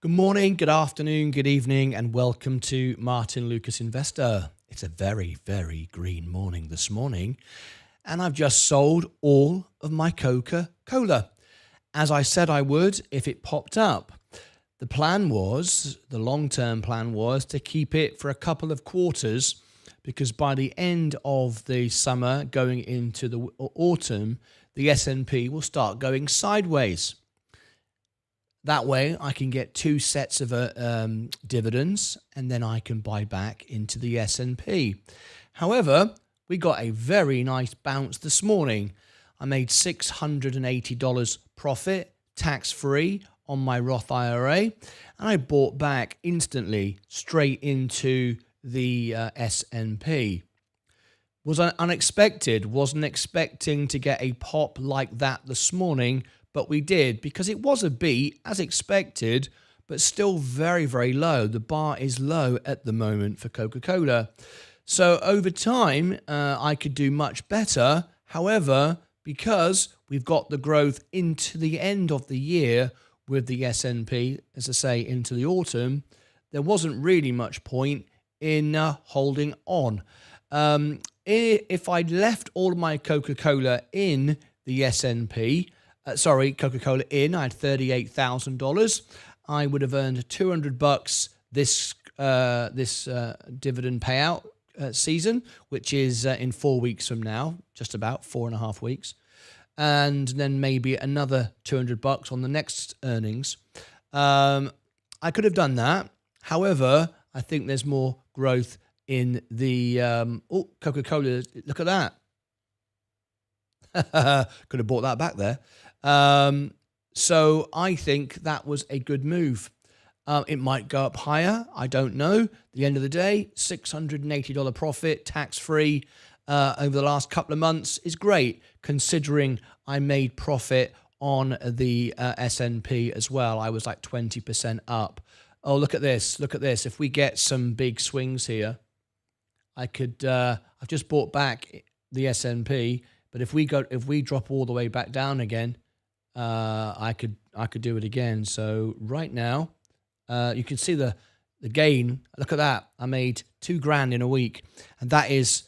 Good morning, good afternoon, good evening, and welcome to Martyn Lucas Investor. It's a very, very green morning this morning, and I've just sold all of my Coca-Cola, as I said I would if it popped up. The long-term plan was to keep it for a couple of quarters, because by the end of the summer, going into the autumn, the S&P will start going sideways. That way, I can get two sets of dividends, and then I can buy back into the S&P. However, we got a very nice bounce this morning. I made $680 profit, tax-free, on my Roth IRA, and I bought back instantly straight into the S&P. Was unexpected. Wasn't expecting to get a pop like that this morning, but we did, because it was a beat as expected, but still very, very low. The bar is low at the moment for Coca-Cola. So over time, I could do much better. However, because we've got the growth into the end of the year with the S&P, as I say, into the autumn, there wasn't really much point in holding on. If I'd left all of my Coca-Cola in the S&P, Coca-Cola in, I had $38,000. I would have earned $200 this dividend payout season, which is in 4 weeks from now, just about 4.5 weeks, and then maybe another $200 on the next earnings. I could have done that. However, I think there's more growth in the Coca-Cola. Look at that. Could have bought that back there. So I think that was a good move. It might go up higher. I don't know. At the end of the day, $680 profit, tax-free, over the last couple of months is great, considering I made profit on the S&P as well. I was like 20% up. Oh, look at this. Look at this. If we get some big swings here, I've just bought back the S&P, but if we drop all the way back down again, I could do it again. So right now, you can see the gain. Look at that. I made $2,000 in a week, and that is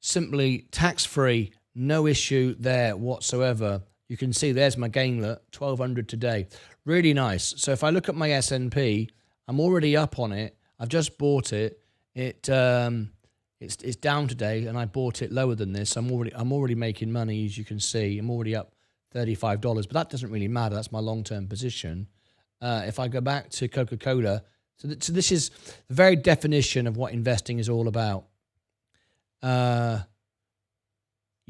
simply tax-free. No issue there whatsoever. You can see there's my gain, look, $1,200 today. Really nice. So if I look at my S&P, I'm already up on it. I've just bought it. It's down today, and I bought it lower than this. I'm already making money, as you can see. I'm already up $35, but that doesn't really matter. That's my long-term position. If I go back to Coca-Cola, so this is the very definition of what investing is all about. You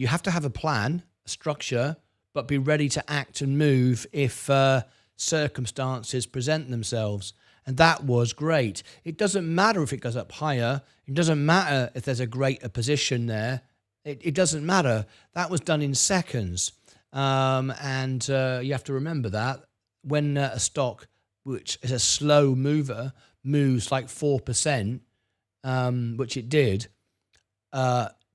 have to have a plan, a structure, but be ready to act and move if circumstances present themselves. And that was great. It doesn't matter if it goes up higher. It doesn't matter if there's a greater position there. It doesn't matter. That was done in seconds. And you have to remember that when a stock, which is a slow mover, moves like 4%, which it did,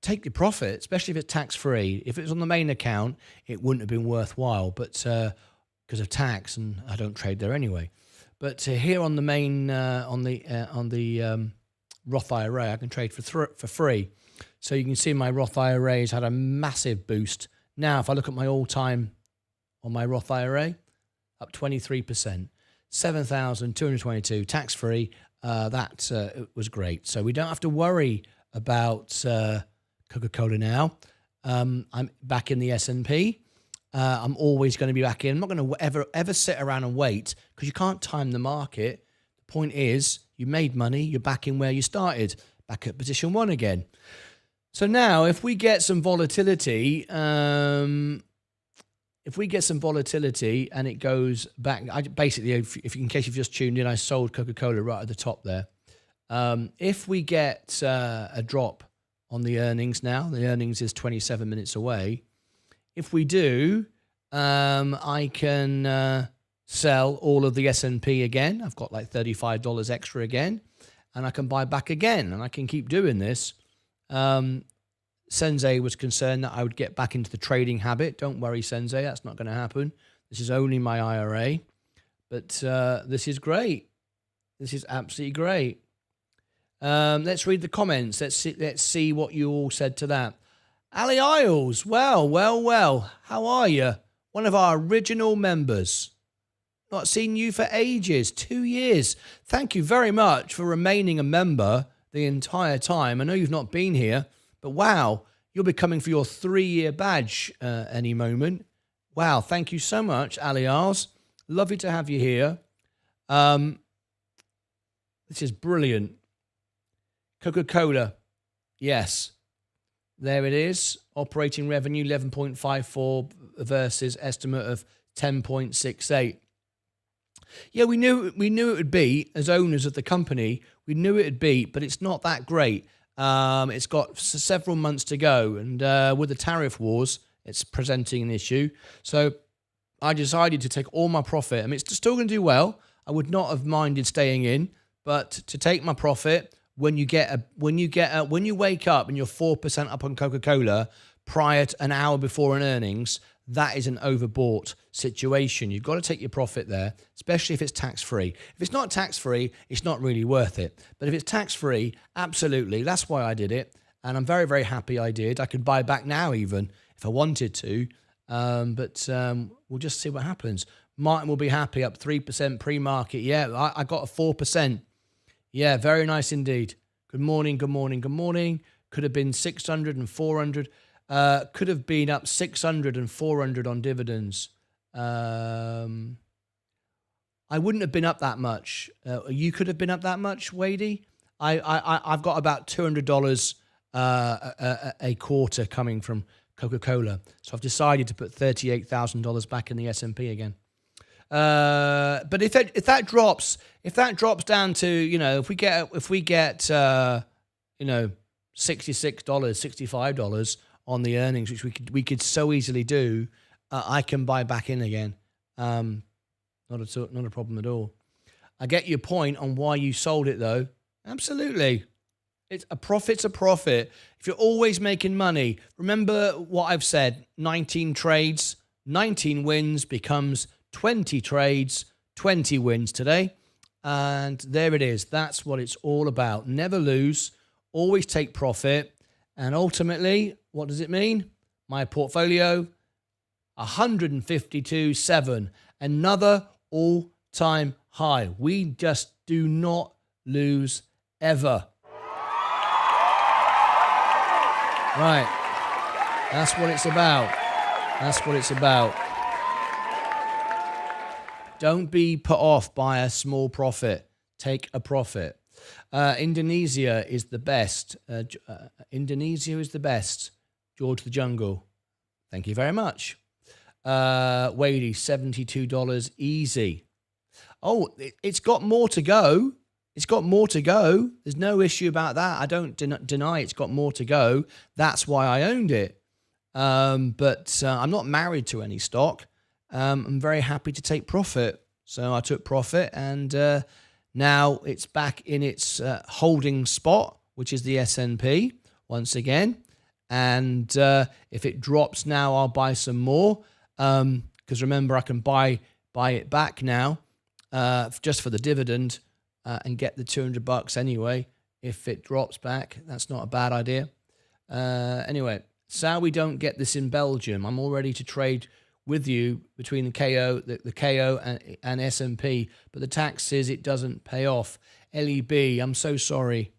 take your profit, especially if it's tax-free. If it was on the main account, it wouldn't have been worthwhile, but because of tax, and I don't trade there anyway. But here on the main, on the Roth IRA, I can trade for free. So you can see my Roth IRA has had a massive boost. Now, if I look at my all-time on my Roth IRA, up 23%, 7,222 tax-free. That was great. So we don't have to worry about Coca-Cola now. I'm back in the S&P. I'm always going to be back in. I'm not going to ever sit around and wait, because you can't time the market. The point is, you made money, you're back in where you started, back at position 1 again. So now, if we get some volatility, and it goes back, basically, in case you've just tuned in, I sold Coca-Cola right at the top there. If we get a drop on the earnings now, the earnings is 27 minutes away. If we do, I can sell all of the S&P again. I've got like $35 extra again, and I can buy back again, and I can keep doing this. Sensei was concerned that I would get back into the trading habit. Don't worry, Sensei, that's not going to happen. This is only my IRA, but this is great. This is absolutely great. Let's read the comments. Let's see what you all said to that. Ali Isles, well. How are you? One of our original members. Not seen you for ages, 2 years. Thank you very much for remaining a member the entire time. I know you've not been here, but wow, you'll be coming for your 3-year badge any moment. Wow, thank you so much, Ali Isles. Lovely to have you here. This is brilliant. Coca-Cola, yes. There it is. Operating revenue 11.54 versus estimate of 10.68. Yeah, we knew it would be, as owners of the company, we knew it would be, but it's not that great. It's got several months to go, and with the tariff wars, it's presenting an issue. So I decided to take all my profit. I mean, it's still going to do well. I would not have minded staying in, but to take my profit when you wake up and you're 4% up on Coca-Cola prior to an hour before an earnings, that is an overbought situation. You've got to take your profit there, especially if it's tax-free. If it's not tax-free, it's not really worth it. But if it's tax-free, absolutely. That's why I did it. And I'm very, very happy I did. I could buy back now even if I wanted to. But we'll just see what happens. Martyn will be happy, up 3% pre-market. Yeah, I got a 4%. Yeah, very nice indeed. Good morning. Could have been 600 and 400. Could have been up 600 and 400 on dividends. I wouldn't have been up that much. You could have been up that much, Wadey. I've got about $200 a quarter coming from Coca-Cola, so I've decided to put $38,000 back in the S&P again. But if that drops down to, if we get $66, $65 on the earnings, which we could so easily do, I can buy back in again. Not a problem at all. I get your point on why you sold it though. Absolutely. It's a profit's a profit. If you're always making money, remember what I've said, 19 trades, 19 wins becomes 20 trades, 20 wins today. And there it is. That's what it's all about. Never lose, always take profit. And ultimately, what does it mean? My portfolio, 152.7, another all-time high. We just do not lose ever. Right. That's what it's about. That's what it's about. Don't be put off by a small profit. Take a profit. Indonesia is the best. Indonesia is the best. George the Jungle. Thank you very much. Wadey, $72 easy. Oh, it's got more to go. It's got more to go. There's no issue about that. I don't deny it's got more to go. That's why I owned it. But I'm not married to any stock. I'm very happy to take profit. So I took profit, and now it's back in its holding spot, which is the S&P once again. And if it drops now, I'll buy some more. Because remember, I can buy it back now just for the dividend. And get the $200 anyway. If it drops back, that's not a bad idea. Anyway, so we don't get this in Belgium. I'm all ready to trade with you between the KO, the KO and S&P, but the tax says it doesn't pay off. LEB, I'm so sorry.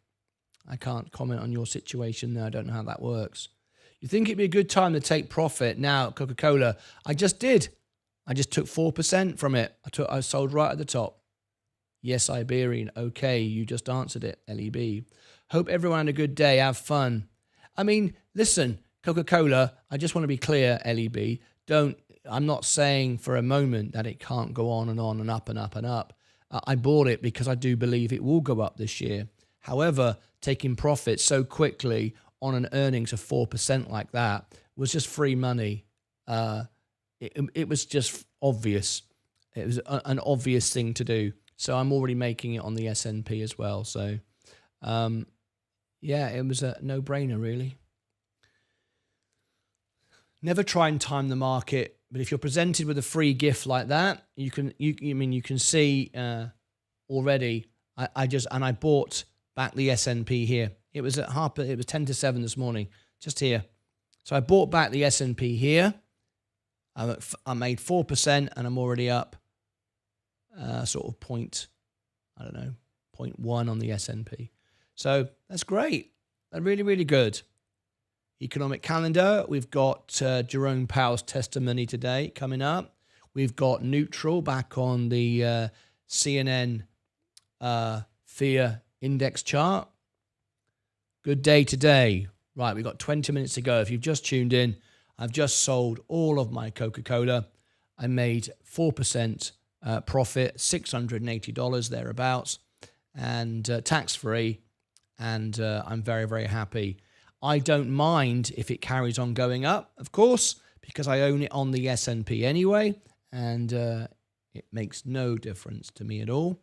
I can't comment on your situation there. I don't know how that works. You think it'd be a good time to take profit now at Coca-Cola? I just did. I just took 4% from it. I sold right at the top. Yes, Iberian. Okay, you just answered it, LEB. Hope everyone had a good day. Have fun. I mean, listen, Coca-Cola, I just want to be clear, LEB. I'm not saying for a moment that it can't go on and on and up and up and up. I bought it because I do believe it will go up this year. However, taking profit so quickly on an earnings of 4% like that was just free money. It was just obvious. It was an obvious thing to do. So I'm already making it on the S&P as well. So, yeah, it was a no-brainer, really. Never try and time the market, but if you're presented with a free gift like that, you can see already I bought back the S&P here. It was at it was 10 to 7 this morning, just here. So I bought back the S&P here. I made 4% and I'm already up sort of 0.1 on the S&P. So that's great. That's really, really good. Economic calendar. We've got Jerome Powell's testimony today coming up. We've got neutral back on the CNN fear index chart. Good day today. Right, we've got 20 minutes to go. If you've just tuned in, I've just sold all of my Coca-Cola. I made 4% profit, $680 thereabouts, and tax-free, and I'm very, very happy. I don't mind if it carries on going up, of course, because I own it on the S&P anyway, and it makes no difference to me at all.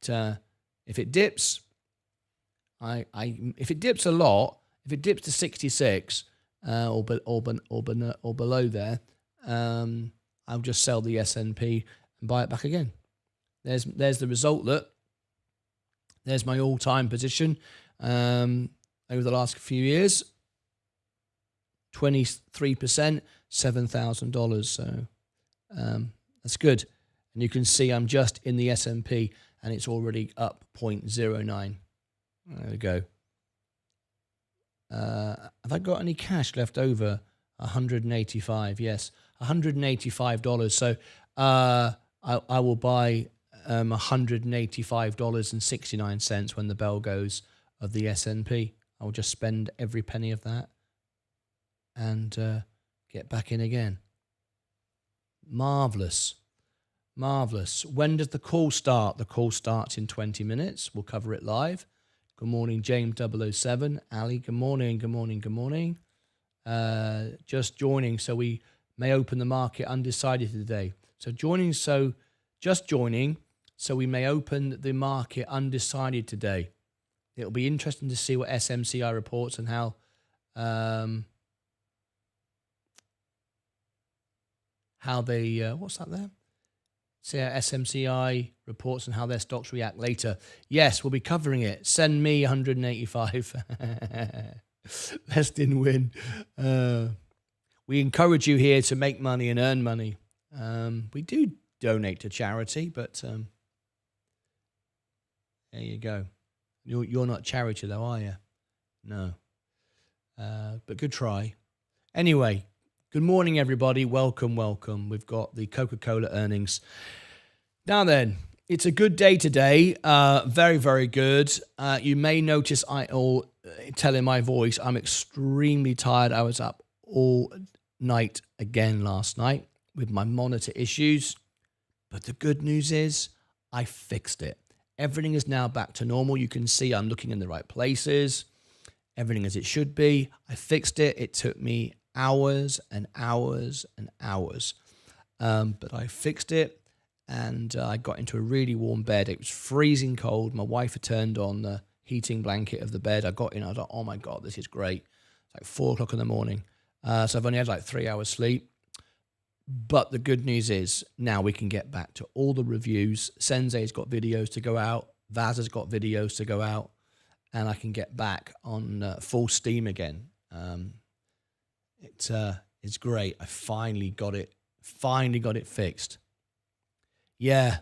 If it dips, if it dips a lot, if it dips to 66 or below there, I'll just sell the S&P and buy it back again. There's the result. Look, there's my all-time position over the last few years. 23%, $7,000. So that's good. And you can see I'm just in the S&P and it's already up 0.09. There we go. Have I got any cash left over? 185, yes, $185. So I will buy $185.69 when the bell goes of the S&P. I'll just spend every penny of that and get back in again. Marvelous. Marvelous. When does the call start? The call starts in 20 minutes. We'll cover it live. Good morning, James 007. Ali, good morning, good morning, good morning. Just joining, so we may open the market undecided today. Just joining, so we may open the market undecided today. It'll be interesting to see what SMCI reports and how they, what's that there? See how SMCI reports and how their stocks react later. Yes, we'll be covering it. Send me 185. Best in win. We encourage you here to make money and earn money. We do donate to charity, but there you go. You're not charity though, are you? No. But good try. Anyway, good morning, everybody. Welcome, welcome. We've got the Coca-Cola earnings. Now then, it's a good day today. Very, very good. You may notice tell in my voice, I'm extremely tired. I was up all night again last night with my monitor issues. But the good news is I fixed it. Everything is now back to normal. You can see I'm looking in the right places. Everything as it should be. I fixed it. It took me hours and hours and hours. But I fixed it, and I got into a really warm bed. It was freezing cold. My wife had turned on the heating blanket of the bed. I got in. I was like, oh my God, this is great. It's like 4 o'clock in the morning. So I've only had like 3 hours sleep. But the good news is now we can get back to all the reviews. Sensei's got videos to go out. Vaz has got videos to go out. And I can get back on full steam again. It's great. I finally got it fixed. Yeah.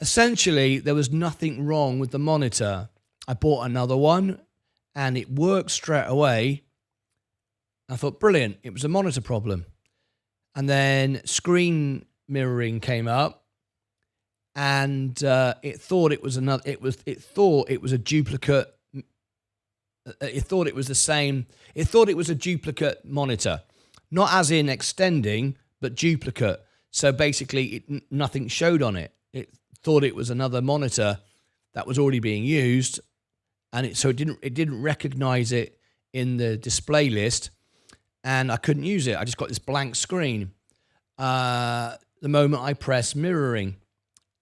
Essentially, there was nothing wrong with the monitor. I bought another one, and it worked straight away. I thought, brilliant. It was a monitor problem. And then screen mirroring came up, and it thought it was another. It thought it was a duplicate. It thought it was the same. It thought it was a duplicate monitor, not as in extending, but duplicate. So basically, nothing showed on it. It thought it was another monitor that was already being used, and it didn't recognize it in the display list, and I couldn't use it. I just got this blank screen. The moment I press mirroring,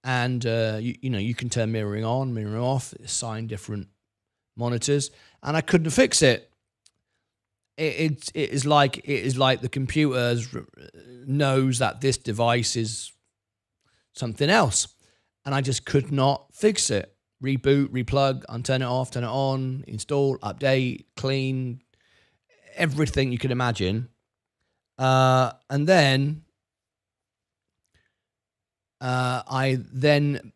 and you can turn mirroring on, mirroring off, assign different monitors, and I couldn't fix it. It is like the computer knows that this device is something else, and I just could not fix it. reboot, replug, turn it off, turn it on, install, update, clean, everything you can imagine. And then I then,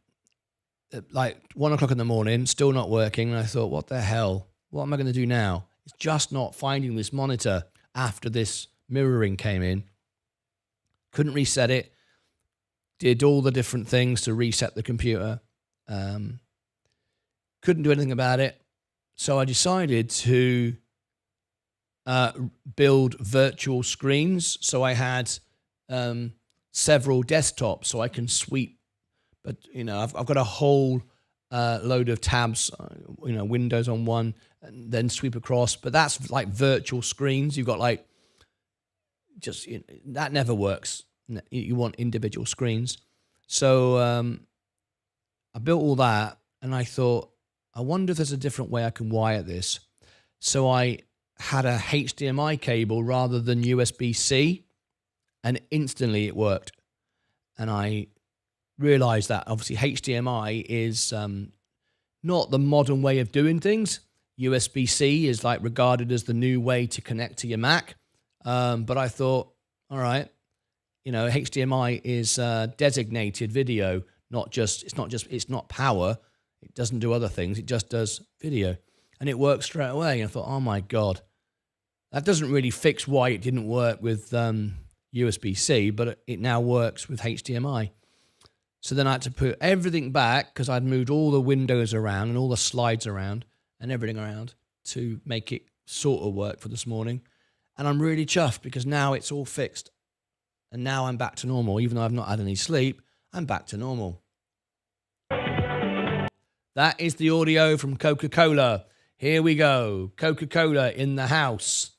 like 1 o'clock in the morning, still not working. And I thought, what the hell? What am I going to do now? It's just not finding this monitor after this mirroring came in. Couldn't reset it. Did all the different things to reset the computer. Couldn't do anything about it. So I decided to build virtual screens. So I had several desktops so I can sweep. But, I've got a whole load of tabs, Windows on one, and then sweep across. But that's like virtual screens. You've got that never works. You want individual screens. So I built all that, and I thought, I wonder if there's a different way I can wire this. So I had a HDMI cable rather than USB-C, and instantly it worked. And I realized that obviously HDMI is not the modern way of doing things. USB-C is regarded as the new way to connect to your Mac. But I thought, all right, HDMI is designated video, it's not power. It doesn't do other things. It just does video. And it works straight away. And I thought, oh my God, that doesn't really fix why it didn't work with USB-C, but it now works with HDMI. So then I had to put everything back because I'd moved all the windows around and all the slides around and everything around to make it sort of work for this morning. And I'm really chuffed because now it's all fixed. And now I'm back to normal. Even though I've not had any sleep, I'm back to normal. That is the audio from Coca-Cola. Here we go. Coca-Cola in the house.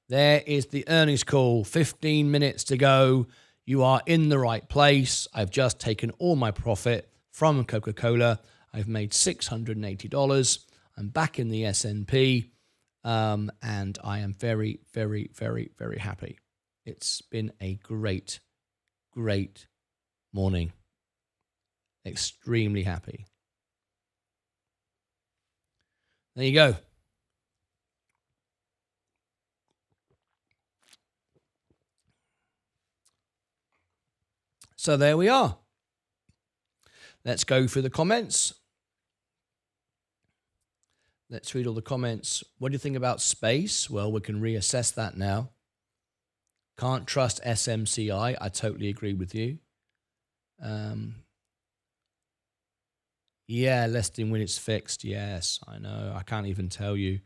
There is the earnings call. 15 minutes to go. You are in the right place. I've just taken all my profit from Coca-Cola. I've made $680. I'm back in the S&P. And I am very, very, very, very happy. It's been a great, great morning. Extremely happy. There you go. So there we are. Let's go through the comments. Let's read all the comments. What do you think about space? Well, we can reassess that now. Can't trust SMCI. I totally agree with you. Yeah, less than when it's fixed. Yes, I know. I can't even tell you.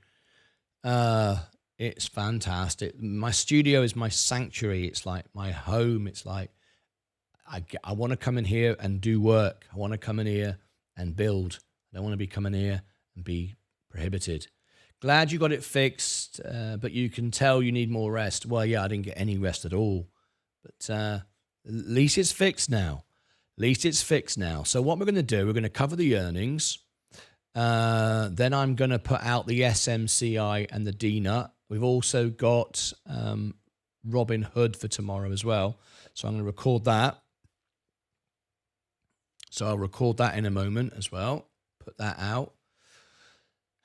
It's fantastic. My studio is my sanctuary. It's like my home. It's like I want to come in here and do work. I want to come in here and build. I don't want to be coming here and be prohibited. Glad you got it fixed, but you can tell you need more rest. Well, yeah, I didn't get any rest at all. But at least it's fixed now. So what we're going to do, we're going to cover the earnings. Then I'm going to put out the SMCI and the DNUT. We've also got Robin Hood for tomorrow as well. So I'm going to record that. So I'll record that in a moment as well. Put that out.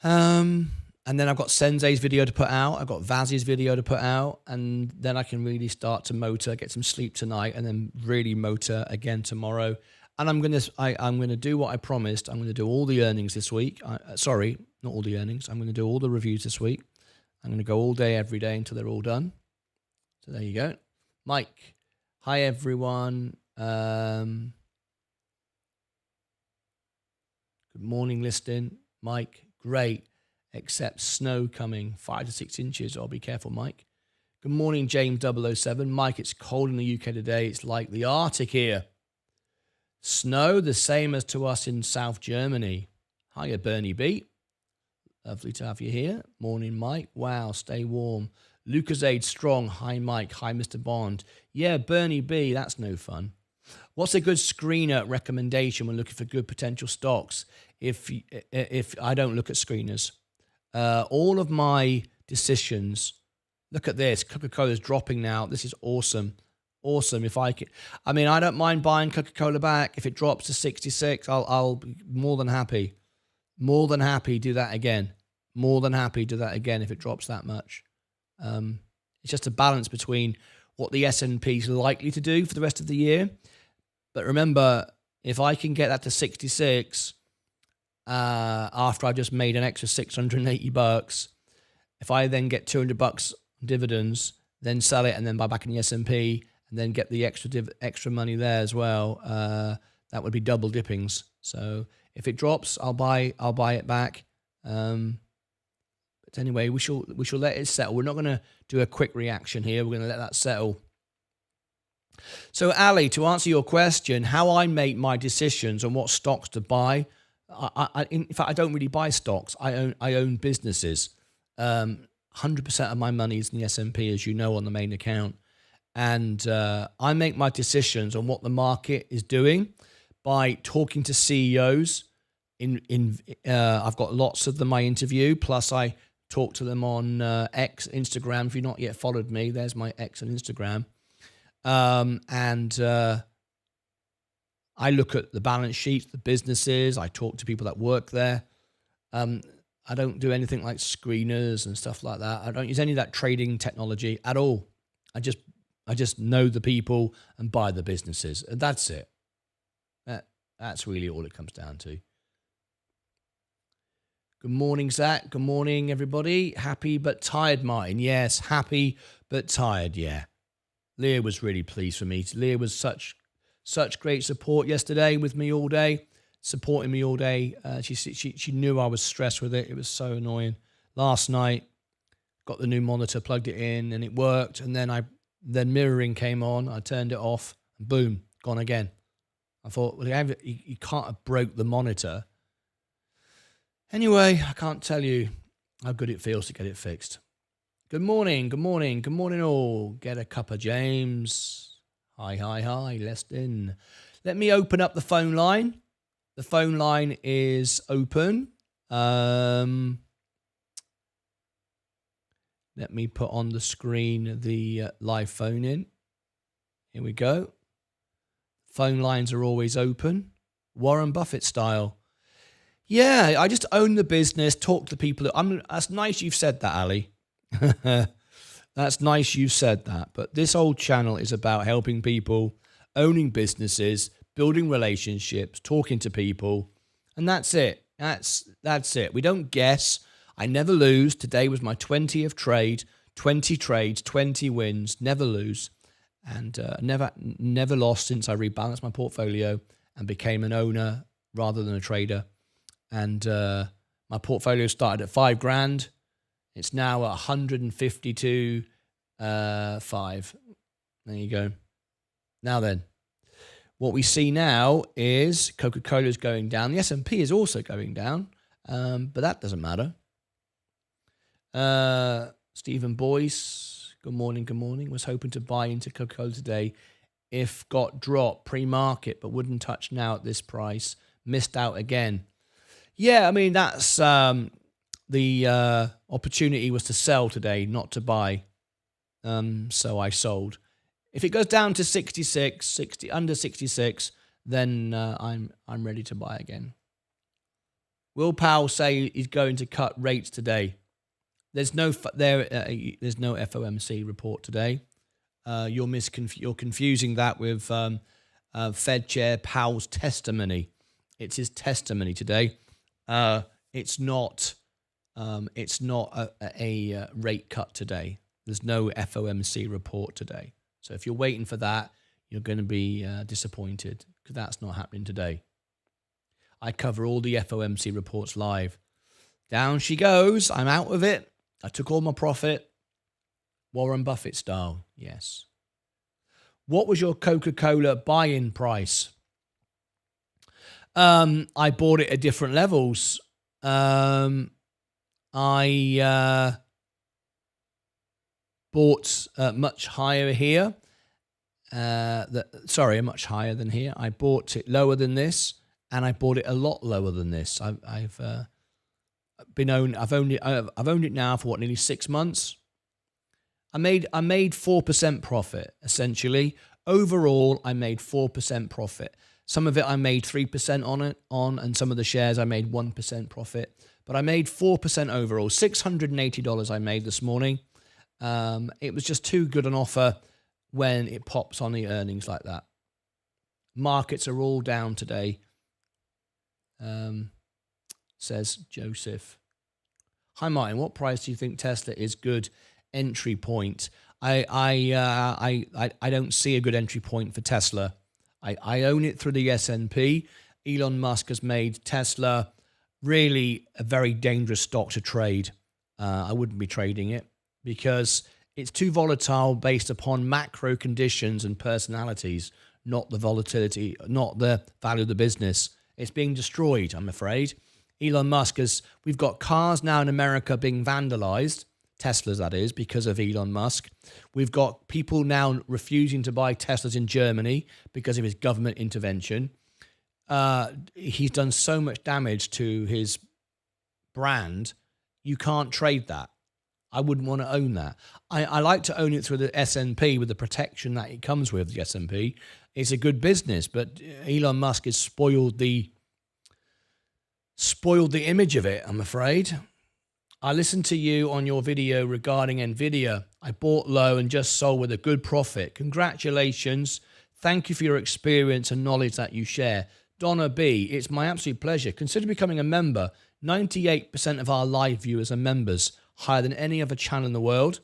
And then I've got Sensei's video to put out. I've got Vaz's video to put out. And then I can really start to motor, get some sleep tonight, and then really motor again tomorrow. And I'm gonna do what I promised. I'm going to do all the earnings this week. Sorry, not all the earnings. I'm going to do all the reviews this week. I'm going to go all day, every day until they're all done. So there you go. Mike, hi everyone. Good morning, listing. Mike, great. Except snow coming 5 to 6 inches. I'll be careful, Mike. Good morning, James 007. Mike, it's cold in the UK today. It's like the Arctic here. Snow, the same as to us in South Germany. Hiya, Bernie B. Lovely to have you here. Morning, Mike. Wow, stay warm. Lucas Aid Strong. Hi, Mike. Hi, Mr. Bond. Yeah, Bernie B. That's no fun. What's a good screener recommendation when looking for good potential stocks? If I don't look at screeners. All of my decisions, look at this. Coca-Cola is dropping now. This is awesome. Awesome. I don't mind buying Coca-Cola back. If it drops to 66, I'll be more than happy. More than happy do that again. More than happy do that again if it drops that much. It's just a balance between what the S&P is likely to do for the rest of the year. But remember, if I can get that to 66 after I've just made an extra $680, if I then get $200 dividends, then sell it and then buy back in the S&P and then get the extra money there as well, that would be double dippings. So if it drops, I'll buy it back. But anyway, we shall let it settle. We're not going to do a quick reaction here. We're going to let that settle. So, Ali, to answer your question, how I make my decisions on what stocks to buy, in fact, I don't really buy stocks. I own businesses. 100% of my money is in the S&P, as you know, on the main account. And I make my decisions on what the market is doing by talking to CEOs. I've got lots of them I interview, plus I talk to them on Instagram. If you've not yet followed me, there's my X and Instagram. And I look at the balance sheets, the businesses. I talk to people that work there. I don't do anything like screeners and stuff like that. I don't use any of that trading technology at all. I just know the people and buy the businesses. And that's it. That's really all it comes down to. Good morning, Zach. Good morning, everybody. Happy but tired, Martyn. Yes, happy but tired, yeah. Leah was really pleased for me. Leah was such great support yesterday with me all day, supporting me all day. She knew I was stressed with it. It was so annoying. Last night, got the new monitor, plugged it in, and it worked. And then mirroring came on. I turned it off, and boom, gone again. I thought, well, you can't have broke the monitor. Anyway, I can't tell you how good it feels to get it fixed. Good morning, good morning, good morning all. Get a cup of James. Hi, Leston. Let me open up the phone line. The phone line is open. Let me put on the screen the live phone in. Here we go. Phone lines are always open. Warren Buffett style. Yeah, I just own the business, talk to people. That's nice you've said that, Ali. That's nice you've said that. But this whole channel is about helping people, owning businesses, building relationships, talking to people. And that's it. That's it. We don't guess. I never lose. Today was my 20th trade. 20 trades, 20 wins, never lose. And never lost since I rebalanced my portfolio and became an owner rather than a trader. And my portfolio started at $5,000. It's now at 152.5. There you go. Now then, what we see now is Coca-Cola is going down. The S&P is also going down, but that doesn't matter. Stephen Boyce, good morning, good morning. Was hoping to buy into Coca-Cola today if got dropped pre-market, but wouldn't touch now at this price. Missed out again. Yeah, I mean, that's the opportunity was to sell today, not to buy. So I sold. If it goes down to 66, under 66, then I'm ready to buy again. Will Powell say he's going to cut rates today? There's no FOMC report today. You're confusing that with Fed Chair Powell's testimony. It's his testimony today. It's not a rate cut today. There's no FOMC report today. So if you're waiting for that, you're going to be disappointed because that's not happening today. I cover all the FOMC reports live. Down she goes. I'm out of it. I took all my profit. Warren Buffett style, yes. What was your Coca-Cola buy-in price? I bought it at different levels. I bought much higher here. Much higher than here. I bought it lower than this, and I bought it a lot lower than this. I've owned it now for nearly 6 months. I made 4% profit essentially. Overall, I made 4% profit. Some of it I made 3% on, and some of the shares I made 1% profit. But I made 4% overall, $680 I made this morning. It was just too good an offer when it pops on the earnings like that. Markets are all down today, says Joseph. Hi, Martyn. What price do you think Tesla is good entry point? I don't see a good entry point for Tesla. I own it through the S&P. Elon Musk has made Tesla really a very dangerous stock to trade. I wouldn't be trading it because it's too volatile based upon macro conditions and personalities, not the volatility, not the value of the business. It's being destroyed, I'm afraid. Elon Musk we've got cars now in America being vandalized, Teslas that is, because of Elon Musk. We've got people now refusing to buy Teslas in Germany because of his government intervention. He's done so much damage to his brand, you can't trade that. I wouldn't want to own that. I like to own it through the S&P with the protection that it comes with, the S&P. It's a good business, but Elon Musk has spoiled the image of it, I'm afraid. I listened to you on your video regarding NVIDIA. I bought low and just sold with a good profit. Congratulations. Thank you for your experience and knowledge that you share. Donna B, it's my absolute pleasure. Consider becoming a member. 98% of our live viewers are members, higher than any other channel in the world.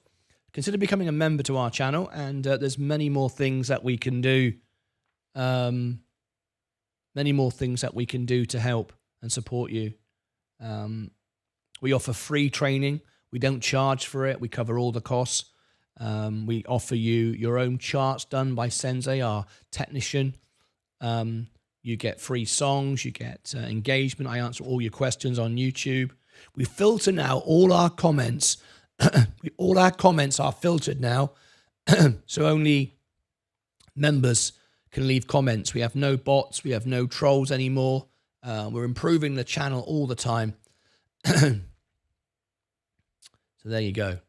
Consider becoming a member to our channel, and there's many more things that we can do. Many more things that we can do to help and support you. We offer free training. We don't charge for it. We cover all the costs. We offer you your own charts done by Sensei, our technician. You get free songs. You get engagement. I answer all your questions on YouTube. We filter now all our comments. All our comments are filtered now. So only members can leave comments. We have no bots. We have no trolls anymore. We're improving the channel all the time. So there you go.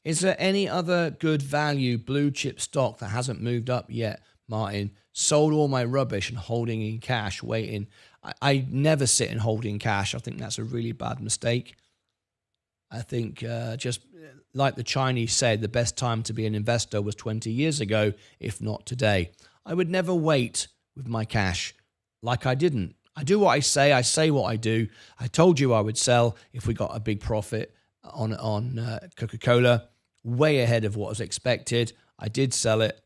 Is there any other good value blue chip stock that hasn't moved up yet, Martyn? Sold all my rubbish and holding in cash, waiting. I never sit in holding cash. I think that's a really bad mistake. I think just like the Chinese said, the best time to be an investor was 20 years ago, if not today. I would never wait with my cash like I didn't. I do what I say what I do. I told you I would sell if we got a big profit on Coca-Cola, way ahead of what was expected. I did sell it.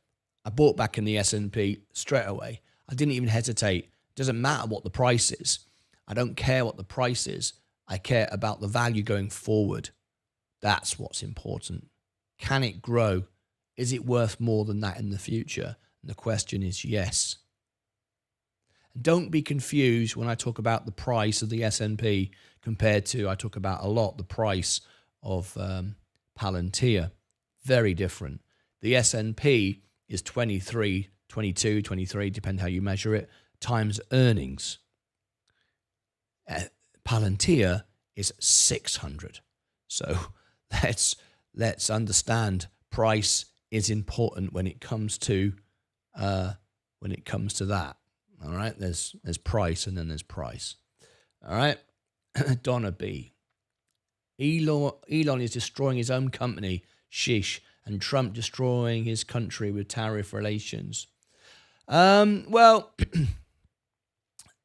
I bought back in the S&P straight away. I didn't even hesitate. It doesn't matter what the price is. I don't care what the price is. I care about the value going forward. That's what's important. Can it grow? Is it worth more than that in the future? And the question is yes. And don't be confused when I talk about the price of the S&P compared to, I talk about a lot, the price of Palantir. Very different. The S&P is 23, 22, 23, depending how you measure it, times earnings. Palantir is 600. So let's understand price is important when it comes to that. All right, there's price and then there's price. All right, Donna B. Elon is destroying his own company, shish, and Trump destroying his country with tariff relations. Well,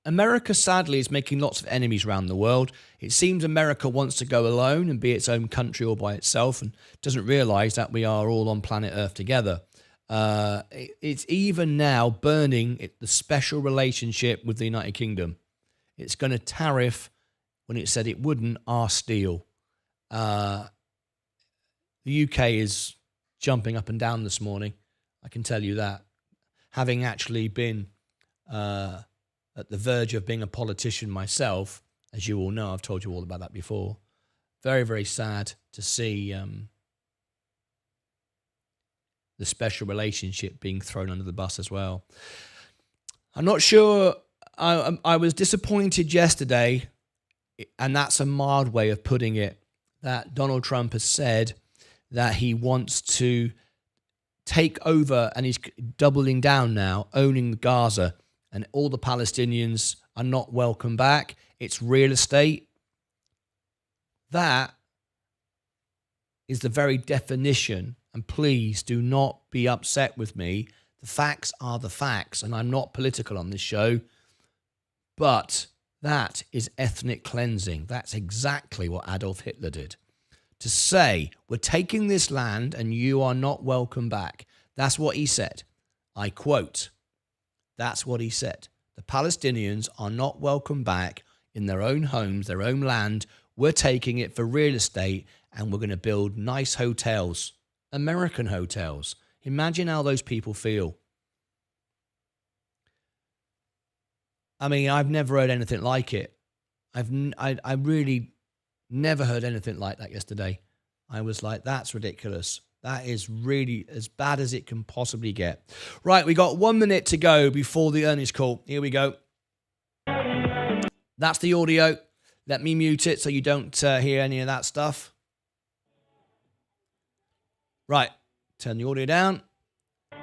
America, sadly, is making lots of enemies around the world. It seems America wants to go alone and be its own country all by itself and doesn't realize that we are all on planet Earth together. It's even now burning the special relationship with the United Kingdom. It's going to tariff, when it said it wouldn't, our steel. The UK is jumping up and down this morning. I can tell you that. Having actually been at the verge of being a politician myself, as you all know, I've told you all about that before. Very, very sad to see the special relationship being thrown under the bus as well. I'm not sure. I was disappointed yesterday, and that's a mild way of putting it, that Donald Trump has said that he wants to take over, and he's doubling down now, owning Gaza, and all the Palestinians are not welcome back. It's real estate. That is the very definition, and please do not be upset with me. The facts are the facts, and I'm not political on this show, but that is ethnic cleansing. That's exactly what Adolf Hitler did. To say, we're taking this land and you are not welcome back. That's what he said. I quote, that's what he said. The Palestinians are not welcome back in their own homes, their own land. We're taking it for real estate, and we're going to build nice hotels, American hotels. Imagine how those people feel. I mean, I've never heard anything like it. I really never heard anything like that yesterday. I was like, that's ridiculous. That is really as bad as it can possibly get. Right, we got 1 minute to go before the earnings call. Here we go. That's the audio. Let me mute it so you don't hear any of that stuff. Right, turn the audio down.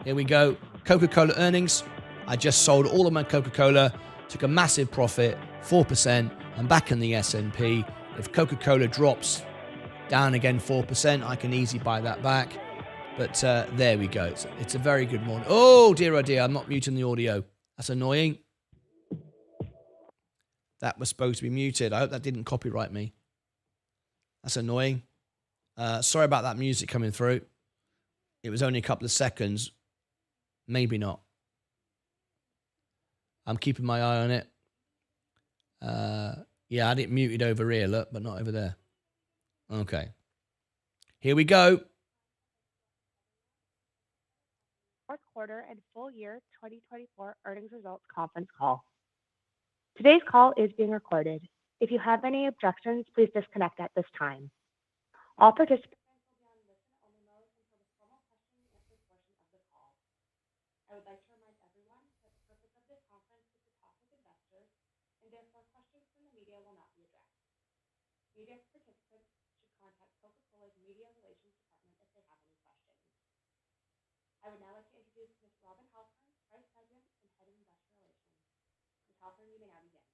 Here we go. Coca-Cola earnings. I just sold all of my Coca-Cola, took a massive profit, 4%. I'm back in the S&P. If Coca-Cola drops down again 4%, I can easily buy that back. But there we go. It's a very good morning. Oh dear, I'm not muting the audio. That's annoying. That was supposed to be muted. I hope that didn't copyright me. That's annoying. Sorry about that music coming through. It was only a couple of seconds. Maybe not. I'm keeping my eye on it. Yeah, I had it muted over here, look, but not over there. Okay. Here we go. Fourth quarter and full year 2024 earnings results conference call. Today's call is being recorded. If you have any objections, please disconnect at this time. All participants will be on listen-only mode until the formal question and answer portion of the call. I would like to remind everyone that the purpose of this conference is to talk with investors, and therefore questions from the media will not be addressed. Media participants should contact Coca-Cola's Media Relations Department if they have any questions. I would now like to introduce Ms. Robin Halpern, Vice President and Head of Investor Relations. Ms. Halpern, you may now begin.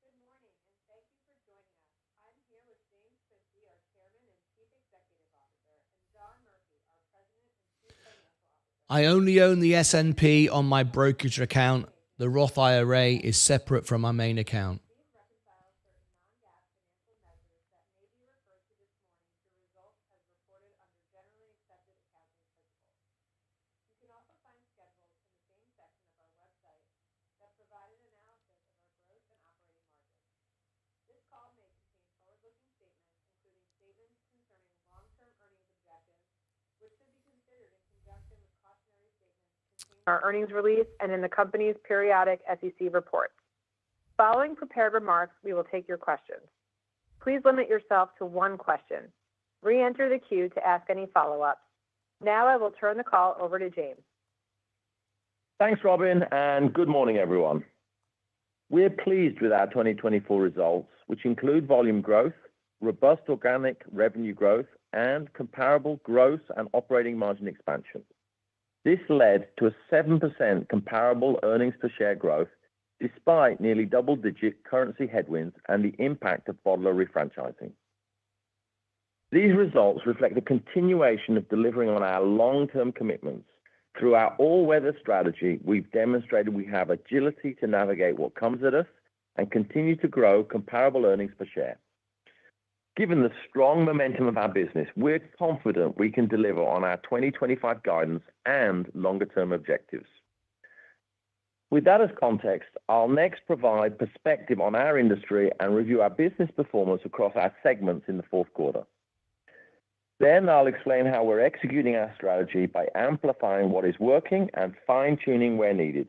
Good morning, and thank you for joining us. I'm here with James Quincey, our Chairman and Chief Executive Officer, and John Murphy, our President and Chief Financial Officer. I only own the S&P on my brokerage account. The Roth IRA is separate from my main account. Please reconcile certain non-GAAP financial measures that may be referred to this morning to results as reported under generally accepted accounting principles. You can also find schedules in the same section of our website that provide an analysis of our gross and operating margins. This call may contain forward-looking statements, including statements concerning long-term earnings objectives, which should be considered in conjunction with cautionary statements contained in our earnings release and in the company's periodic SEC reports. Following prepared remarks, we will take your questions. Please limit yourself to one question. Re-enter the queue to ask any follow-ups. Now I will turn the call over to James. Thanks, Robin, and good morning, everyone. We're pleased with our 2024 results, which include volume growth, robust organic revenue growth, and comparable gross and operating margin expansion. This led to a 7% comparable earnings per share growth, despite nearly double-digit currency headwinds and the impact of bottler refranchising. These results reflect the continuation of delivering on our long-term commitments. Through our all-weather strategy, we've demonstrated we have agility to navigate what comes at us and continue to grow comparable earnings per share. Given the strong momentum of our business, we're confident we can deliver on our 2025 guidance and longer-term objectives. With that as context, I'll next provide perspective on our industry and review our business performance across our segments in the fourth quarter. Then I'll explain how we're executing our strategy by amplifying what is working and fine-tuning where needed.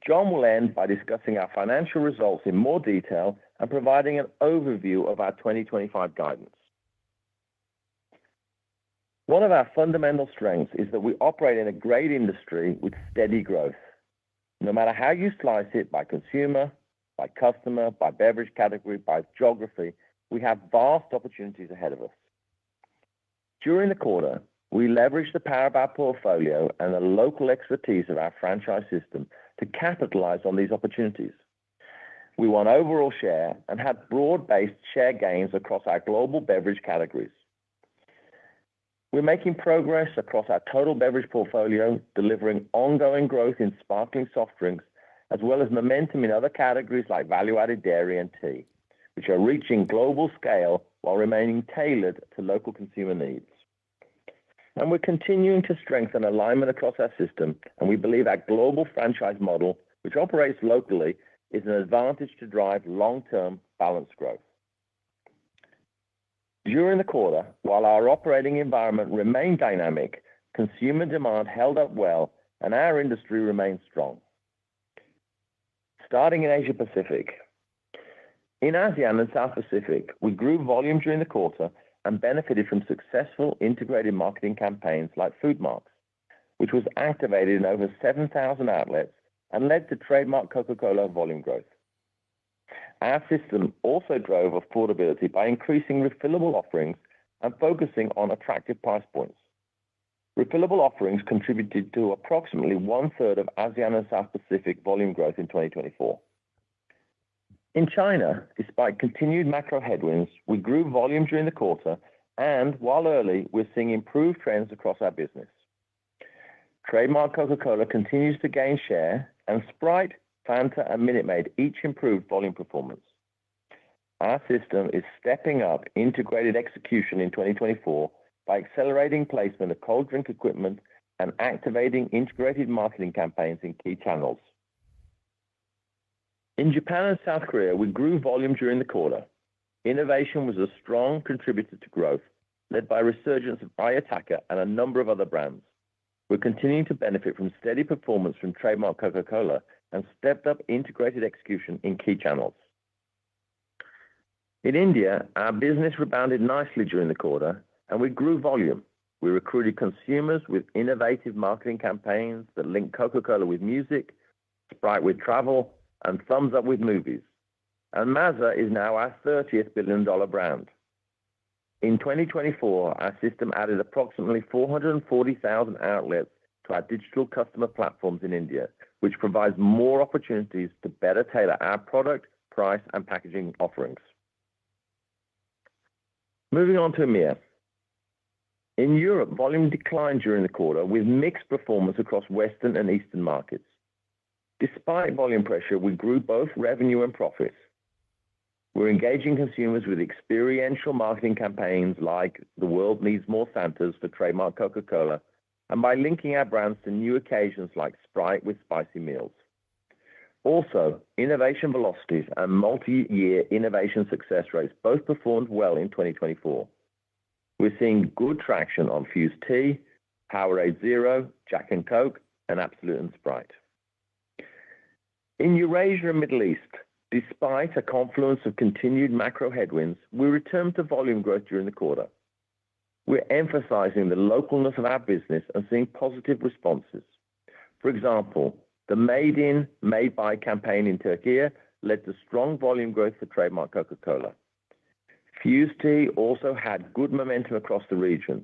John will end by discussing our financial results in more detail and providing an overview of our 2025 guidance. One of our fundamental strengths is that we operate in a great industry with steady growth. No matter how you slice it, by consumer, by customer, by beverage category, by geography, we have vast opportunities ahead of us. During the quarter, We leverage the power of our portfolio and the local expertise of our franchise system to capitalize on these opportunities. We won overall share and had broad-based share gains across our global beverage categories. We're making progress across our total beverage portfolio, delivering ongoing growth in sparkling soft drinks, as well as momentum in other categories like value-added dairy and tea, which are reaching global scale while remaining tailored to local consumer needs. And we're continuing to strengthen alignment across our system, and we believe our global franchise model, which operates locally, is an advantage to drive long-term balanced growth. During the quarter, while our operating environment remained dynamic, consumer demand held up well, and our industry remained strong. Starting in Asia Pacific. In ASEAN and South Pacific, we grew volume during the quarter and benefited from successful integrated marketing campaigns like Food Marks, which was activated in over 7,000 outlets and led to trademark Coca-Cola volume growth. Our system also drove affordability by increasing refillable offerings and focusing on attractive price points. Refillable offerings contributed to approximately one-third of ASEAN and South Pacific volume growth in 2024. In China, despite continued macro headwinds, we grew volume during the quarter, and while early, we're seeing improved trends across our business. Trademark Coca-Cola continues to gain share, and Sprite, Fanta, and Minute Maid each improved volume performance. Our system is stepping up integrated execution in 2024 by accelerating placement of cold drink equipment and activating integrated marketing campaigns in key channels. In Japan and South Korea, we grew volume during the quarter. Innovation was a strong contributor to growth, led by a resurgence of Ayataka and a number of other brands. We're continuing to benefit from steady performance from trademark Coca-Cola and stepped up integrated execution in key channels. In India, our business rebounded nicely during the quarter, and we grew volume. We recruited consumers with innovative marketing campaigns that link Coca-Cola with music, Sprite with travel, and Thumbs Up with movies. And Maaza is now our 30th billion-dollar brand. In 2024, our system added approximately 440,000 outlets to our digital customer platforms in India, which provides more opportunities to better tailor our product, price, and packaging offerings. Moving on to EMEA. In Europe, volume declined during the quarter with mixed performance across Western and Eastern markets. Despite volume pressure, we grew both revenue and profits. We're engaging consumers with experiential marketing campaigns like The World Needs More Santas for trademark Coca-Cola, and by linking our brands to new occasions like Sprite with spicy meals. Also, innovation velocities and multi-year innovation success rates both performed well in 2024. We're seeing good traction on Fuse Tea, Powerade Zero, Jack and Coke, and Absolut and Sprite. In Eurasia and Middle East, despite a confluence of continued macro headwinds, we returned to volume growth during the quarter. We're emphasizing the localness of our business and seeing positive responses. For example, the Made In, Made By campaign in Turkey led to strong volume growth for trademark Coca-Cola. Fuse Tea also had good momentum across the region.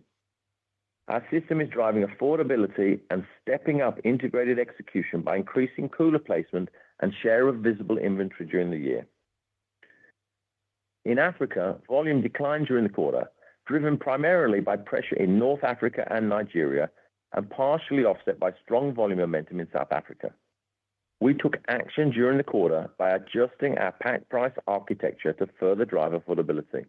Our system is driving affordability and stepping up integrated execution by increasing cooler placement and share of visible inventory during the year. In Africa, volume declined during the quarter, driven primarily by pressure in North Africa and Nigeria, and partially offset by strong volume momentum in South Africa. We took action during the quarter by adjusting our pack price architecture to further drive affordability.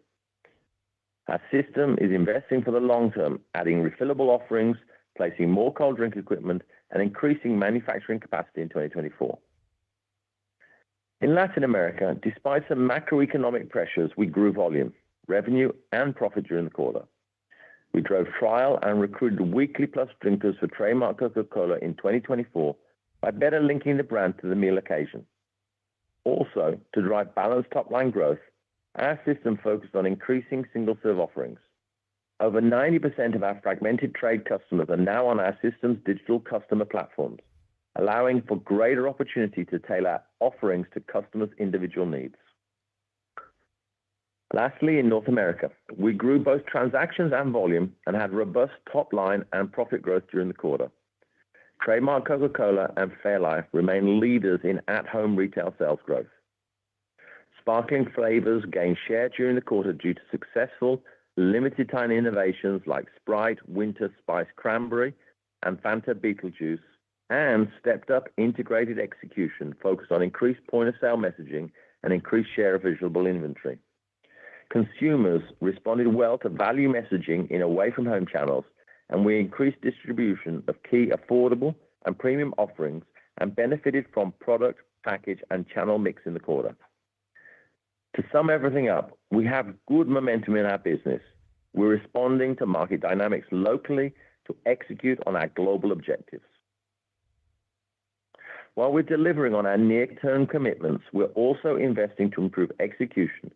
Our system is investing for the long term, adding refillable offerings, placing more cold drink equipment, and increasing manufacturing capacity in 2024. In Latin America, despite some macroeconomic pressures, we grew volume, revenue, and profit during the quarter. We drove trial and recruited weekly plus drinkers for trademark Coca-Cola in 2024 by better linking the brand to the meal occasion. Also, to drive balanced top-line growth, our system focused on increasing single-serve offerings. Over 90% of our fragmented trade customers are now on our system's digital customer platforms, allowing for greater opportunity to tailor offerings to customers' individual needs. Lastly, in North America, we grew both transactions and volume and had robust top line and profit growth during the quarter. Trademark Coca-Cola and Fairlife remain leaders in at-home retail sales growth. Sparkling flavors gained share during the quarter due to successful limited-time innovations like Sprite Winter Spice Cranberry and Fanta Beetlejuice, and stepped-up integrated execution focused on increased point-of-sale messaging and increased share of visible inventory. Consumers responded well to value messaging in away-from-home channels, and we increased distribution of key affordable and premium offerings and benefited from product, package, and channel mix in the quarter. To sum everything up, we have good momentum in our business. We're responding to market dynamics locally to execute on our global objectives. While we're delivering on our near-term commitments, we're also investing to improve execution,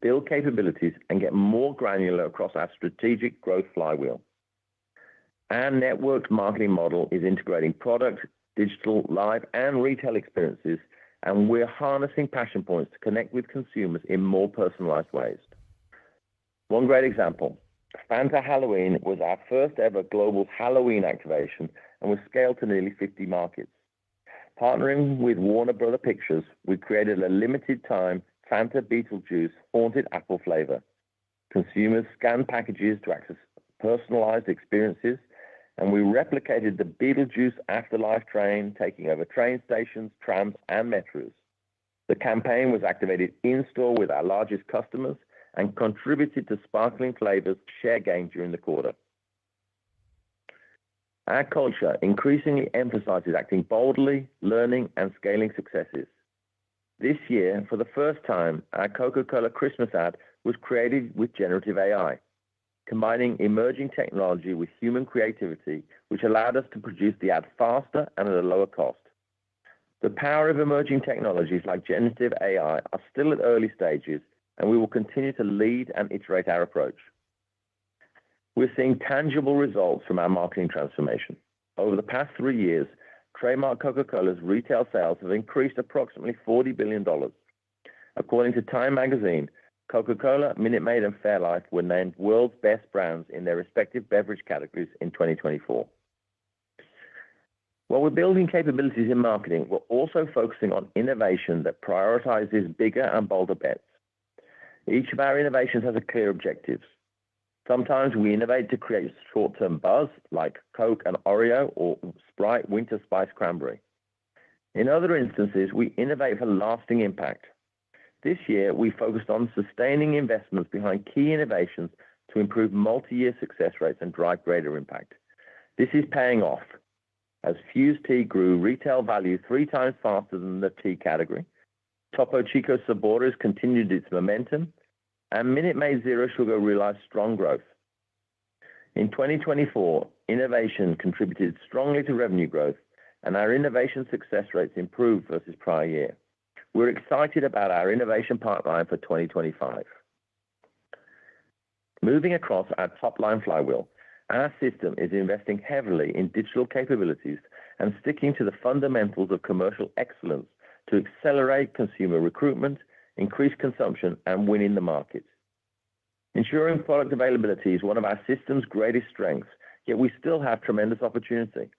build capabilities, and get more granular across our strategic growth flywheel. Our networked marketing model is integrating product, digital, live, and retail experiences, and we're harnessing passion points to connect with consumers in more personalized ways. One great example, Fanta Halloween was our first ever global Halloween activation and was scaled to nearly 50 markets. Partnering with Warner Bros. Pictures, we created a limited time Fanta Beetlejuice Haunted Apple flavor. Consumers scanned packages to access personalized experiences, and we replicated the Beetlejuice Afterlife train, taking over train stations, trams, and metros. The campaign was activated in-store with our largest customers and contributed to sparkling flavors share gain during the quarter. Our culture increasingly emphasizes acting boldly, learning, and scaling successes. This year, for the first time, our Coca-Cola Christmas ad was created with generative AI, combining emerging technology with human creativity, which allowed us to produce the ad faster and at a lower cost. The power of emerging technologies like generative AI are still at early stages, and we will continue to lead and iterate our approach. We're seeing tangible results from our marketing transformation. Over the past 3 years, Trademark Coca-Cola's retail sales have increased approximately $40 billion. According to Time magazine, Coca-Cola, Minute Maid, and Fairlife were named world's best brands in their respective beverage categories in 2024. While we're building capabilities in marketing, we're also focusing on innovation that prioritizes bigger and bolder bets. Each of our innovations has a clear objective. Sometimes we innovate to create short-term buzz, like Coke and Oreo or Sprite Winter Spice Cranberry. In other instances, we innovate for lasting impact. This year, we focused on sustaining investments behind key innovations to improve multi-year success rates and drive greater impact. This is paying off, as Fused Tea grew retail value 3 times faster than the tea category. Topo Chico Sabores continued its momentum, and Minute Maid Zero Sugar realized strong growth. In 2024, innovation contributed strongly to revenue growth, and our innovation success rates improved versus prior year. We're excited about our innovation pipeline for 2025. Moving across our top-line flywheel, our system is investing heavily in digital capabilities and sticking to the fundamentals of commercial excellence to accelerate consumer recruitment, increase consumption, and win in the market. Ensuring product availability is one of our system's greatest strengths, yet we still have tremendous opportunity.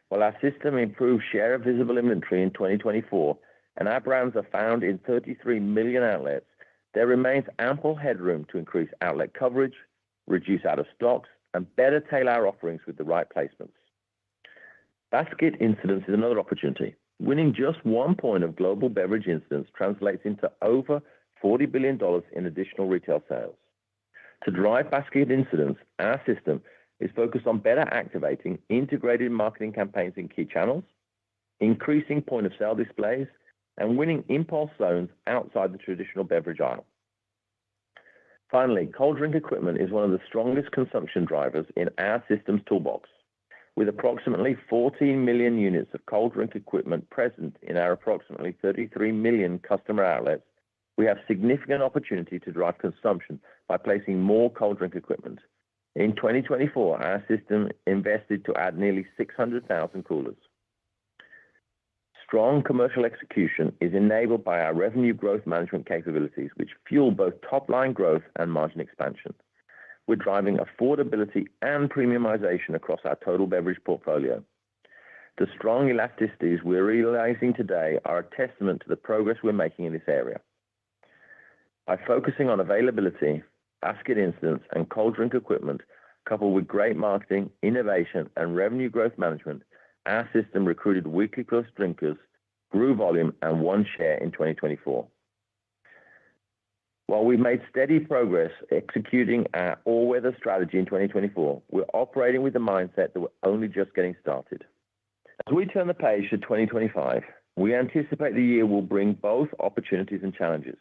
While our system improved share of visible inventory in 2024, and our brands are found in 33 million outlets, there remains ample headroom to increase outlet coverage, reduce out-of-stocks, and better tailor our offerings with the right placements. Basket incidence is another opportunity. Winning just 1 point of global beverage incidence translates into over $40 billion in additional retail sales. To drive basket incidence, our system is focused on better activating integrated marketing campaigns in key channels, increasing point-of-sale displays, and winning impulse zones outside the traditional beverage aisle. Finally, cold drink equipment is one of the strongest consumption drivers in our system's toolbox. With approximately 14 million units of cold drink equipment present in our approximately 33 million customer outlets, we have significant opportunity to drive consumption by placing more cold drink equipment. In 2024, our system invested to add nearly 600,000 coolers. strong commercial execution is enabled by our revenue growth management capabilities, which fuel both top-line growth and margin expansion. We're driving affordability and premiumization across our total beverage portfolio. The strong elasticities we're realizing today are a testament to the progress we're making in this area. By focusing on availability, basket incidents, and cold drink equipment, coupled with great marketing, innovation, and revenue growth management, our system recruited weekly plus drinkers, grew volume, and won share in 2024. While we've made steady progress executing our all-weather strategy in 2024, we're operating with the mindset that we're only just getting started. As we turn the page to 2025, we anticipate the year will bring both opportunities and challenges.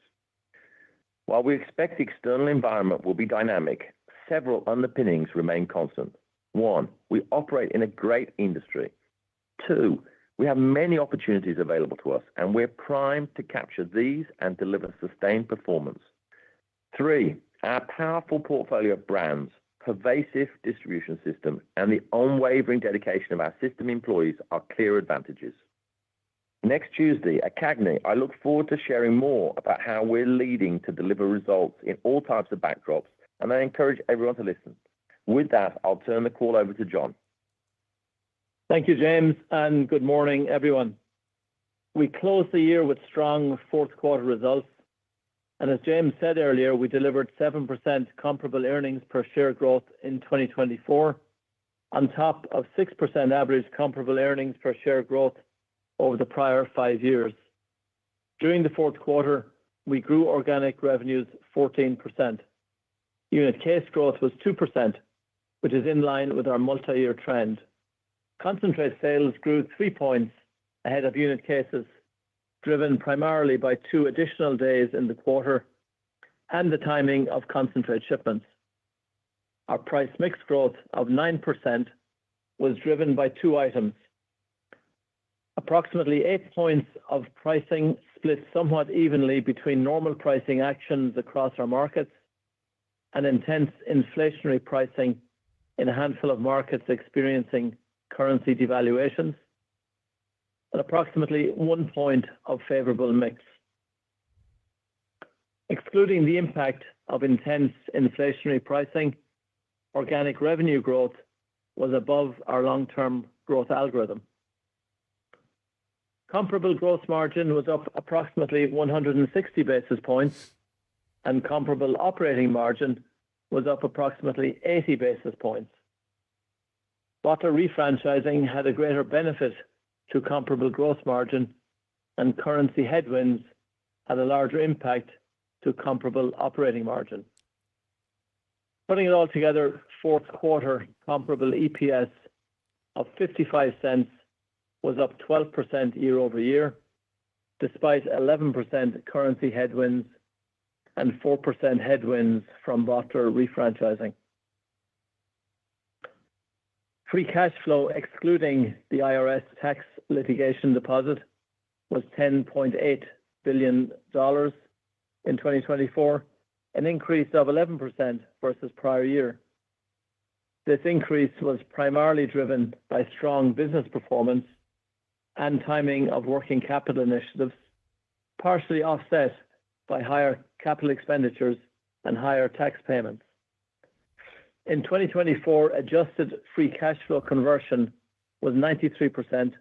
While we expect the external environment will be dynamic, several underpinnings remain constant. One, we operate in a great industry. Two, we have many opportunities available to us, and we're primed to capture these and deliver sustained performance. Three, our powerful portfolio of brands, pervasive distribution system, and the unwavering dedication of our system employees are clear advantages. Next Tuesday at CAGNY, I look forward to sharing more about how we're leading to deliver results in all types of backdrops, and I encourage everyone to listen. With that, I'll turn the call over to John. Thank you, James, and good morning, everyone. We closed the year with strong fourth quarter results, and as James said earlier, we delivered 7% comparable earnings per share growth in 2024, on top of 6% average comparable earnings per share growth over the prior 5 years. During the fourth quarter, we grew organic revenues 14%. Unit case growth was 2%, which is in line with our multi-year trend. Concentrate sales grew 3 points ahead of unit cases, driven primarily by 2 additional days in the quarter and the timing of concentrate shipments. Our price mix growth of 9% was driven by 2 items. Approximately 8 points of pricing split somewhat evenly between normal pricing actions across our markets and intense inflationary pricing in a handful of markets experiencing currency devaluations, and approximately 1 point of favorable mix. Excluding the impact of intense inflationary pricing, organic revenue growth was above our long-term growth algorithm. Comparable gross margin was up approximately 160 basis points, and comparable operating margin was up approximately 80 basis points. Bottler refranchising had a greater benefit to comparable gross margin, and currency headwinds had a larger impact to comparable operating margin. Putting it all together, fourth quarter comparable EPS of 55 cents was up 12% year over year, despite 11% currency headwinds and 4% headwinds from bottler refranchising. Free cash flow, excluding the IRS tax litigation deposit, was $10.8 billion in 2024, an increase of 11% versus prior year. This increase was primarily driven by strong business performance and timing of working capital initiatives, partially offset by higher capital expenditures and higher tax payments. In 2024, adjusted free cash flow conversion was 93%,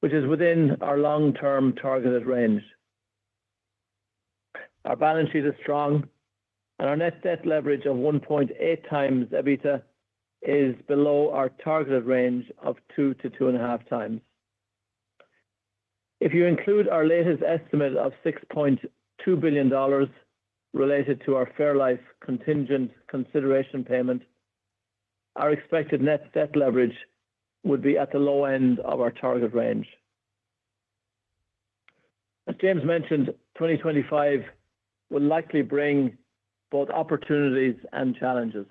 which is within our long-term targeted range. Our balance sheet is strong, and our net debt leverage of 1.8 times EBITDA is below our targeted range of 2 to 2.5 times. If you include our latest estimate of $6.2 billion related to our Fairlife contingent consideration payment, our expected net debt leverage would be at the low end of our target range. As James mentioned, 2025 will likely bring both opportunities and challenges.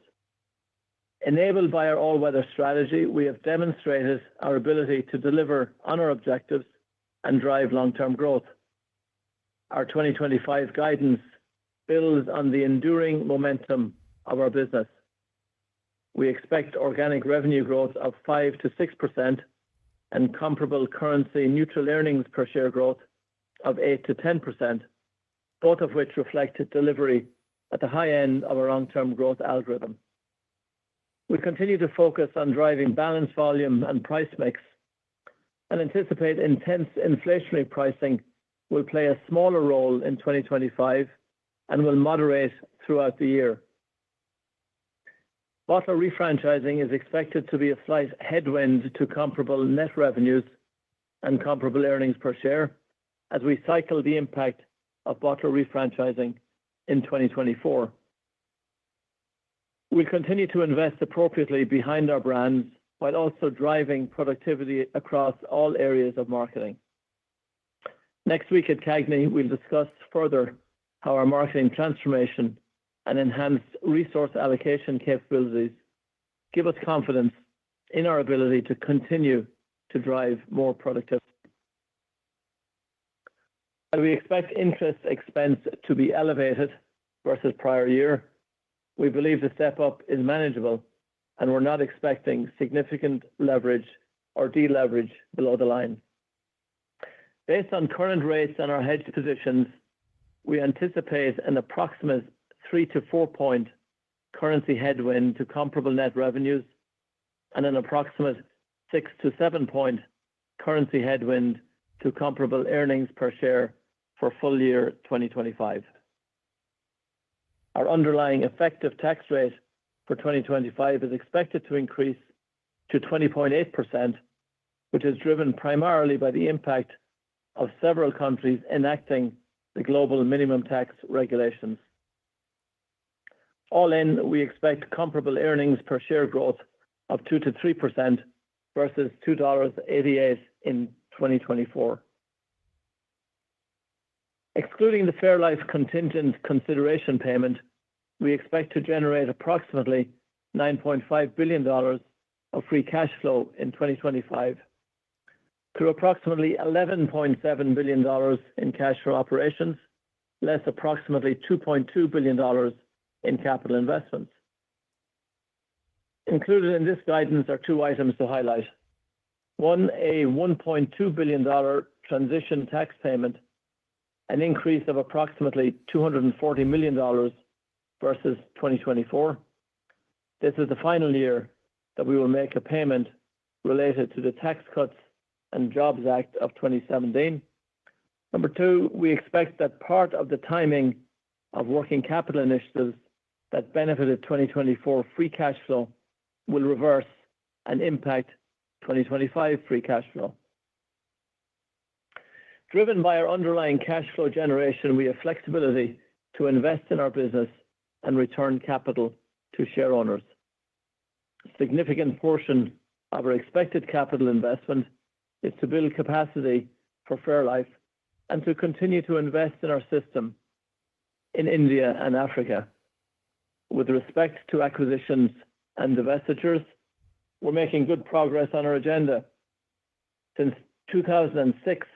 Enabled by our all-weather strategy, we have demonstrated our ability to deliver on our objectives and drive long-term growth. Our 2025 guidance builds on the enduring momentum of our business. We expect organic revenue growth of 5 to 6% and comparable currency neutral earnings per share growth of 8 to 10%, both of which reflected delivery at the high end of our long-term growth algorithm. We continue to focus on driving balanced volume and price mix and anticipate intense inflationary pricing will play a smaller role in 2025 and will moderate throughout the year. Bottler refranchising is expected to be a slight headwind to comparable net revenues and comparable earnings per share as we cycle the impact of bottler refranchising in 2024. We'll continue to invest appropriately behind our brands while also driving productivity across all areas of marketing. Next week at CAGNY, we'll discuss further how our marketing transformation and enhanced resource allocation capabilities give us confidence in our ability to continue to drive more productivity. While we expect interest expense to be elevated versus prior year, we believe the step up is manageable and we're not expecting significant leverage or deleverage below the line. Based on current rates and our hedge positions, we anticipate an approximate 3 to 4 point currency headwind to comparable net revenues and an approximate 6 to 7 point currency headwind to comparable earnings per share for full year 2025. Our underlying effective tax rate for 2025 is expected to increase to 20.8%, which is driven primarily by the impact of several countries enacting the global minimum tax regulations. All in, we expect comparable earnings per share growth of 2 to 3% versus $2.88 in 2024. Excluding the Fairlife contingent consideration payment, we expect to generate approximately $9.5 billion of free cash flow in 2025 through approximately $11.7 billion in cash for operations, less approximately $2.2 billion in capital investments. Included in this guidance are two items to highlight. One, a $1.2 billion transition tax payment, an increase of approximately $240 million versus 2024. This is the final year that we will make a payment related to the Tax Cuts and Jobs Act of 2017. Number two, we expect that part of the timing of working capital initiatives that benefited 2024 free cash flow will reverse and impact 2025 free cash flow. Driven by our underlying cash flow generation, we have flexibility to invest in our business and return capital to share owners. A significant portion of our expected capital investment is to build capacity for Fairlife and to continue to invest in our system in India and Africa. With respect to acquisitions and divestitures, we're making good progress on our agenda. Since 2006,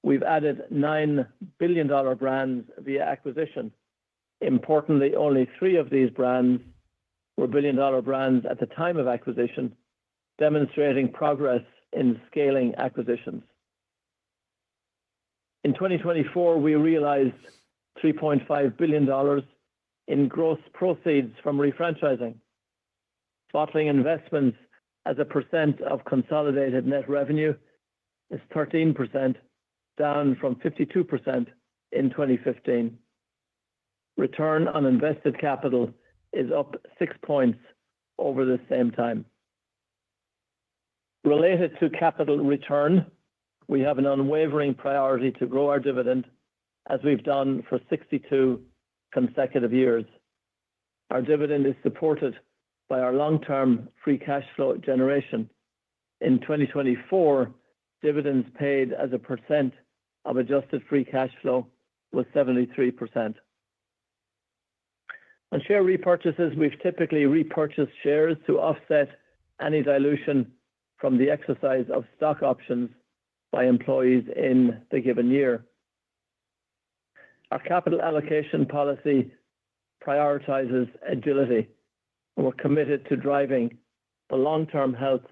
we've added $9 billion brands via acquisition. Importantly, only 3 of these brands were billion-dollar brands at the time of acquisition, demonstrating progress in scaling acquisitions. In 2024, we realized $3.5 billion in gross proceeds from refranchising. Bottling investments as a percent of consolidated net revenue is 13%, down from 52% in 2015. Return on invested capital is up 6 points over the same time. Related to capital return, we have an unwavering priority to grow our dividend, as we've done for 62 consecutive years. Our dividend is supported by our long-term free cash flow generation. In 2024, dividends paid as a percent of adjusted free cash flow was 73%. On share repurchases, we've typically repurchased shares to offset any dilution from the exercise of stock options by employees in the given year. Our capital allocation policy prioritizes agility, and we're committed to driving the long-term health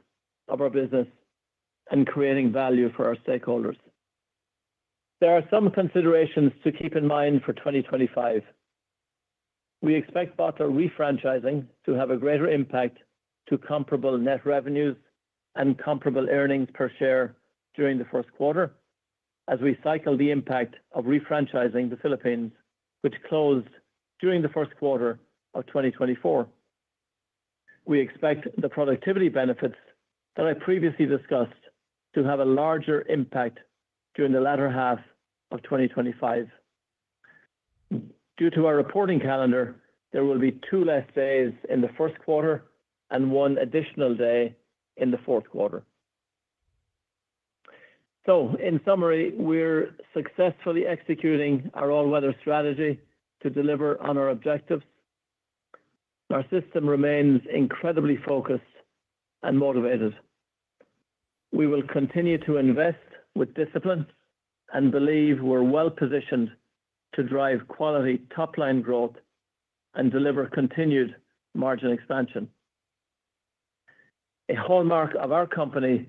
of our business and creating value for our stakeholders. There are some considerations to keep in mind for 2025. We expect bottler refranchising to have a greater impact to comparable net revenues and comparable earnings per share during the first quarter, as we cycle the impact of refranchising the Philippines, which closed during the first quarter of 2024. We expect the productivity benefits that I previously discussed to have a larger impact during the latter half of 2025. Due to our reporting calendar, there will be 2 less days in the first quarter and 1 additional day in the fourth quarter. So, in summary, we're successfully executing our all-weather strategy to deliver on our objectives. Our system remains incredibly focused and motivated. We will continue to invest with discipline and believe we're well positioned to drive quality top-line growth and deliver continued margin expansion. A hallmark of our company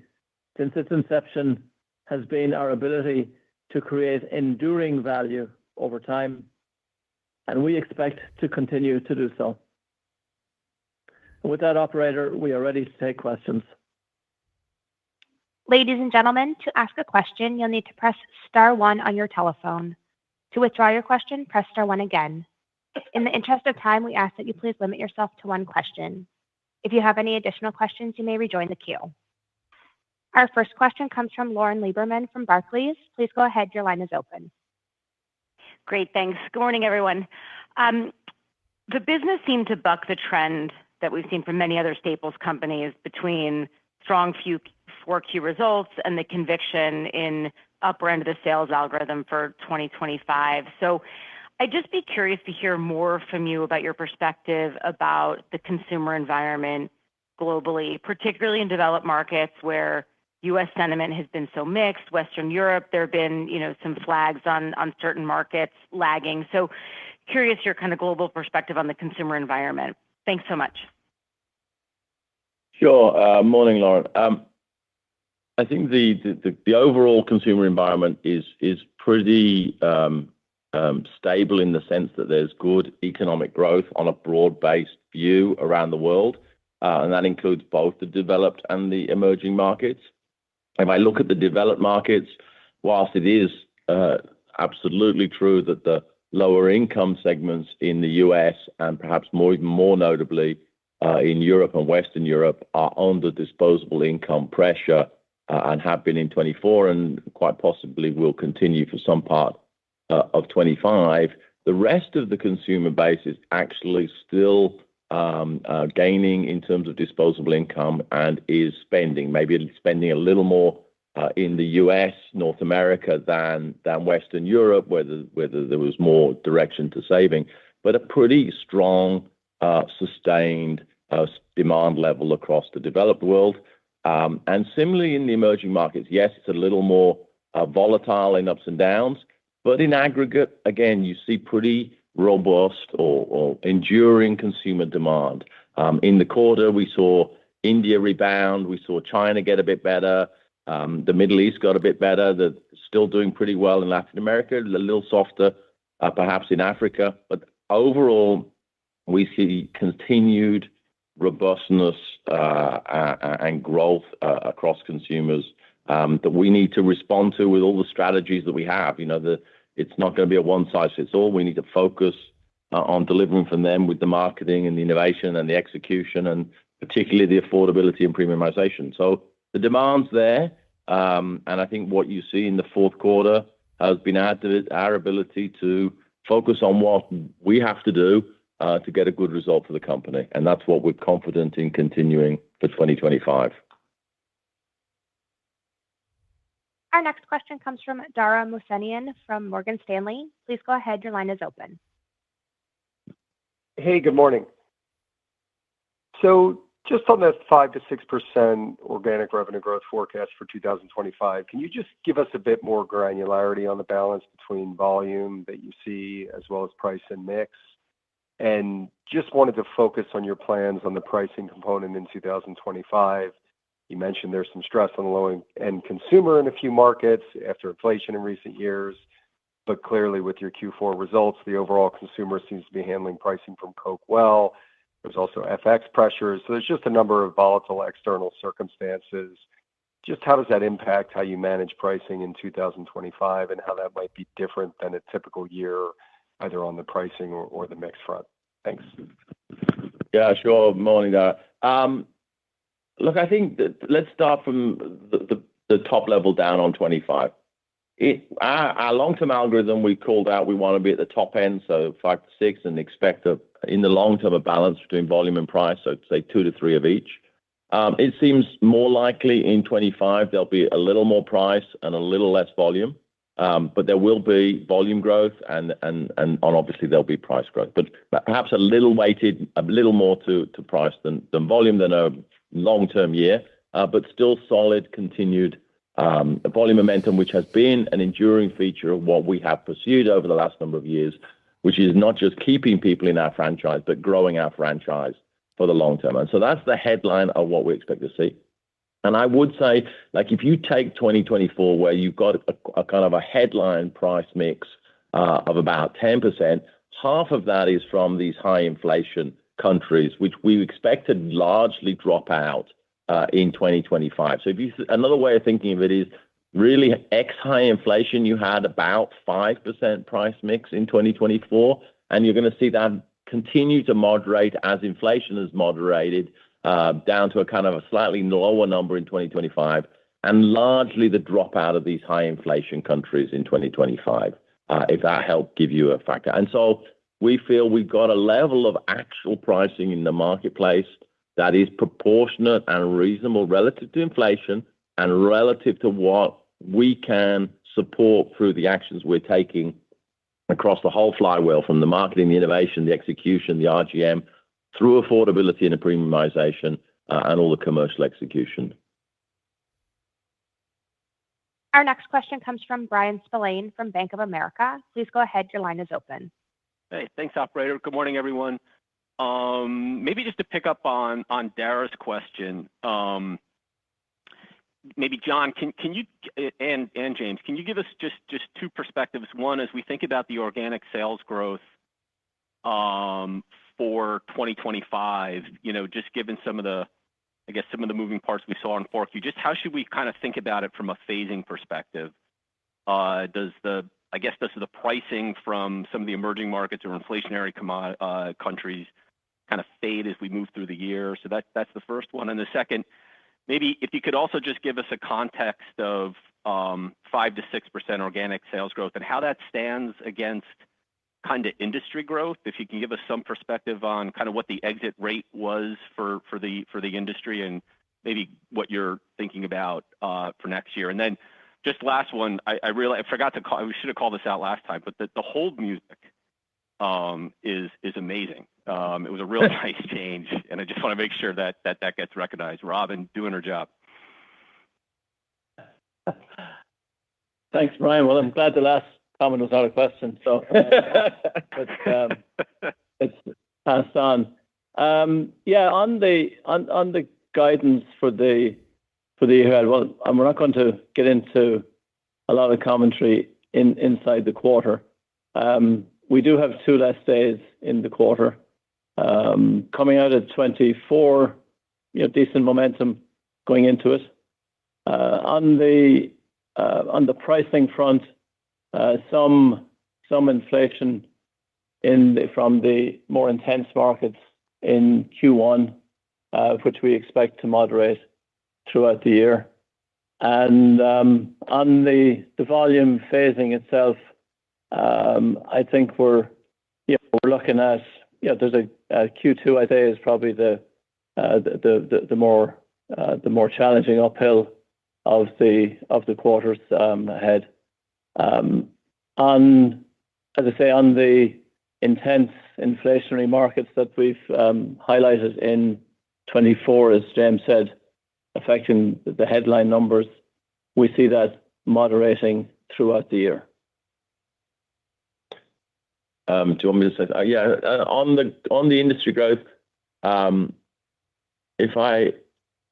since its inception has been our ability to create enduring value over time, and we expect to continue to do so. With that, operator, we are ready to take questions. Ladies and gentlemen, to ask a question, you'll need to press star 1 on your telephone. To withdraw your question, press star 1 again. In the interest of time, we ask that you please limit yourself to 1 question. If you have any additional questions, you may rejoin the queue. Our first question comes from Lauren Lieberman from Barclays. Please go ahead. Your line is open. Great, thanks. Good morning, everyone. The business seemed to buck the trend that we've seen from many other staples companies between strong 4Q results and the conviction in upper end of the sales algorithm for 2025. So I'd just be curious to hear more from you about your perspective about the consumer environment globally, particularly in developed markets where U.S. sentiment has been so mixed. Western Europe, there have been, some flags on certain markets lagging. So curious your kind of global perspective on the consumer environment. Thanks so much. Sure. Morning, Lauren. I think the overall consumer environment is pretty stable in the sense that there's good economic growth on a broad-based view around the world, and that includes both the developed and the emerging markets. If I look at the developed markets, whilst it is absolutely true that the lower income segments in the US and perhaps even more notably in Europe and Western Europe are under disposable income pressure and have been in 24 and quite possibly will continue for some part of 25, the rest of the consumer base is actually still gaining in terms of disposable income and is spending, maybe spending a little more in the US, North America than Western Europe, whether there was more direction to saving, but a pretty strong, sustained demand level across the developed world. And similarly in the emerging markets, yes, it's a little more volatile in ups and downs, but in aggregate, again, you see pretty robust or enduring consumer demand. In the quarter, we saw India rebound, we saw China get a bit better, the Middle East got a bit better, they're still doing pretty well in Latin America, a little softer perhaps in Africa, but overall, we see continued robustness and growth across consumers that we need to respond to with all the strategies that we have. It's not going to be a one-size-fits-all. We need to focus on delivering from them with the marketing and the innovation and the execution and particularly the affordability and premiumization. So the demand's there, and I think what you see in the fourth quarter has been our ability to focus on what we have to do to get a good result for the company, and that's what we're confident in continuing for 2025. Our next question comes from Dara Mohsenian from Morgan Stanley. Please go ahead. Your line is open. Hey, good morning. So just on that 5 to 6% organic revenue growth forecast for 2025, can you just give us a bit more granularity on the balance between volume that you see as well as price and mix? And just wanted to focus on your plans on the pricing component in 2025. You mentioned there's some stress on the low-end consumer in a few markets after inflation in recent years. But clearly, with your Q4 results, the overall consumer seems to be handling pricing from Coke well. There's also FX pressures. So there's just a number of volatile external circumstances. Just how does that impact how you manage pricing in 2025 and how that might be different than a typical year, either on the pricing or the mix front? Thanks. Yeah, sure. Morning, Dara. Look, I think that let's start from the top level down on 25. Our long-term algorithm, we called out we want to be at the top end, so 5 to 6, and expect in the long term a balance between volume and price, so say 2 to 3 of each. It seems more likely in 25 there'll be a little more price and a little less volume, but there will be volume growth and obviously there'll be price growth, but perhaps a little weighted, a little more to price than volume than a long-term year, but still solid continued volume momentum, which has been an enduring feature of what we have pursued over the last number of years, which is not just keeping people in our franchise, but growing our franchise for the long term. And so that's the headline of what we expect to see. And I would say, like, if you take 2024, where you've got a kind of a headline price mix of about 10%, half of that is from these high inflation countries, which we expect to largely drop out in 2025. So another way of thinking of it is really high inflation, you had about 5% price mix in 2024, and you're going to see that continue to moderate as inflation has moderated down to a kind of a slightly lower number in 2025, and largely the dropout of these high inflation countries in 2025, if that helped give you a factor. And so we feel we've got a level of actual pricing in the marketplace that is proportionate and reasonable relative to inflation and relative to what we can support through the actions we're taking across the whole flywheel, from the marketing, the innovation, the execution, the RGM, through affordability and the premiumization, and all the commercial execution. Our next question comes from Bryan Spillane from Bank of America. Please go ahead. Your line is open. Hey, thanks, operator. Good morning, everyone. Maybe just to pick up on Dara's question, maybe John, can you and James, can you give us just two perspectives? One, as we think about the organic sales growth for 2025, just given some of the moving parts we saw in 4Q, just how should we kind of think about it from a phasing perspective? Does the pricing from some of the emerging markets or inflationary countries kind of fade as we move through the year? So that's the first one. And the second, maybe if you could also just give us a context of 5 to 6% organic sales growth and how that stands against kind of industry growth. If you can give us some perspective on kind of what the exit rate was for the industry and maybe what you're thinking about for next year. And then just last one, I forgot to call. We should have called this out last time, but the hold music is amazing. It was a real nice change, and I just want to make sure that gets recognized. Robin doing her job. Thanks, Brian. Well, I'm glad the last comment was not a question, so it's passed on. Yeah, on the guidance for the year, well, we're not going to get into a lot of commentary inside the quarter. We do have 2 less days in the quarter. Coming out of 24, decent momentum going into it. On the pricing front, some inflation from the more intense markets in Q1, which we expect to moderate throughout the year. And on the volume phasing itself, I think we're looking at there's a Q2, I'd say, is probably the more challenging uphill of the quarters ahead. As I say, on the intense inflationary markets that we've highlighted in 24, as James said, affecting the headline numbers, we see that moderating throughout the year. Do you want me to say? Yeah, on the industry growth, if I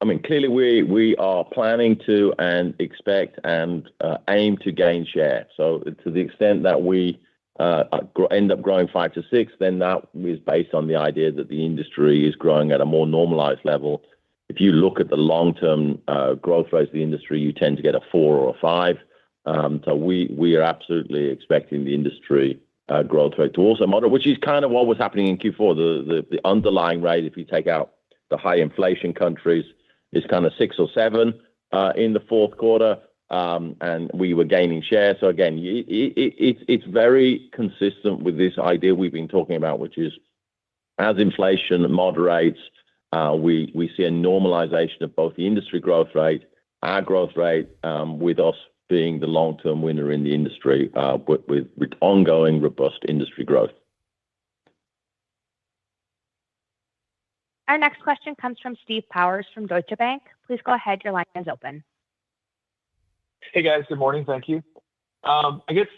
I mean, clearly we are planning to and expect and aim to gain share. So to the extent that we end up growing 5 to 6, then that is based on the idea that the industry is growing at a more normalized level. If you look at the long-term growth rates of the industry, you tend to get a 4 or a 5. So we are absolutely expecting the industry growth rate to also moderate, which is kind of what was happening in Q4. The underlying rate, if you take out the high inflation countries, is kind of 6 or 7 in the fourth quarter, and we were gaining share. So again, it's very consistent with this idea we've been talking about, which is as inflation moderates, we see a normalization of both the industry growth rate, our growth rate, with us being the long-term winner in the industry with ongoing robust industry growth. Our next question comes from Steve Powers from Deutsche Bank. Please go ahead. Your line is open. Hey guys, good morning. Thank you. I guess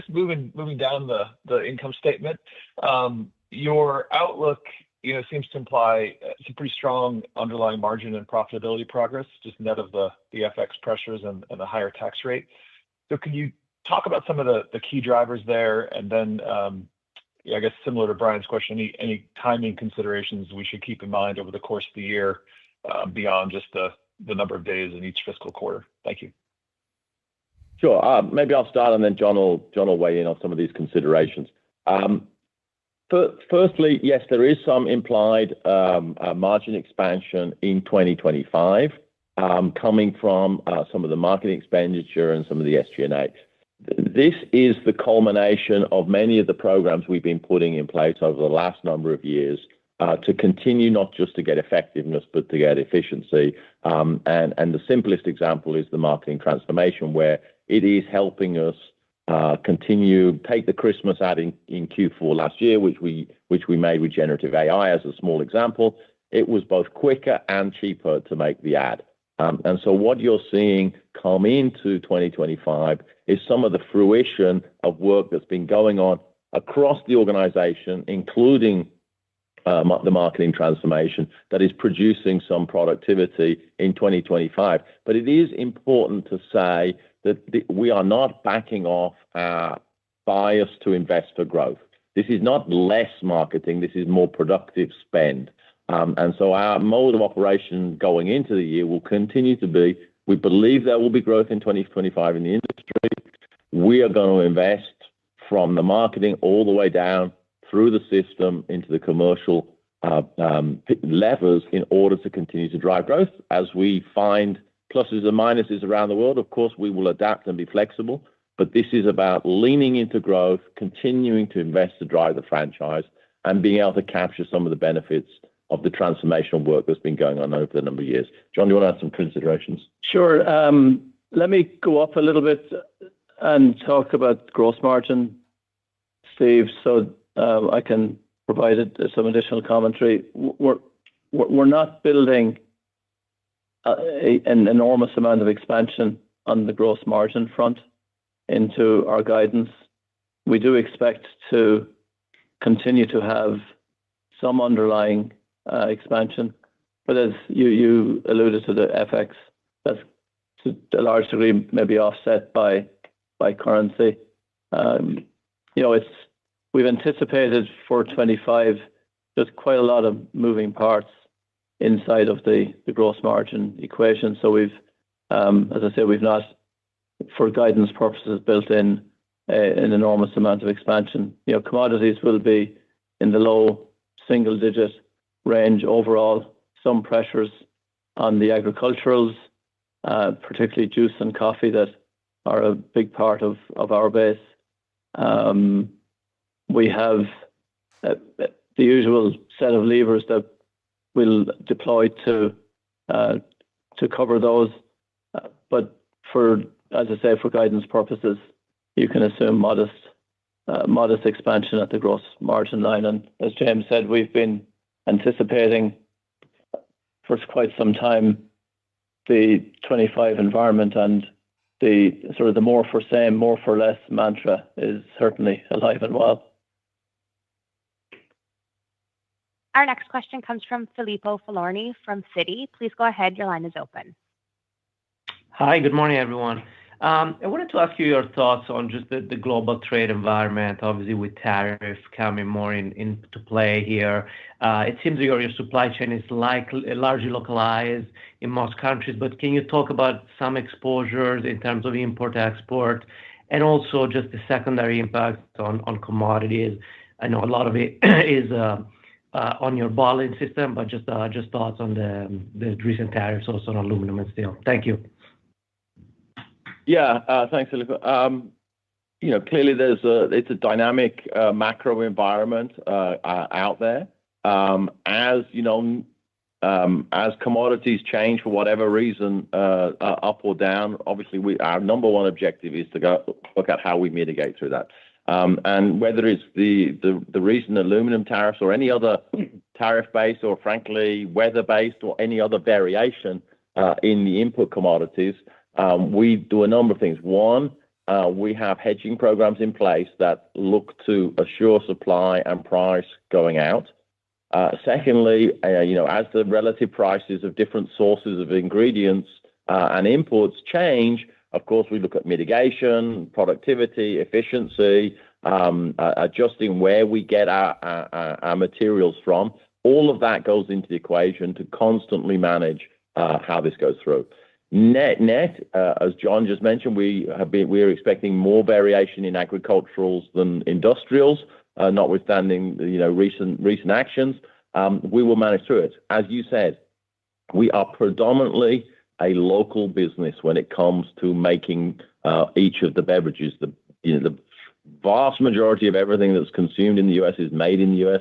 moving down the income statement, your outlook seems to imply some pretty strong underlying margin and profitability progress, just net of the FX pressures and the higher tax rate. So can you talk about some of the key drivers there? And then, I guess similar to Brian's question, any timing considerations we should keep in mind over the course of the year beyond just the number of days in each fiscal quarter? Thank you. Sure. Maybe I'll start and then John will weigh in on some of these considerations. Firstly, yes, there is some implied margin expansion in 2025 coming from some of the marketing expenditure and some of the SG&A. This is the culmination of many of the programs we've been putting in place over the last number of years to continue not just to get effectiveness, but to get efficiency. And the simplest example is the marketing transformation, where it is helping us continue take the Christmas ad in Q4 last year, which we made with generative AI as a small example. It was both quicker and cheaper to make the ad. And so what you're seeing come into 2025 is some of the fruition of work that's been going on across the organization, including the marketing transformation that is producing some productivity in 2025. But it is important to say that we are not backing off our bias to invest for growth. This is not less marketing. This is more productive spend. And so our mode of operation going into the year will continue to be, we believe there will be growth in 2025 in the industry. We are going to invest from the marketing all the way down through the system into the commercial levers in order to continue to drive growth. As we find pluses and minuses around the world, of course, we will adapt and be flexible. But this is about leaning into growth, continuing to invest to drive the franchise, and being able to capture some of the benefits of the transformational work that's been going on over the number of years. John, do you want to add some considerations? Sure. Let me go up a little bit and talk about gross margin, Steve, so I can provide some additional commentary. We're not building an enormous amount of expansion on the gross margin front into our guidance. We do expect to continue to have some underlying expansion, but as you alluded to, the FX, that's to a large degree maybe offset by currency. We've anticipated for 25 just quite a lot of moving parts inside of the gross margin equation. So we've, as I said, we've not, for guidance purposes, built in an enormous amount of expansion. Commodities will be in the low single-digit range overall. Some pressures on the agriculturals, particularly juice and coffee, that are a big part of our base. We have the usual set of levers that we'll deploy to cover those. But as I say, for guidance purposes, you can assume modest expansion at the gross margin line. And as James said, we've been anticipating for quite some time the 25 environment, and the sort of the more for same, more for less mantra is certainly alive and well. Our next question comes from Filippo Falorni from Citi. Please go ahead. Your line is open. Hi, good morning, everyone. I wanted to ask you your thoughts on just the global trade environment, obviously with tariffs coming more into play here. It seems your supply chain is largely localized in most countries, but can you talk about some exposures in terms of import-export and also just the secondary impact on commodities? I know a lot of it is on your bottling system, but just thoughts on the recent tariffs also on aluminum and steel. Thank you. Yeah, thanks, Filippo. Clearly it's a dynamic macro environment out there. As commodities change for whatever reason, up or down, obviously our number one objective is to go look at how we mitigate through that. And whether it's the recent aluminum tariffs or any other tariff-based or frankly weather-based or any other variation in the input commodities, we do a number of things. One, we have hedging programs in place that look to assure supply and price going out. Secondly, as the relative prices of different sources of ingredients and imports change, of course, we look at mitigation, productivity, efficiency, adjusting where we get our materials from. All of that goes into the equation to constantly manage how this goes through. Net, as John just mentioned, we are expecting more variation in agriculturals than industrials, notwithstanding recent actions. We will manage through it. As you said, we are predominantly a local business when it comes to making each of the beverages. The vast majority of everything that's consumed in the U.S. is made in the U.S.,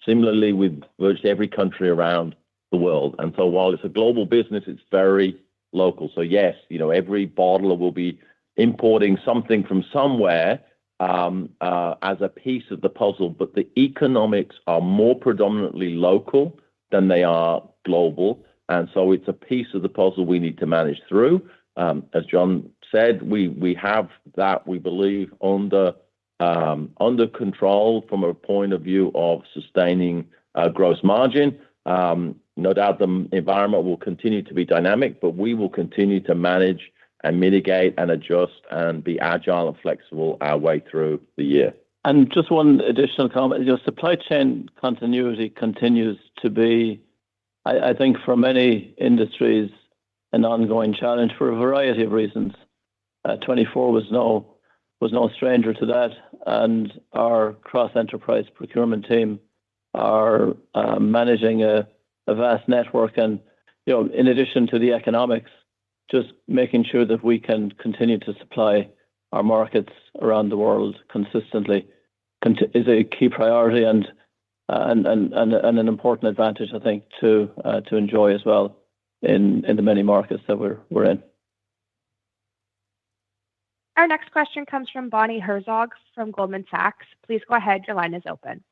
similarly with virtually every country around the world. And so while it's a global business, it's very local. So yes, every bottler will be importing something from somewhere as a piece of the puzzle, but the economics are more predominantly local than they are global. And so it's a piece of the puzzle we need to manage through. As John said, we have that, we believe, under control from a point of view of sustaining gross margin. No doubt the environment will continue to be dynamic, but we will continue to manage and mitigate and adjust and be agile and flexible our way through the year. And just one additional comment, supply chain continuity continues to be, I think, for many industries, an ongoing challenge for a variety of reasons. 24 was no stranger to that, and our cross-enterprise procurement team are managing a vast network, and in addition to the economics, just making sure that we can continue to supply our markets around the world consistently is a key priority and an important advantage, I think, to enjoy as well in the many markets that we're in. Our next question comes from Bonnie Herzog from Goldman Sachs. Please go ahead. Your line is open.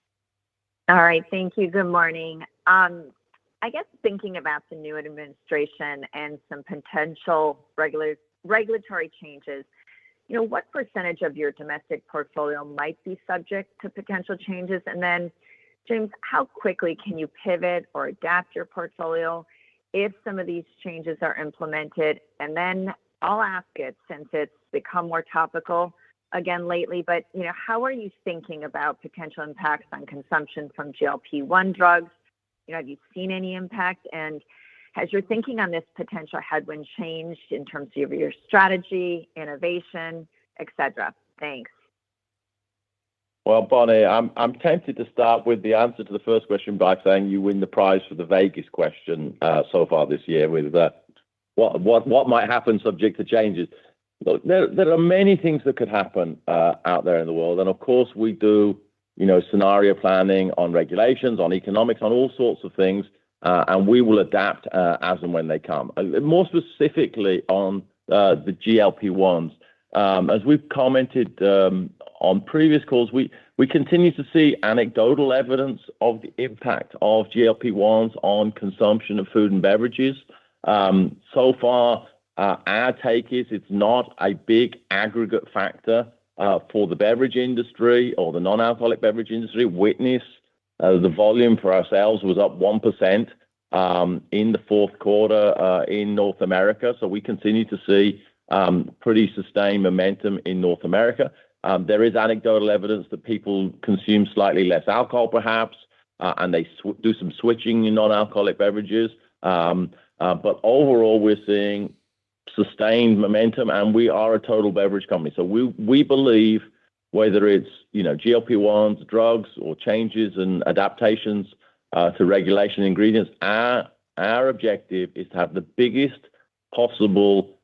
All right. Thank you. Good morning. I guess thinking about the new administration and some potential regulatory changes, what percentage of your domestic portfolio might be subject to potential changes? And then, James, how quickly can you pivot or adapt your portfolio if some of these changes are implemented? And then I'll ask it since it's become more topical again lately, but how are you thinking about potential impacts on consumption from GLP-1 drugs? Have you seen any impact? And has your thinking on this potential headwind changed in terms of your strategy, innovation, et cetera? Thanks. Well, Bonnie, I'm tempted to start with the answer to the first question by saying you win the prize for the vaguest question so far this year with what might happen subject to changes. Look, there are many things that could happen out there in the world. And of course, we do scenario planning on regulations, on economics, on all sorts of things, and we will adapt as and when they come. More specifically on the GLP-1s, as we've commented on previous calls, we continue to see anecdotal evidence of the impact of GLP-1s on consumption of food and beverages. So far, our take is it's not a big aggregate factor for the beverage industry or the non-alcoholic beverage industry. Witness The volume for ourselves was up 1% in the fourth quarter in North America. So we continue to see pretty sustained momentum in North America. There is anecdotal evidence that people consume slightly less alcohol, perhaps, and they do some switching in non-alcoholic beverages. But overall, we're seeing sustained momentum, and we are a total beverage company. So we believe whether it's GLP-1s, drugs, or changes and adaptations to regulation ingredients, our objective is to have the biggest possible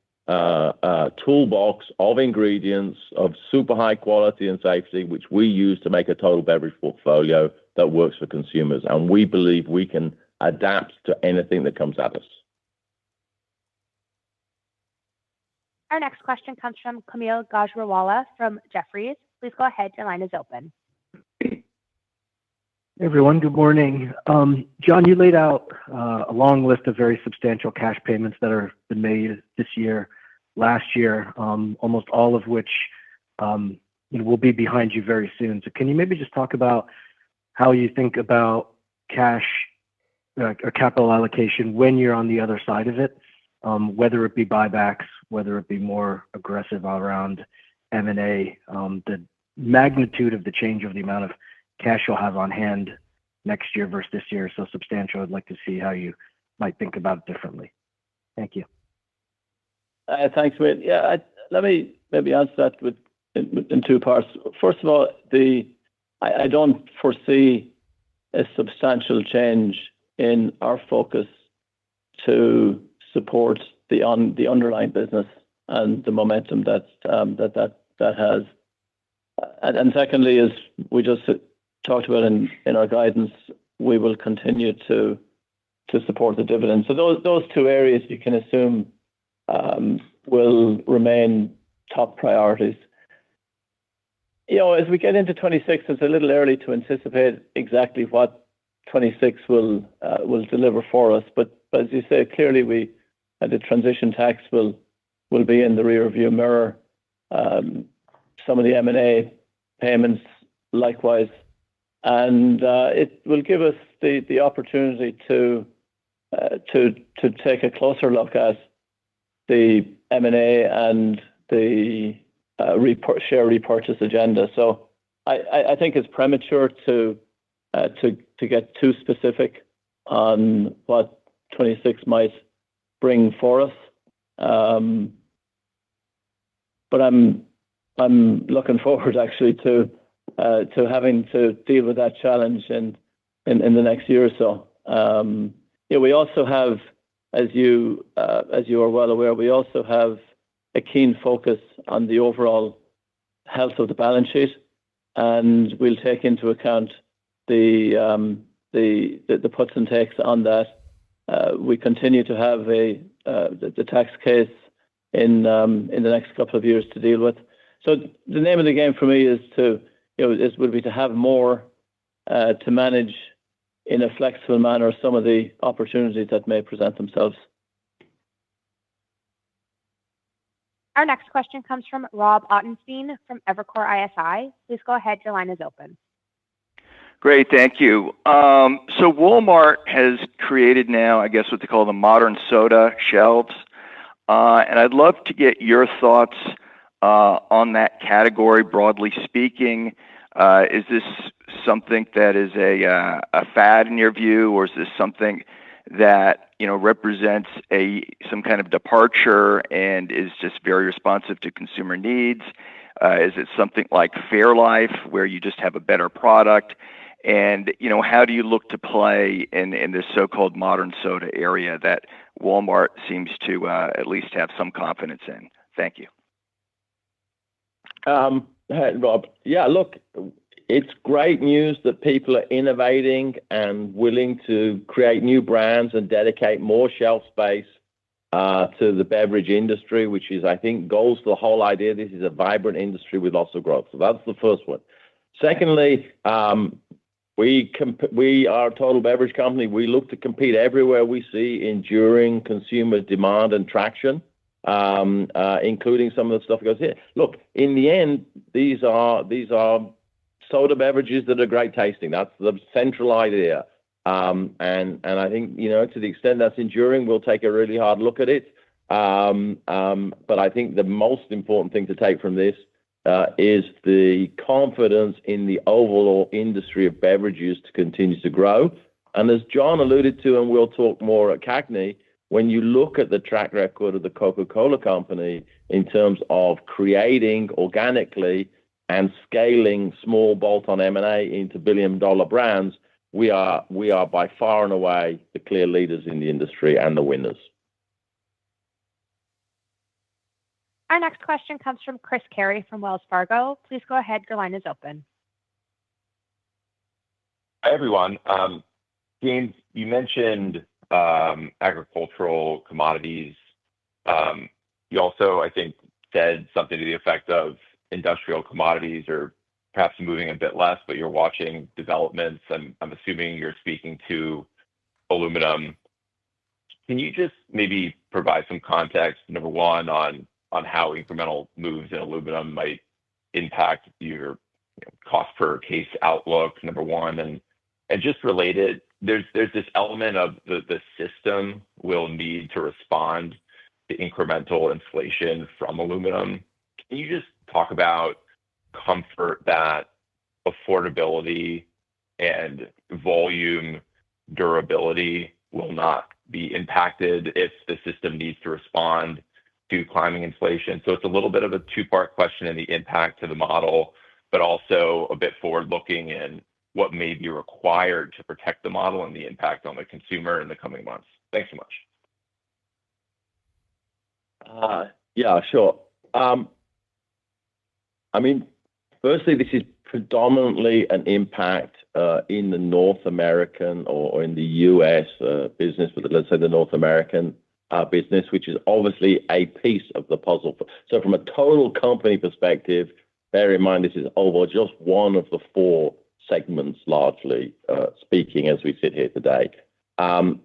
toolbox of ingredients of super high quality and safety, which we use to make a total beverage portfolio that works for consumers. And we believe we can adapt to anything that comes at us. Our next question comes from Kaumil Gajrawala from Jefferies. Please go ahead. Your line is open. Hey everyone, good morning. John, you laid out a long list of very substantial cash payments that are been made this year, last year, almost all of which will be behind you very soon. So can you maybe just talk about how you think about cash or capital allocation when you're on the other side of it, whether it be buybacks, whether it be more aggressive around M&A, the magnitude of the change of the amount of cash you'll have on hand next year versus this year is so substantial. I'd like to see how you might think about it differently. Thank you. Thanks, Wade. Yeah, let me maybe answer that in two parts. First of all, I don't foresee a substantial change in our focus to support the underlying business and the momentum that has. And secondly, as we just talked about in our guidance, we will continue to support the dividend. So those two areas you can assume will remain top priorities. As we get into 26, it's a little early to anticipate exactly what 26 will deliver for us. But as you say, clearly the transition tax will be in the rearview mirror. Some of the M&A payments likewise, and it will give us the opportunity to take a closer look at the M&A and the share repurchase agenda. So I think it's premature to get too specific on what 26 might bring for us. But I'm looking forward actually to having to deal with that challenge in the next year or so. We also have, as you are well aware, we also have a keen focus on the overall health of the balance sheet, and we'll take into account the puts and takes on that. We continue to have the tax case in the next couple of years to deal with. So the name of the game for me is would be to have more to manage in a flexible manner some of the opportunities that may present themselves. Our next question comes from Rob Ottenstein from Evercore ISI. Please go ahead. Your line is open. Great, thank you. So Walmart has created now, I guess, what they call the modern soda shelves. And I'd love to get your thoughts on that category, broadly speaking. Is this something that is a fad in your view, or is this something that represents some kind of departure and is just very responsive to consumer needs? Is it something like Fairlife, where you just have a better product? And how do you look to play in this so-called modern soda area that Walmart seems to at least have some confidence in? Thank you. Hey, Rob. Yeah, look, it's great news that people are innovating and willing to create new brands and dedicate more shelf space to the beverage industry, which is, I think, goes to the whole idea. This is a vibrant industry with lots of growth. So that's the first one. Secondly, we are a total beverage company. We look to compete everywhere we see enduring consumer demand and traction, including some of the stuff that goes here. Look, in the end, these are soda beverages that are great tasting. That's the central idea. And I think, to the extent that's enduring, we'll take a really hard look at it. But I think the most important thing to take from this is the confidence in the overall industry of beverages to continue to grow. And as John alluded to, and we'll talk more at CAGNY, when you look at the track record of the Coca-Cola Company in terms of creating organically and scaling small bolt-on M&A into billion-dollar brands, we are by far and away the clear leaders in the industry and the winners. Our next question comes from Chris Carey from Wells Fargo. Please go ahead. Your line is open. Hi, everyone. James, you mentioned agricultural commodities. You also, I think, said something to the effect of industrial commodities or perhaps moving a bit less, but you're watching developments. I'm assuming you're speaking to aluminum. Can you just maybe provide some context, number one, on how incremental moves in aluminum might impact your cost per case outlook, number one, and just related, there's this element of the system will need to respond to incremental inflation from aluminum. Can you just talk about comfort that affordability and volume durability will not be impacted if the system needs to respond to climbing inflation? So it's a little bit of a two-part question in the impact to the model, but also a bit forward-looking in what may be required to protect the model and the impact on the consumer in the coming months. Thanks so much. Yeah, sure. Firstly, this is predominantly an impact in the North American or in the U.S. business, but let's say the North American business, which is obviously a piece of the puzzle. So from a total company perspective, bear in mind this is over just one of the four segments, largely speaking, as we sit here today. Of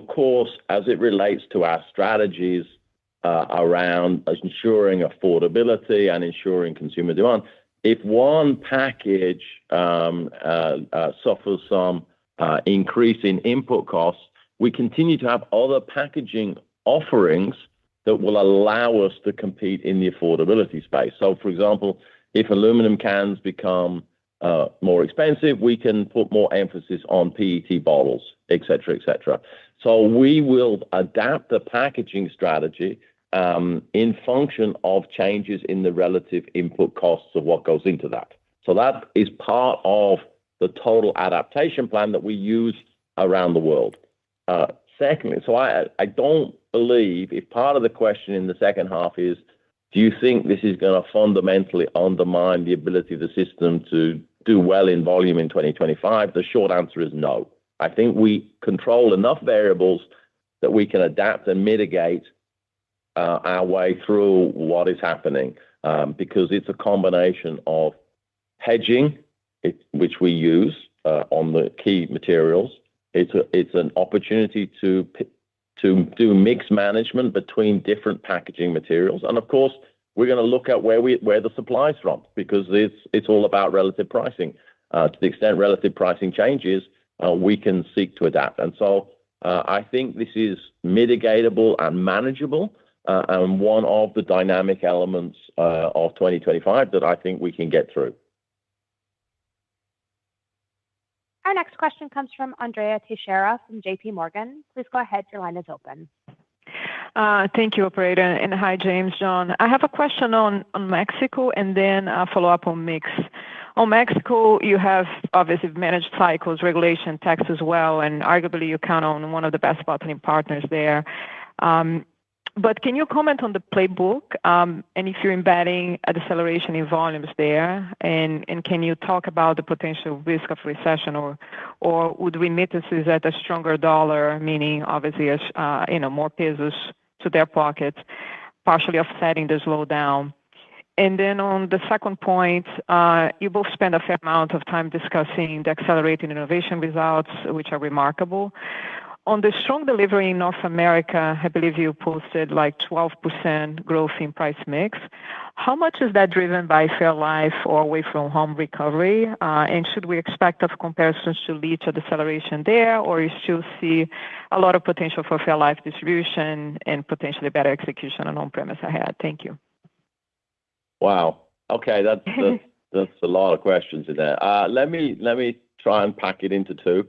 course, as it relates to our strategies around ensuring affordability and ensuring consumer demand, if one package suffers some increase in input costs, we continue to have other packaging offerings that will allow us to compete in the affordability space. So, for example, if aluminum cans become more expensive, we can put more emphasis on PET bottles, et cetera, et cetera. So we will adapt the packaging strategy in function of changes in the relative input costs of what goes into that. So that is part of the total adaptation plan that we use around the world. Secondly, so I don't believe if part of the question in the second half is, do you think this is going to fundamentally undermine the ability of the system to do well in volume in 2025? The short answer is no. I think we control enough variables that we can adapt and mitigate our way through what is happening because it's a combination of hedging, which we use on the key materials. It's an opportunity to do mix management between different packaging materials. And of course, we're going to look at where the supply is from because it's all about relative pricing. To the extent relative pricing changes, we can seek to adapt. And so I think this is mitigatable and manageable and one of the dynamic elements of 2025 that I think we can get through. Our next question comes from Andrea Teixeira from JP Morgan. Please go ahead. Your line is open. Thank you, Operator. And hi, James, John. I have a question on Mexico and then a follow-up on mix. On Mexico, you have obviously managed cycles, regulation, tax as well, and arguably you count on one of the best bottling partners there. But can you comment on the playbook and if you're embedding a deceleration in volumes there? And can you talk about the potential risk of recession or would remittances at a stronger dollar, meaning obviously more pesos to their pockets, partially offsetting the slowdown? And then on the second point, you both spend a fair amount of time discussing the accelerating innovation results, which are remarkable. on the strong delivery in North America, I believe you posted like 12% growth in price mix. How much is that driven by fairlife or away from home recovery? And should we expect tough comparisons to lead to deceleration there, or you still see a lot of potential for fairlife distribution and potentially better execution on on-premise ahead? Thank you. Wow. Okay, that's a lot of questions in there. Let me try and pack it into two.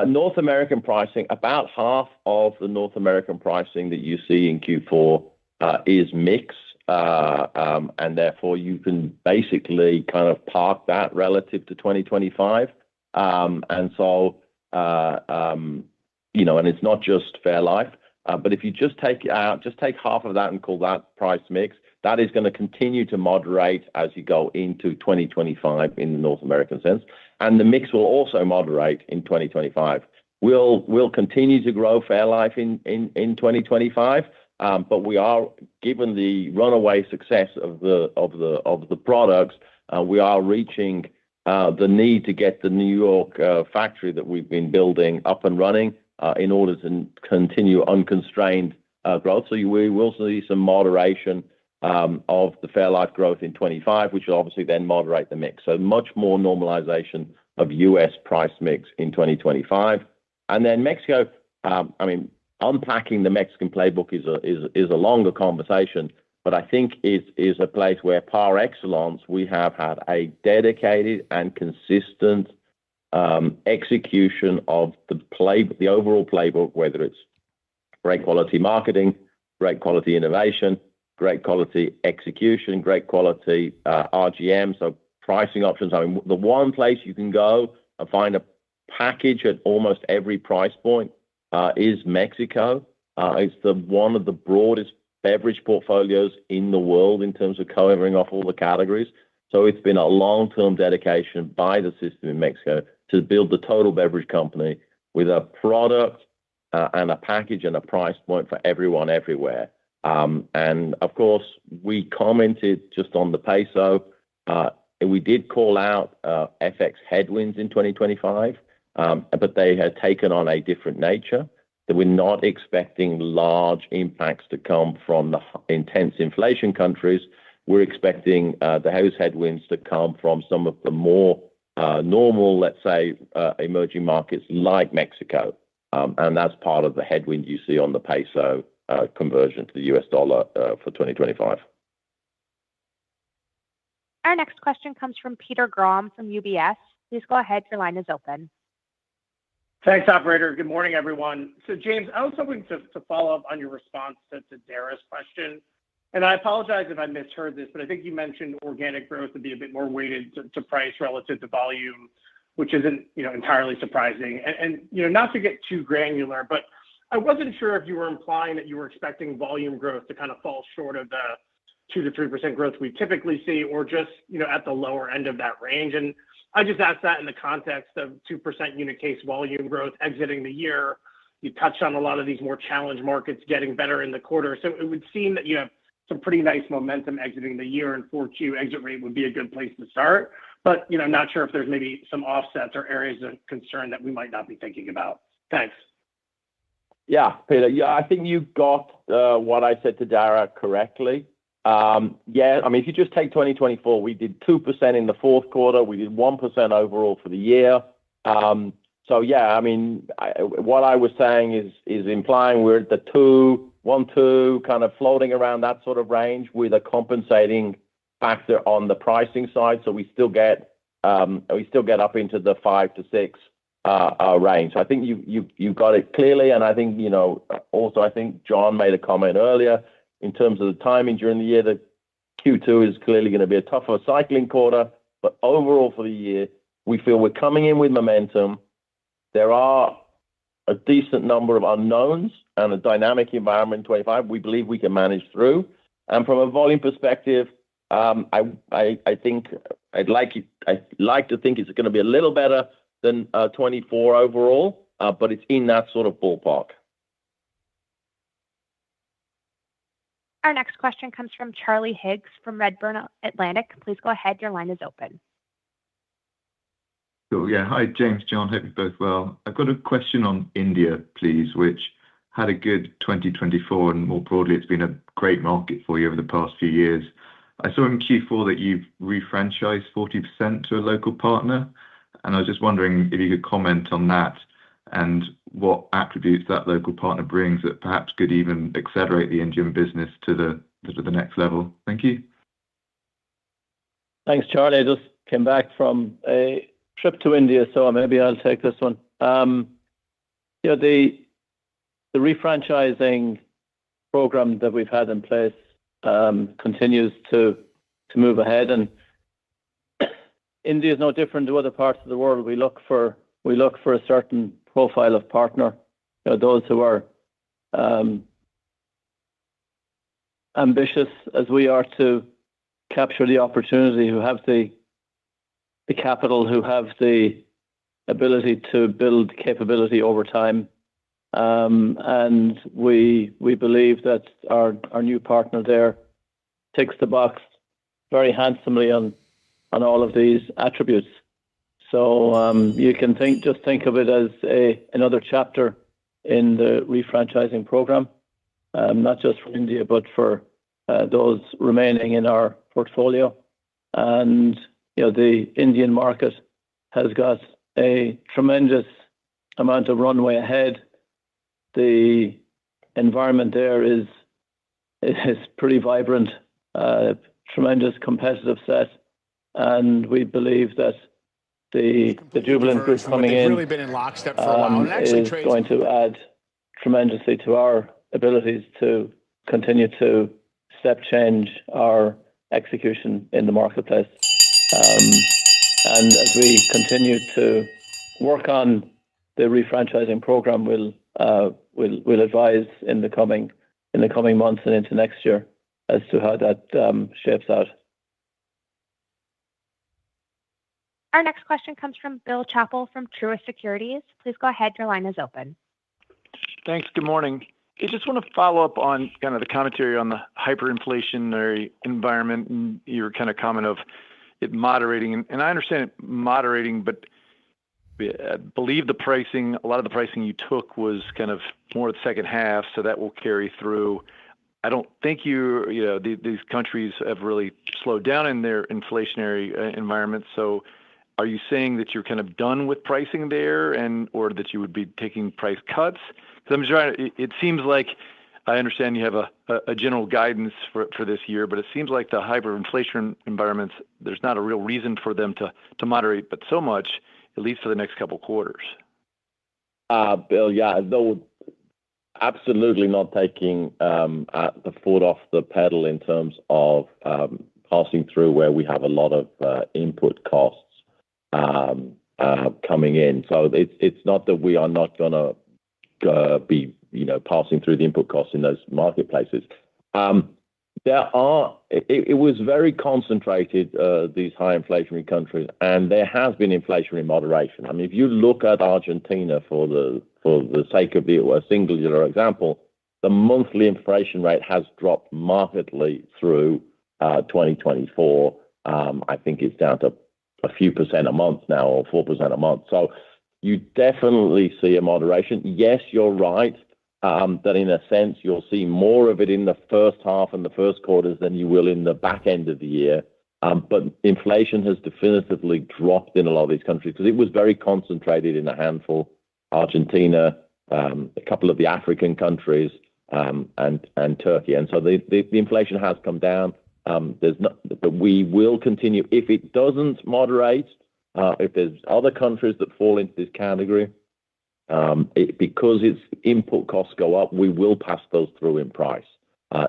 North American pricing, about half of the North American pricing that you see in Q4 is mix, and therefore you can basically kind of park that relative to 2025. And so, and it's not just fairlife, but if you just take half of that and call that price mix, that is going to continue to moderate as you go into 2025 in the North American sense. And the mix will also moderate in 2025. We'll continue to grow fairlife in 2025, but we are, given the runaway success of the products, we are reaching the need to get the New York factory that we've been building up and running in order to continue unconstrained growth. So we will see some moderation of the fairlife growth in 25, which will obviously then moderate the mix. So much more normalization of U.S. price mix in 2025. And then Mexico, unpacking the Mexican playbook is a longer conversation, but I think it is a place where par excellence, we have had a dedicated and consistent execution of the overall playbook, whether it's great quality marketing, great quality innovation, great quality execution, great quality RGM, so pricing options. The one place you can go and find a package at almost every price point is Mexico. It's one of the broadest beverage portfolios in the world in terms of covering off all the categories. So it's been a long-term dedication by the system in Mexico to build the total beverage company with a product and a package and a price point for everyone everywhere. And of course, we commented just on the peso. We did call out FX headwinds in 2025, but they had taken on a different nature. That we're not expecting large impacts to come from the intense inflation countries. We're expecting those headwinds to come from some of the more normal, let's say, emerging markets like Mexico. And that's part of the headwind you see on the peso conversion to the US dollar for 2025. Our next question comes from Peter Grom from UBS. Please go ahead. Your line is open. Thanks, operator. Good morning, everyone. So, James, I was hoping to follow up on your response to Dara's question. And I apologize if I misheard this, but I think you mentioned organic growth would be a bit more weighted to price relative to volume, which isn't entirely surprising. And not to get too granular, but I wasn't sure if you were implying that you were expecting volume growth to kind of fall short of the 2 to 3% growth we typically see, or just at the lower end of that range. And I just asked that in the context of 2% unit case volume growth exiting the year. You touched on a lot of these more challenged markets getting better in the quarter. So it would seem that you have some pretty nice momentum exiting the year, and 4Q exit rate would be a good place to start. But not sure if there's maybe some offsets or areas of concern that we might not be thinking about. Thanks. Yeah, Peter. Yeah, I think you got what I said to Dara correctly. If you just take 2024, we did 2% in the fourth quarter. We did 1% overall for the year. What I was saying is implying we're at the 1-2, kind of floating around that sort of range with a compensating factor on the pricing side. So we still get up into the 5-6 range. So I think you got it clearly, and I think also I think John made a comment earlier. In terms of the timing during the year, that Q2 is clearly going to be a tougher cycling quarter. But overall for the year, we feel we're coming in with momentum. There are a decent number of unknowns and a dynamic environment in 25 we believe we can manage through. And from a volume perspective, I think I'd like to think it's going to be a little better than 24 overall, but it's in that sort of ballpark. Our next question comes from Charlie Higgs from Redburn Atlantic. Please go ahead. Your line is open. Cool. Yeah. Hi, James, John. Hope you're both well. I've got a question on India, please, which had a good 2024, and more broadly, it's been a great market for you over the past few years. I saw in Q4 that you've refranchised 40% to a local partner, and I was just wondering if you could comment on that and what attributes that local partner brings that perhaps could even accelerate the Indian business to the next level. Thank you. Thanks, Charlie. I just came back from a trip to India, so maybe I'll take this one. The refranchising program that we've had in place continues to move ahead, and India is no different to other parts of the world. We look for a certain profile of partner, those who are ambitious as we are to capture the opportunity, who have the capital, who have the ability to build capability over time. And we believe that our new partner there ticks the box very handsomely on all of these attributes. So you can just think of it as another chapter in the refranchising program, not just for India, but for those remaining in our portfolio. And the Indian market has got a tremendous amount of runway ahead. The environment there is pretty vibrant, tremendous competitive set, and we believe that the Jubilant Group coming in really been in lockstep for a while, and actually is going to add tremendously to our abilities to continue to step change our execution in the marketplace. And as we continue to work on the refranchising program, we'll advise in the coming months and into next year as to how that shapes out. Our next question comes from Bill Chappell from Truist Securities. Please go ahead. Your line is open. Thanks. Good morning. I just want to follow up on kind of the commentary on the hyperinflationary environment and your kind of comment of it moderating. And I understand it moderating, but I believe a lot of the pricing you took was kind of more the second half, so that will carry through. I don't think these countries have really slowed down in their inflationary environment. So are you saying that you're kind of done with pricing there, or that you would be taking price cuts? Because it seems like I understand you have a general guidance for this year, but it seems like the hyperinflation environments, there's not a real reason for them to moderate, but so much, at least for the next couple of quarters. Bill, yeah, no, absolutely not taking the foot off the pedal in terms of passing through where we have a lot of input costs coming in. So it's not that we are not going to be passing through the input costs in those marketplaces. It was very concentrated, these high inflationary countries, and there has been inflationary moderation. I mean, if you look at Argentina for the sake of a singular example, the monthly inflation rate has dropped markedly through 2024. I think it's down to a few percent a month now, or 4% a month. So you definitely see a moderation. Yes, you're right. That in a sense, you'll see more of it in the first half and the first quarters than you will in the back end of the year. But inflation has definitively dropped in a lot of these countries because it was very concentrated in a handful, Argentina, a couple of the African countries, and Turkey. And so the inflation has come down. But we will continue. If it doesn't moderate, if there's other countries that fall into this category, because its input costs go up, we will pass those through in price.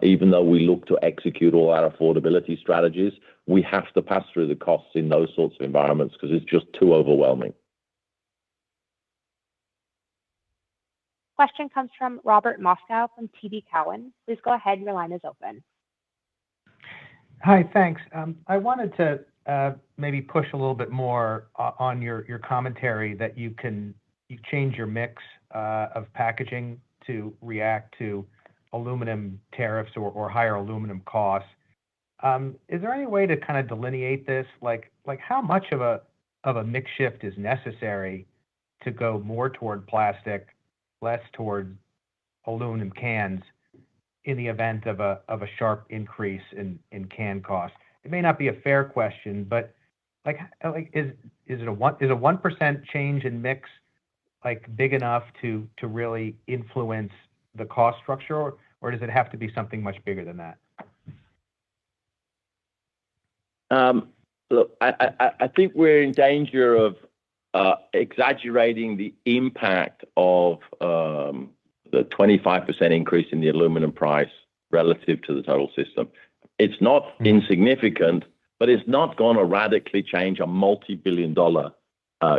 Even though we look to execute all our affordability strategies, we have to pass through the costs in those sorts of environments because it's just too overwhelming. Question comes from Robert Moskow from TD Cowen. Please go ahead. Your line is open. Hi, thanks. I wanted to maybe push a little bit more on your commentary that you change your mix of packaging to react to aluminum tariffs or higher aluminum costs. Is there any way to kind of delineate this? Like how much of a of a mix shift is necessary to go more toward plastic, less toward aluminum cans in the event of a sharp increase in can costs? It may not be a fair question, but is a 1% change in mix big enough to really influence the cost structure, or does it have to be something much bigger than that? Look, I think we're in danger of exaggerating the impact of the 25% increase in the aluminum price relative to the total system. It's not insignificant, but it's not going to radically change a multi-billion-dollar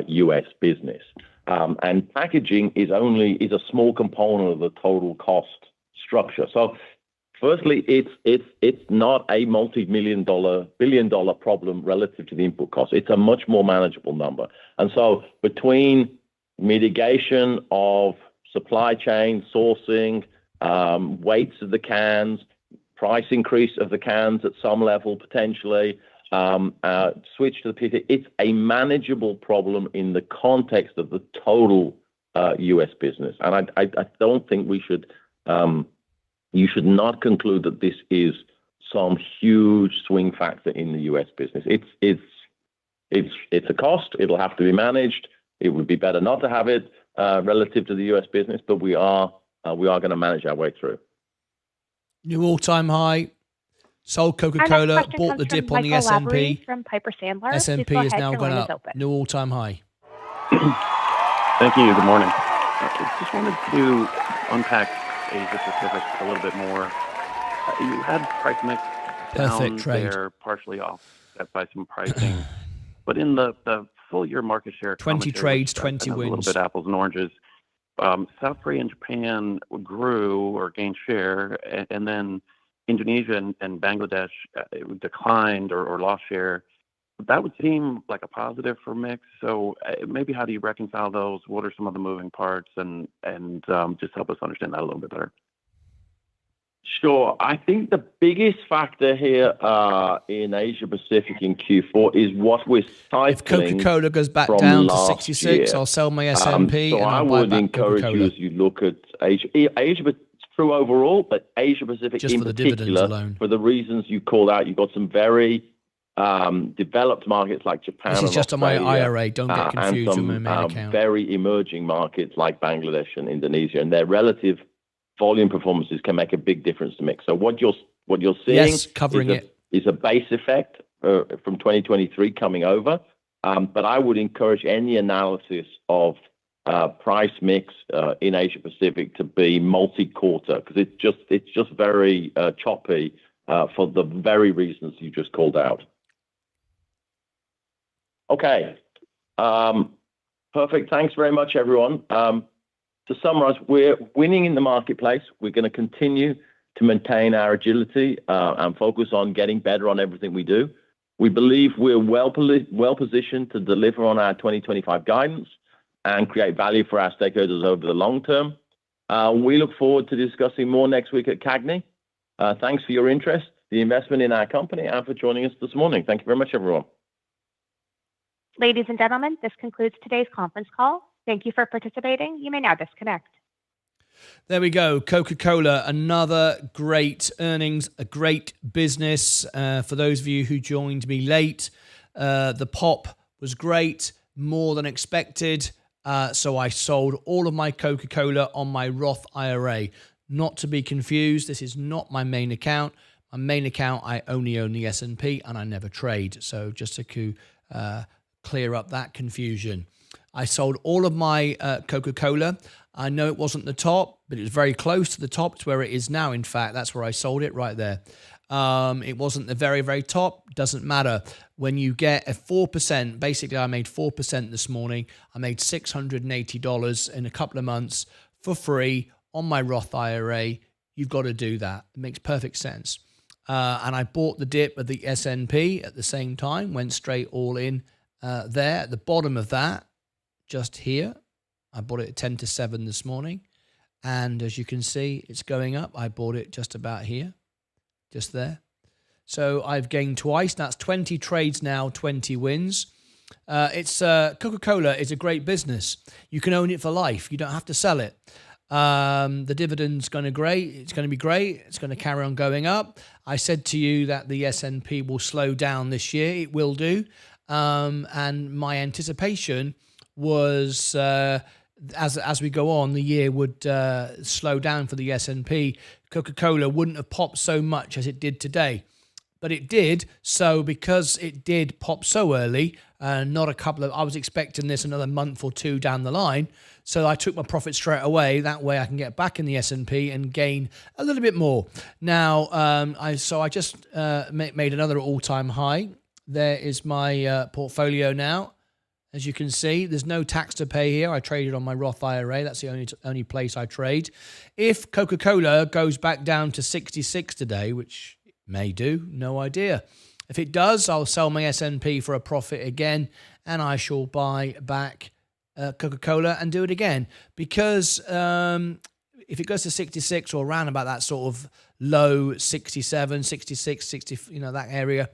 U.S. business. And packaging is a small component of the total cost structure. So, firstly, it's not a billion-dollar problem relative to the input cost. It's a much more manageable number. And so, between mitigation of supply chain sourcing, weights of the cans, price increase of the cans at some level potentially, switch to the PET, it's a manageable problem in the context of the total U.S. business. And I don't think you should not conclude that this is some huge swing factor in the U.S. business. It's a cost. It'll have to be managed. It would be better not to have it relative to the U.S. business, but we are going to manage our way through. New all-time high. Sold Coca-Cola, bought the dip on the S&P. From Piper Sandler. S&P is now gone up. New all-time high. Thank you. Good morning. Just wanted to unpack Asia Pacific a little bit more. You had price mix down there, partially offset by some pricing. But in the full year market share, 20 trades, 20 wins. A little bit apples and oranges. South Korea and Japan grew or gained share, and then Indonesia and Bangladesh declined or lost share. That would seem like a positive for mix. So maybe how do you reconcile those? What are some of the moving parts? And just help us understand that a little bit better. Sure. I think the biggest factor here in Asia Pacific in Q4 is what we're cycling. If Coca-Cola goes back down to 66, I'll sell my S&P and I'll buy back Coca-Cola. I would encourage you as you look at Asia. Asia is true overall, but Asia Pacific just in for the particular, dividends alone. For the reasons you called out, you've got some very developed markets like Japan. This is just Australia, on my IRA. Don't get confused with my main account. Very emerging markets like Bangladesh and Indonesia, and their relative volume performances can make a big difference to mix. So what you're seeing is a base effect from 2023 coming over. But I would encourage any analysis of price mix in Asia Pacific to be multi-quarter because it's just very choppy for the very reasons you just called out. Okay. Perfect. Thanks very much, everyone. To summarize, we're winning in the marketplace. We're going to continue to maintain our agility and focus on getting better on everything we do. We believe we're well positioned to deliver on our 2025 guidance and create value for our stakeholders over the long term. We look forward to discussing more next week at CAGNY. Thanks for your interest, the investment in our company, and for joining us this morning. Thank you very much, everyone. Ladies and gentlemen, this concludes today's conference call. Thank you for participating. You may now disconnect. There we go. Coca-Cola, another great earnings, a great business. For those of you who joined me late, the pop was great, more than expected. So I sold all of my Coca-Cola on my Roth IRA. Not to be confused, this is not my main account. My main account, I only own the S&P and I never trade. So just to clear up that confusion. I sold all of my Coca-Cola. I know it wasn't the top, but it was very close to the top to where it is now. In fact, that's where I sold it right there. It wasn't the very, very top. Doesn't matter. When you get a 4%, basically I made 4% this morning. I made $680 in a couple of months for free on my Roth IRA. You've got to do that. It makes perfect sense. And I bought the dip of the S&P at the same time, went straight all in there at the bottom of that, just here. I bought it at 10 to 7 this morning. And as you can see, it's going up. I bought it just about here, just there. So I've gained twice. That's 20 trades now, 20 wins. It's Coca-Cola is a great business. You can own it for life. You don't have to sell it. The dividend's going to great. It's going to be great. It's going to carry on going up. I said to you that the S&P will slow down this year. It will do. And my anticipation was as we go on, the year would slow down for the S&P. Coca-Cola wouldn't have popped so much as it did today. But it did. So because it did pop so early, not a couple of, I was expecting this another month or two down the line. So I took my profit straight away. That way I can get back in the S&P and gain a little bit more. Now, I just made another all-time high. There is my portfolio now. As you can see, there's no tax to pay here. I traded on my Roth IRA. That's the only place I trade. If Coca-Cola goes back down to 66 today, which it may do, no idea. If it does, I'll sell my S&P for a profit again, and I shall buy back Coca-Cola and do it again. Because if it goes to 66 or around about that sort of low 67, 66, 60, that area,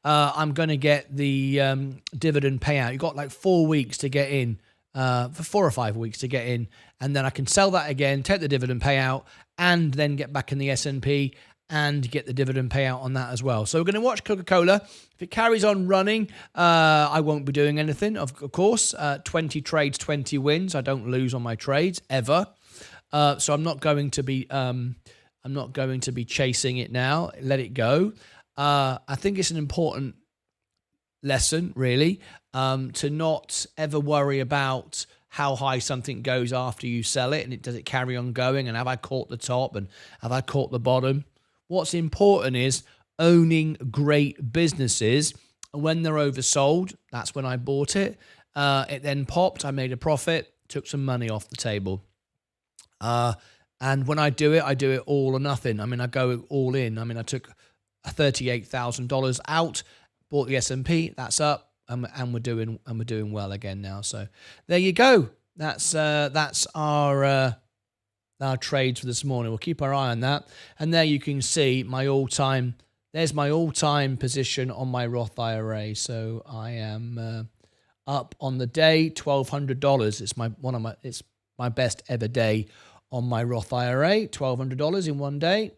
I'm going to get the dividend payout. You've got like 4 weeks to get in, for 4 or 5 weeks to get in, and then I can sell that again, take the dividend payout, and then get back in the S&P and get the dividend payout on that as well. So we're going to watch Coca-Cola. If it carries on running, I won't be doing anything, of course. 20 trades, 20 wins. I don't lose on my trades ever. So I'm not going to be chasing it now. Let it go. I think it's an important lesson, really, to not ever worry about how high something goes after you sell it, and does it carry on going, and have I caught the top, and have I caught the bottom? What's important is owning great businesses. When they're oversold, that's when I bought it. It then popped. I made a profit, took some money off the table. And when I do it all or nothing. I mean, I go all in. I mean, I took $38,000 out, bought the S&P. That's up, and we're doing well again now. So there you go. That's our trades for this morning. We'll keep our eye on that. And there you can see my all-time. There's my all-time position on my Roth IRA. So I am up on the day $1,200. It's my best ever day on my Roth IRA. $1,200 in one day.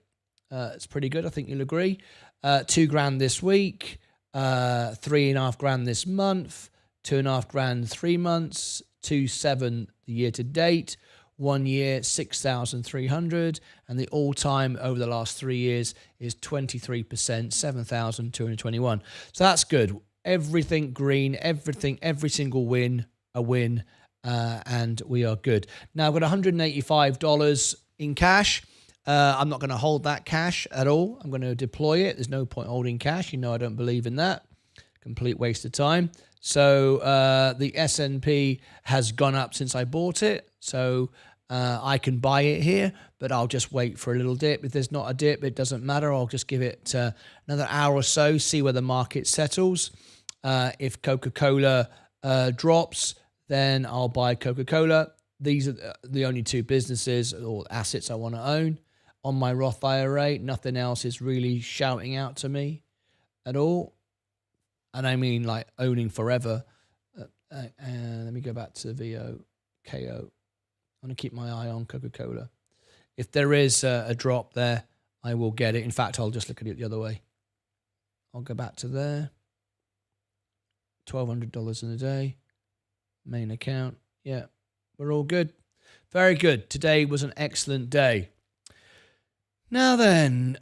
It's pretty good. I think you'll agree. $2,000 this week. $3,500 this month. $2,500 3 months. 2,700 the year to date. 1 year, 6,300, and the all-time over the last 3 years is 23%, 7,221. So that's good. Everything green, every single win, a win, and we are good. Now I've got $185 in cash. I'm not going to hold that cash at all. I'm going to deploy it. There's no point holding cash. I don't believe in that. Complete waste of time. So the S&P has gone up since I bought it. So I can buy it here, but I'll just wait for a little dip. If there's not a dip, it doesn't matter. I'll just give it another hour or so, see where the market settles. If Coca-Cola drops, then I'll buy Coca-Cola. These are the only two businesses or assets I want to own on my Roth IRA. Nothing else is really shouting out to me at all. And I mean like owning forever. And let me go back to VOKO. I'm going to keep my eye on Coca-Cola. If there is a drop there, I will get it. In fact, I'll just look at it the other way. I'll go back to there. $1,200 in a day. Main account. Yeah, we're all good. Very good. Today was an excellent day. Now then,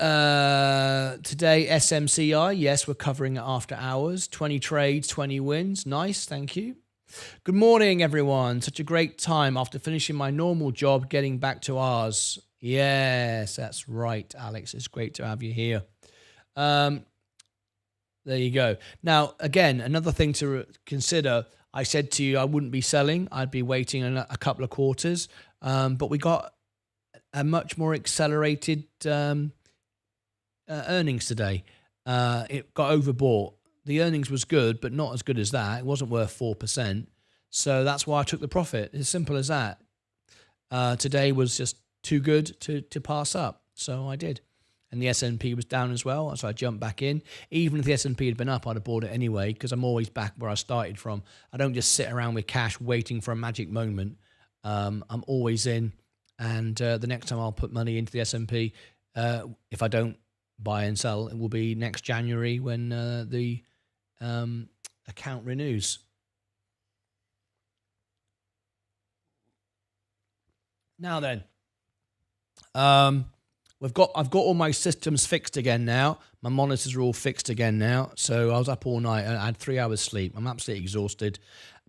today SMCI. Yes, we're covering it after hours. 20 trades, 20 wins. Nice, thank you. Good morning, everyone. Such a great time after finishing my normal job, getting back to ours. Yes, that's right, Alex. It's great to have you here. There you go. Now, again, another thing to consider. I said to you I wouldn't be selling. I'd be waiting a couple of quarters. But we got a much more accelerated earnings today. It got overbought. The earnings was good, but not as good as that. It wasn't worth 4%. So that's why I took the profit. As simple as that. Today was just too good to pass up. So I did. and the S&P was down as well, so I jumped back in. Even if the S&P had been up, I'd have bought it anyway, because I'm always back where I started from. I don't just sit around with cash waiting for a magic moment. I'm always in, and the next time I'll put money into the S&P, if I don't buy and sell, it will be next January when the account renews. Now then, I've got all my systems fixed again now. My monitors are all fixed again now. So I was up all night. I had 3 hours sleep. I'm absolutely exhausted.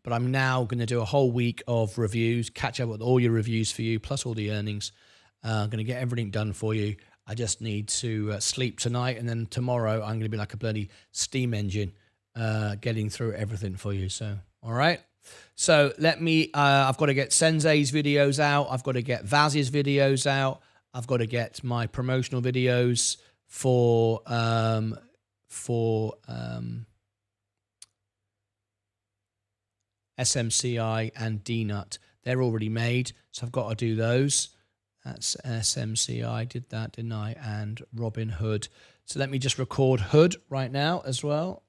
But I'm now going to do a whole week of reviews, catch up with all your reviews for you, plus all the earnings. I'm going to get everything done for you. I just need to sleep tonight. And then tomorrow, I'm going to be like a bloody steam engine getting through everything for you. So, all right. So I've got to get Sensei's videos out. I've got to get Vaz's videos out. I've got to get my promotional videos for SMCI and DNUT. They're already made, so I've got to do those. That's SMCI, did that, didn't I? And Robin Hood. So let me just record Hood right now as well.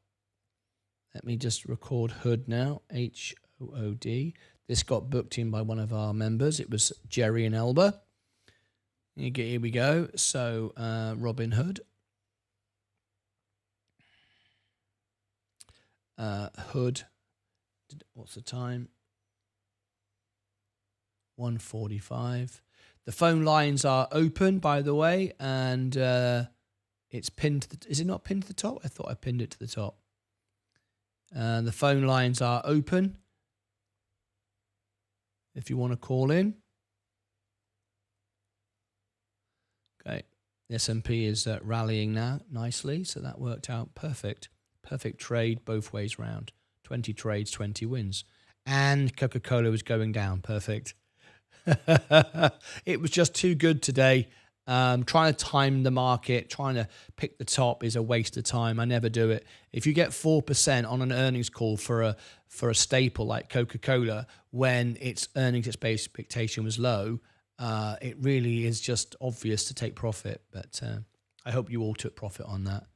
Let me just record Hood now, HOOD. This got booked in by one of our members. It was Jerry and Elba. Here we go. So Robin Hood. Hood. What's the time? 1:45. The phone lines are open, by the way, and it's pinned. Is it not pinned to the top? I thought I pinned it to the top. The phone lines are open if you want to call in. Okay, the S&P is rallying now nicely, so that worked out perfect. Perfect trade both ways round. 20 trades, 20 wins. And Coca-Cola was going down. Perfect. It was just too good today. Trying to time the market, trying to pick the top is a waste of time. I never do it. If you get 4% on an earnings call for a staple like Coca-Cola when its earnings expectation was low, it really is just obvious to take profit. But I hope you all took profit on that.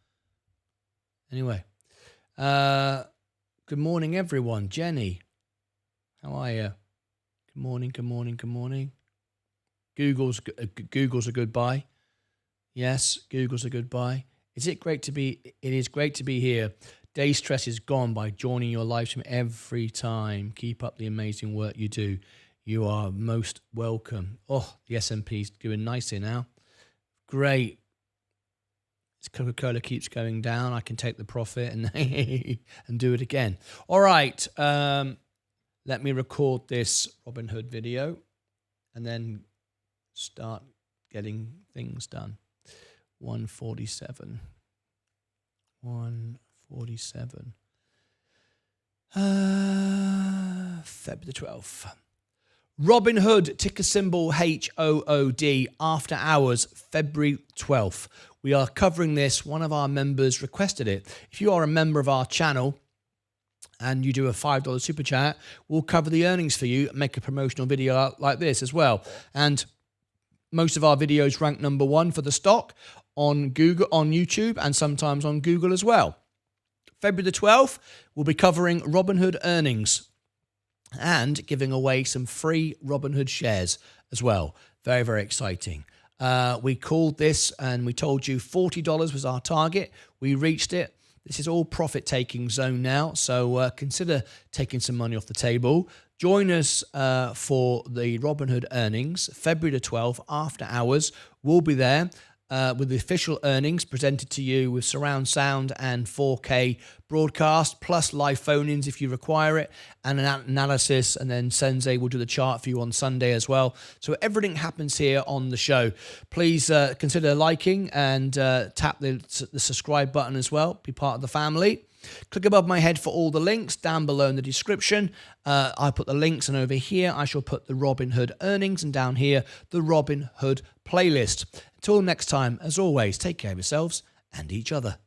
Anyway, good morning, everyone. Jenny, how are you? Good morning, good morning, good morning. Google's a good buy. Yes, Google's a good buy. It is great to be here. Day stress is gone by joining your live stream every time. Keep up the amazing work you do. You are most welcome. Oh, the S&P's doing nicely now. Great. As Coca-Cola keeps going down, I can take the profit and and do it again. All right. Let me record this Robin Hood video and then start getting things done. 1:47. 1:47. February the 12th. Robin Hood, ticker symbol HOOD, after hours, February 12th. We are covering this. One of our members requested it. If you are a member of our channel and you do a $5 super chat, we'll cover the earnings for you and make a promotional video like this as well. And most of our videos rank number 1 for the stock on Google, on YouTube, and sometimes on Google as well. February the 12th, we'll be covering Robinhood earnings and giving away some free Robinhood shares as well. Very, very exciting. We called this and we told you $40 was our target. We reached it. This is all profit-taking zone now, so consider taking some money off the table. Join us for the Robinhood earnings, February the 12th, after hours. We'll be there with the official earnings presented to you with surround sound and 4K broadcast, plus live phone-ins if you require it, and an analysis, and then Sensei will do the chart for you on Sunday as well. So everything happens here on the show. Please consider liking and tap the subscribe button as well. Be part of the family. Click above my head for all the links, down below in the description. I put the links, and over here I shall put the Robinhood earnings, and down here the Robinhood playlist. Until next time, as always, take care of yourselves and each other.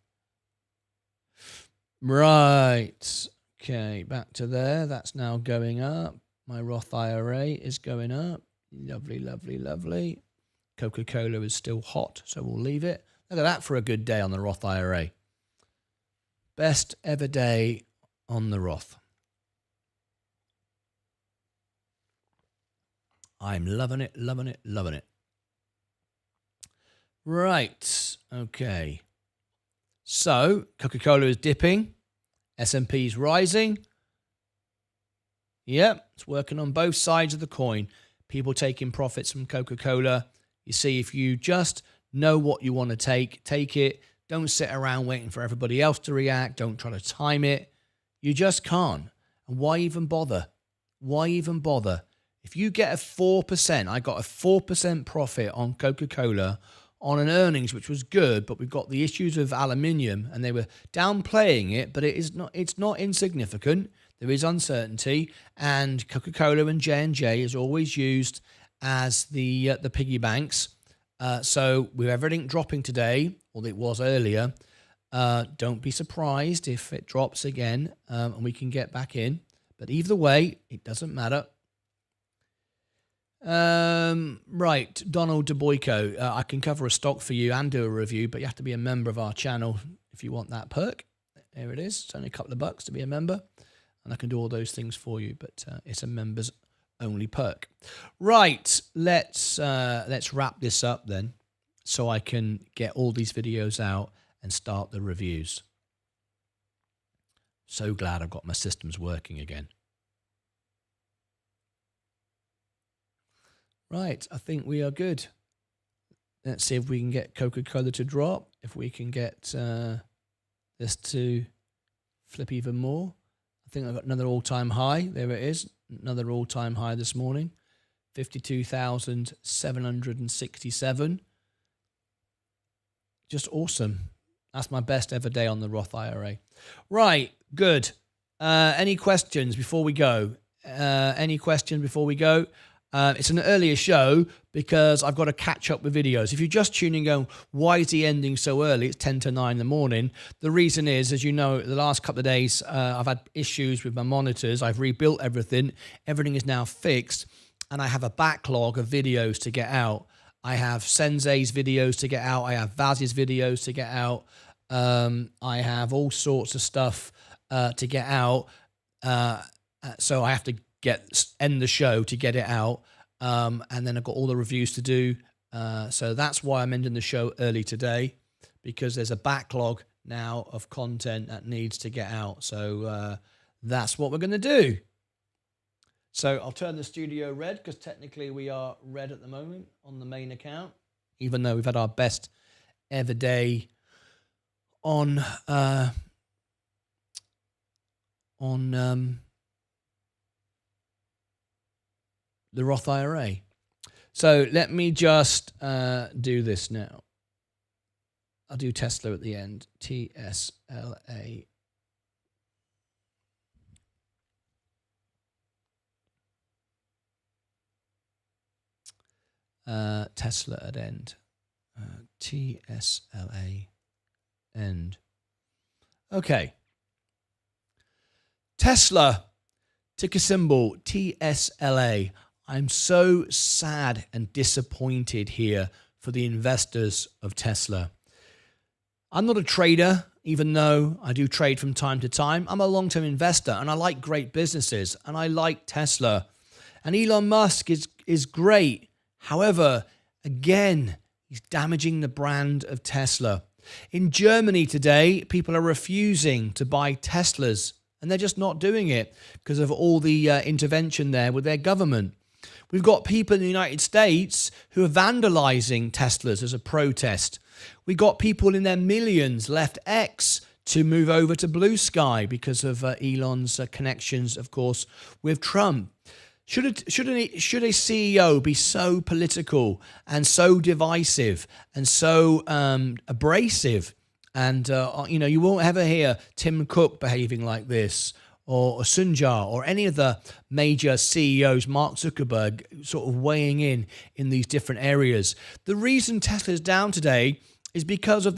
Right. Okay, back to there. That's now going up. My Roth IRA is going up. Lovely, lovely, lovely. Coca-Cola is still hot, so we'll leave it. Look at that for a good day on the Roth IRA. Best ever day on the Roth. I'm loving it, loving it, loving it. Right. Okay. So Coca-Cola is dipping. S&P is rising. Yep, it's working on both sides of the coin. People taking profits from Coca-Cola. You see, if you just know what you want to take it. Don't sit around waiting for everybody else to react. Don't try to time it. You just can't. And why even bother? Why even bother? If you get a 4%, I got a 4% profit on Coca-Cola on an earnings which was good, but we've got the issues of aluminium, and they were downplaying it, but it's not insignificant. There is uncertainty, and Coca-Cola and J&J is always used as the piggy banks. So with everything dropping today, or it was earlier, don't be surprised if it drops again, and we can get back in. But either way, it doesn't matter. Right, Donald DeBoyko, I can cover a stock for you and do a review, but you have to be a member of our channel if you want that perk. There it is. It's only a couple of bucks to be a member, and I can do all those things for you, but it's a members only perk. Right, let's wrap this up then, so I can get all these videos out and start the reviews. So glad I've got my systems working again. Right, I think we are good. Let's see if we can get Coca-Cola to drop, if we can get this to flip even more. I think I've got another all-time high. There it is, another all-time high this morning, 52,767. Just awesome. That's my best ever day on the Roth IRA. Right, good. Any questions before we go? It's an earlier show because I've got to catch up with videos. If you're just tuning in going, why is he ending so early? It's 10 to 9 in the morning. The reason is, as you know, the last couple of days, I've had issues with my monitors. I've rebuilt everything. Everything is now fixed, and I have a backlog of videos to get out. I have Sensei's videos to get out. I have Vaz's videos to get out. I have all sorts of stuff to get out. So I have to end the show to get it out, and then I've got all the reviews to do, so that's why I'm ending the show early today, because there's a backlog now of content that needs to get out. So that's what we're going to do. So I'll turn the studio red, because technically we are red at the moment on the main account, even though we've had our best ever day on the Roth IRA. So let me just do this now. I'll do Tesla at the end. TSLA. Tesla at end. TSLA end. Okay. Tesla, ticker symbol TSLA. I'm so sad and disappointed here for the investors of Tesla. I'm not a trader, even though I do trade from time to time. I'm a long-term investor, and I like great businesses, and I like Tesla. And Elon Musk is great. However, again, he's damaging the brand of Tesla. In Germany today, people are refusing to buy Teslas, and they're just not doing it because of all the intervention there with their government. We've got people in the United States who are vandalizing Teslas as a protest. We got people in their millions left X to move over to Blue Sky because of Elon's connections, of course, with Trump. Should a CEO be so political and so divisive and so abrasive? And, you won't ever hear Tim Cook behaving like this, or Sundar, or any of the major CEOs, Mark Zuckerberg, sort of weighing in these different areas. The reason Tesla is down today is because of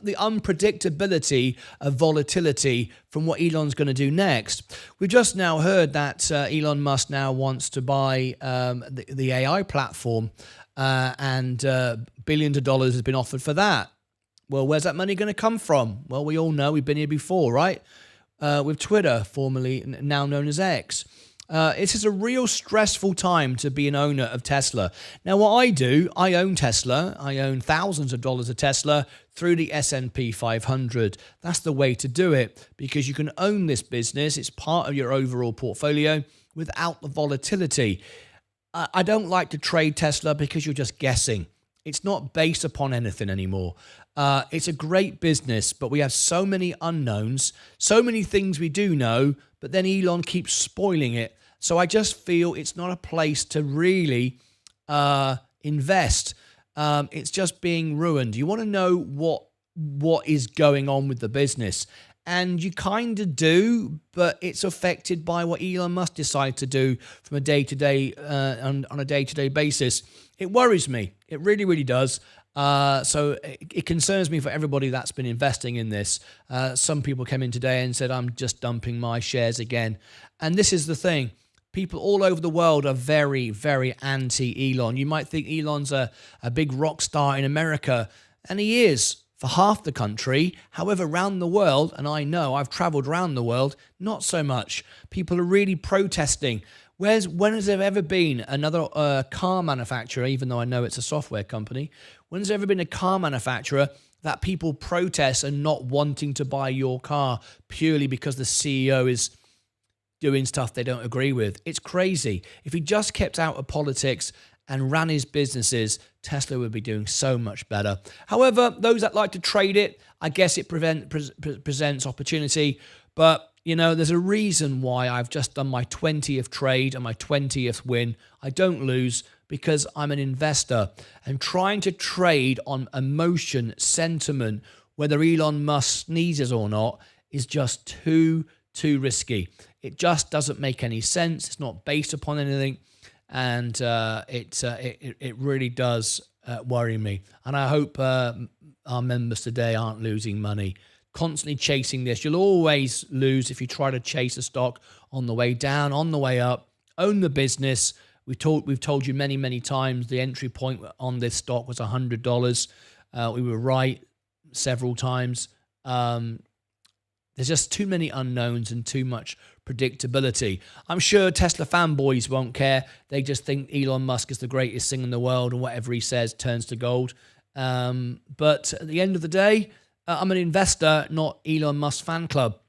the unpredictability of volatility from what Elon's going to do next. We've just now heard that Elon Musk now wants to buy the AI platform, and billions of dollars has been offered for that. Well, where's that money going to come from? Well, we all know, we've been here before, right? With Twitter, formerly now known as X. It is a real stressful time to be an owner of Tesla. Now, what I do, I own Tesla. I own thousands of dollars of Tesla through the S&P 500. That's the way to do it, because you can own this business. It's part of your overall portfolio without the volatility. I don't like to trade Tesla because you're just guessing. It's not based upon anything anymore. It's a great business, but we have so many unknowns, so many things we do know, but then Elon keeps spoiling it. So I just feel it's not a place to really invest. It's just being ruined. You want to know what is going on with the business. And you kind of do, but it's affected by what Elon Musk decides to do from a day-to-day, on a day-to-day basis. It worries me. It really, really does. So it concerns me for everybody that's been investing in this. Some people came in today and said, I'm just dumping my shares again. And this is the thing. People all over the world are very, very anti-Elon. You might think Elon's a big rock star in America, and he is for half the country. However, around the world, and I know I've traveled around the world, not so much. People are really protesting. When has there ever been another car manufacturer, even though I know it's a software company, when has there ever been a car manufacturer that people protest and not wanting to buy your car purely because the CEO is doing stuff they don't agree with? It's crazy. If he just kept out of politics and ran his businesses, Tesla would be doing so much better. However, those that like to trade it, I guess it presents opportunity. But, you know, there's a reason why I've just done my 20th trade and my 20th win. I don't lose because I'm an investor. And trying to trade on emotion, sentiment, whether Elon Musk sneezes or not, is just too risky. It just doesn't make any sense. It's not based upon anything. And it really does worry me. And I hope our members today aren't losing money. Constantly chasing this. You'll always lose if you try to chase a stock on the way down, on the way up. Own the business. We've told you many, many times the entry point on this stock was $100. We were right several times. There's just too many unknowns and too much predictability. I'm sure Tesla fanboys won't care. They just think Elon Musk is the greatest thing in the world and whatever he says turns to gold. But at the end of the day, I'm an investor, not Elon Musk fan club.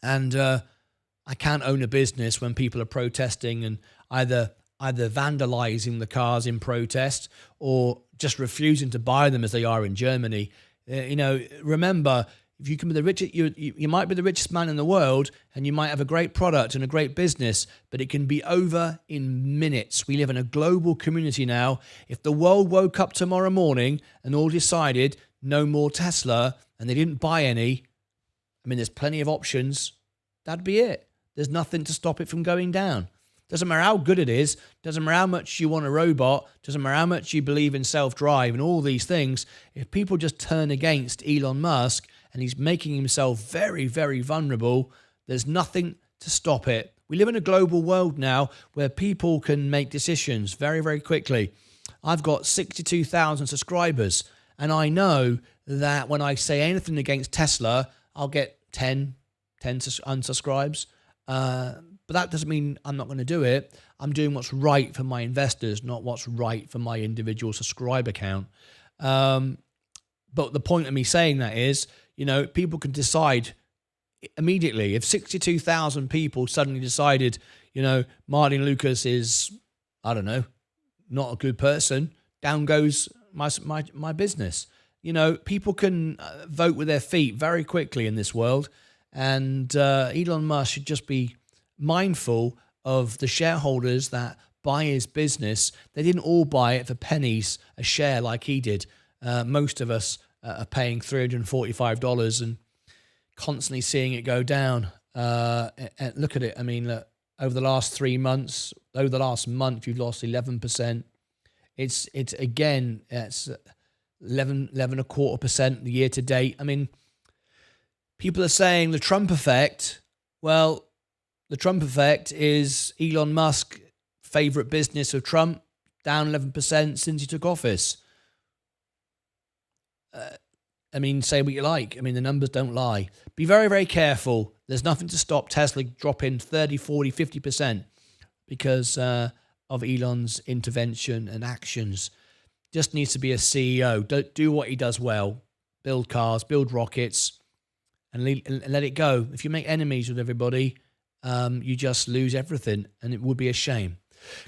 And I can't own a business when people are protesting and either vandalizing the cars in protest or just refusing to buy them as they are in Germany. Remember, if you can be the richest, you might be the richest man in the world, and you might have a great product and a great business, but it can be over in minutes. We live in a global community now. If the world woke up tomorrow morning and all decided no more Tesla, and they didn't buy any, I mean, there's plenty of options. That'd be it. There's nothing to stop it from going down. Doesn't matter how good it is. Doesn't matter how much you want a robot. Doesn't matter how much you believe in self-drive and all these things. If people just turn against Elon Musk, and he's making himself very, very vulnerable, there's nothing to stop it. We live in a global world now where people can make decisions very, very quickly. I've got 62,000 subscribers, and I know that when I say anything against Tesla, I'll get 10 unsubscribes. But that doesn't mean I'm not going to do it. I'm doing what's right for my investors, not what's right for my individual subscriber count. But the point of me saying that is, people can decide immediately. If 62,000 people suddenly decided, Martyn Lucas is, I don't know, not a good person, down goes my business. People can vote with their feet very quickly in this world. And Elon Musk should just be mindful of the shareholders that buy his business. They didn't all buy it for pennies a share like he did. Most of us are paying $345 and constantly seeing it go down. And look at it. I mean, over the last 3 months, over the last month, you've lost 11%. It's 11.25% the year to date. I mean, people are saying the Trump effect. Well, the Trump effect is Elon Musk, favorite business of Trump, down 11% since he took office. I mean, say what you like. I mean, the numbers don't lie. Be very, very careful. There's nothing to stop Tesla dropping 30, 40, 50% because of Elon's intervention and actions. Just needs to be a CEO. Don't do what he does well. Build cars, build rockets, and let it go. If you make enemies with everybody, you just lose everything, and it would be a shame.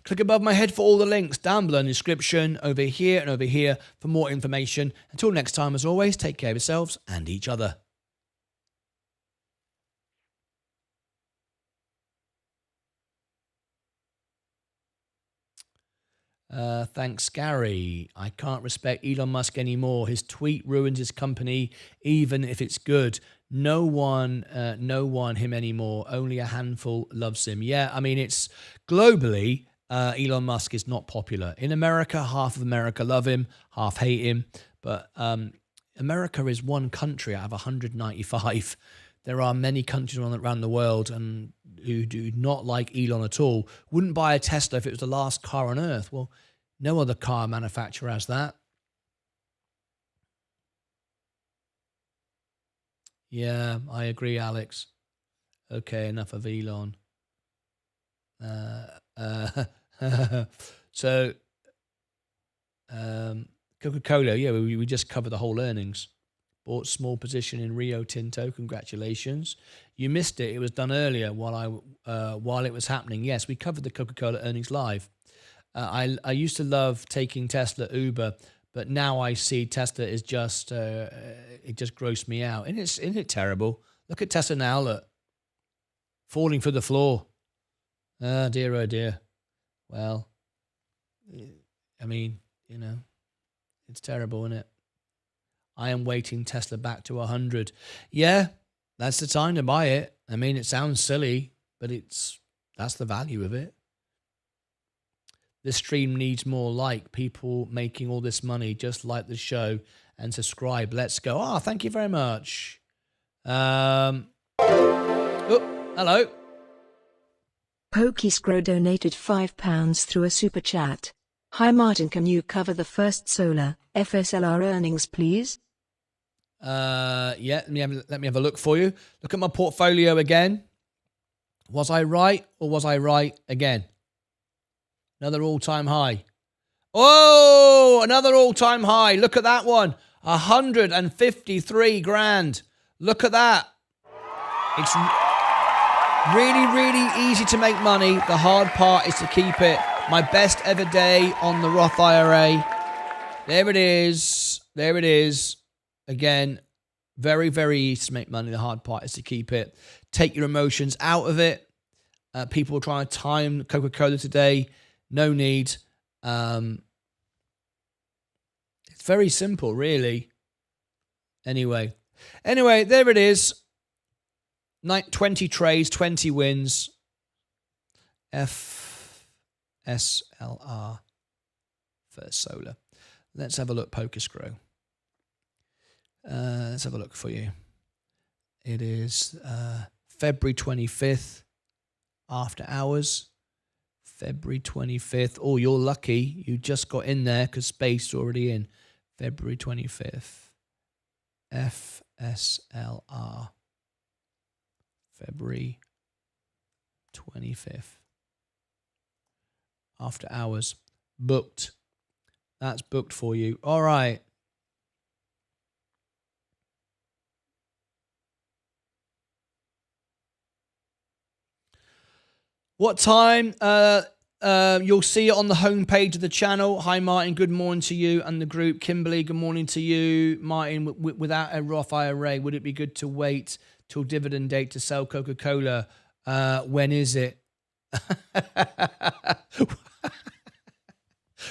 Click above my head for all the links down below in the description, over here and over here for more information. Until next time, as always, take care of yourselves and each other. Thanks, Gary. I can't respect Elon Musk anymore. His tweet ruins his company, even if it's good. No one him anymore. Only a handful loves him. Yeah, I mean, it's globally, Elon Musk is not popular. In America, half of America love him, half hate him. But America is one country out of 195. There are many countries around the world and who do not like Elon at all. Wouldn't buy a Tesla if it was the last car on earth. Well, no other car manufacturer has that. Yeah, I agree, Alex. Okay, enough of Elon. So, Coca-Cola, yeah, we just covered the whole earnings. Bought small position in Rio Tinto. Congratulations. You missed it. It was done earlier while it was happening. Yes, we covered the Coca-Cola earnings live. I used to love taking Tesla Uber, but now I see Tesla is just it just grossed me out. And isn't it terrible? Look at Tesla now, look. Falling for the floor. Oh dear. Well, I mean, it's terrible, isn't it? I am waiting Tesla back to 100. Yeah, that's the time to buy it. I mean, it sounds silly, but that's the value of it. This stream needs more people making all this money. Just like the show and subscribe. Let's go. Oh, thank you very much. Hello. Pokiscro donated £5 through a super chat. Hi Martin, can you cover the first solar FSLR earnings, please? Yeah, let me have a look for you. Look at my portfolio again. Was I right or was I right again? Another all-time high. Oh, another all-time high. Look at that one. 153 grand. Look at that. It's really, really easy to make money. The hard part is to keep it. My best ever day on the Roth IRA. There it is. Again, very, very easy to make money. The hard part is to keep it. Take your emotions out of it. People are trying to time Coca-Cola today. No need. It's very simple, really. Anyway, there it is. 20 trades, 20 wins. FSLR First Solar. Let's have a look, Pokiscro. Let's have a look for you. It is February 25th, after hours. February 25th. Oh, you're lucky. You just got in there because space already in. February 25th. FSLR. February 25th. After hours. Booked. That's booked for you. All right. What time? You'll see it on the homepage of the channel. Hi, Martin. Good morning to you and the group. Kimberly, good morning to you. Martin, without a Roth IRA, would it be good to wait till dividend date to sell Coca-Cola? When is it?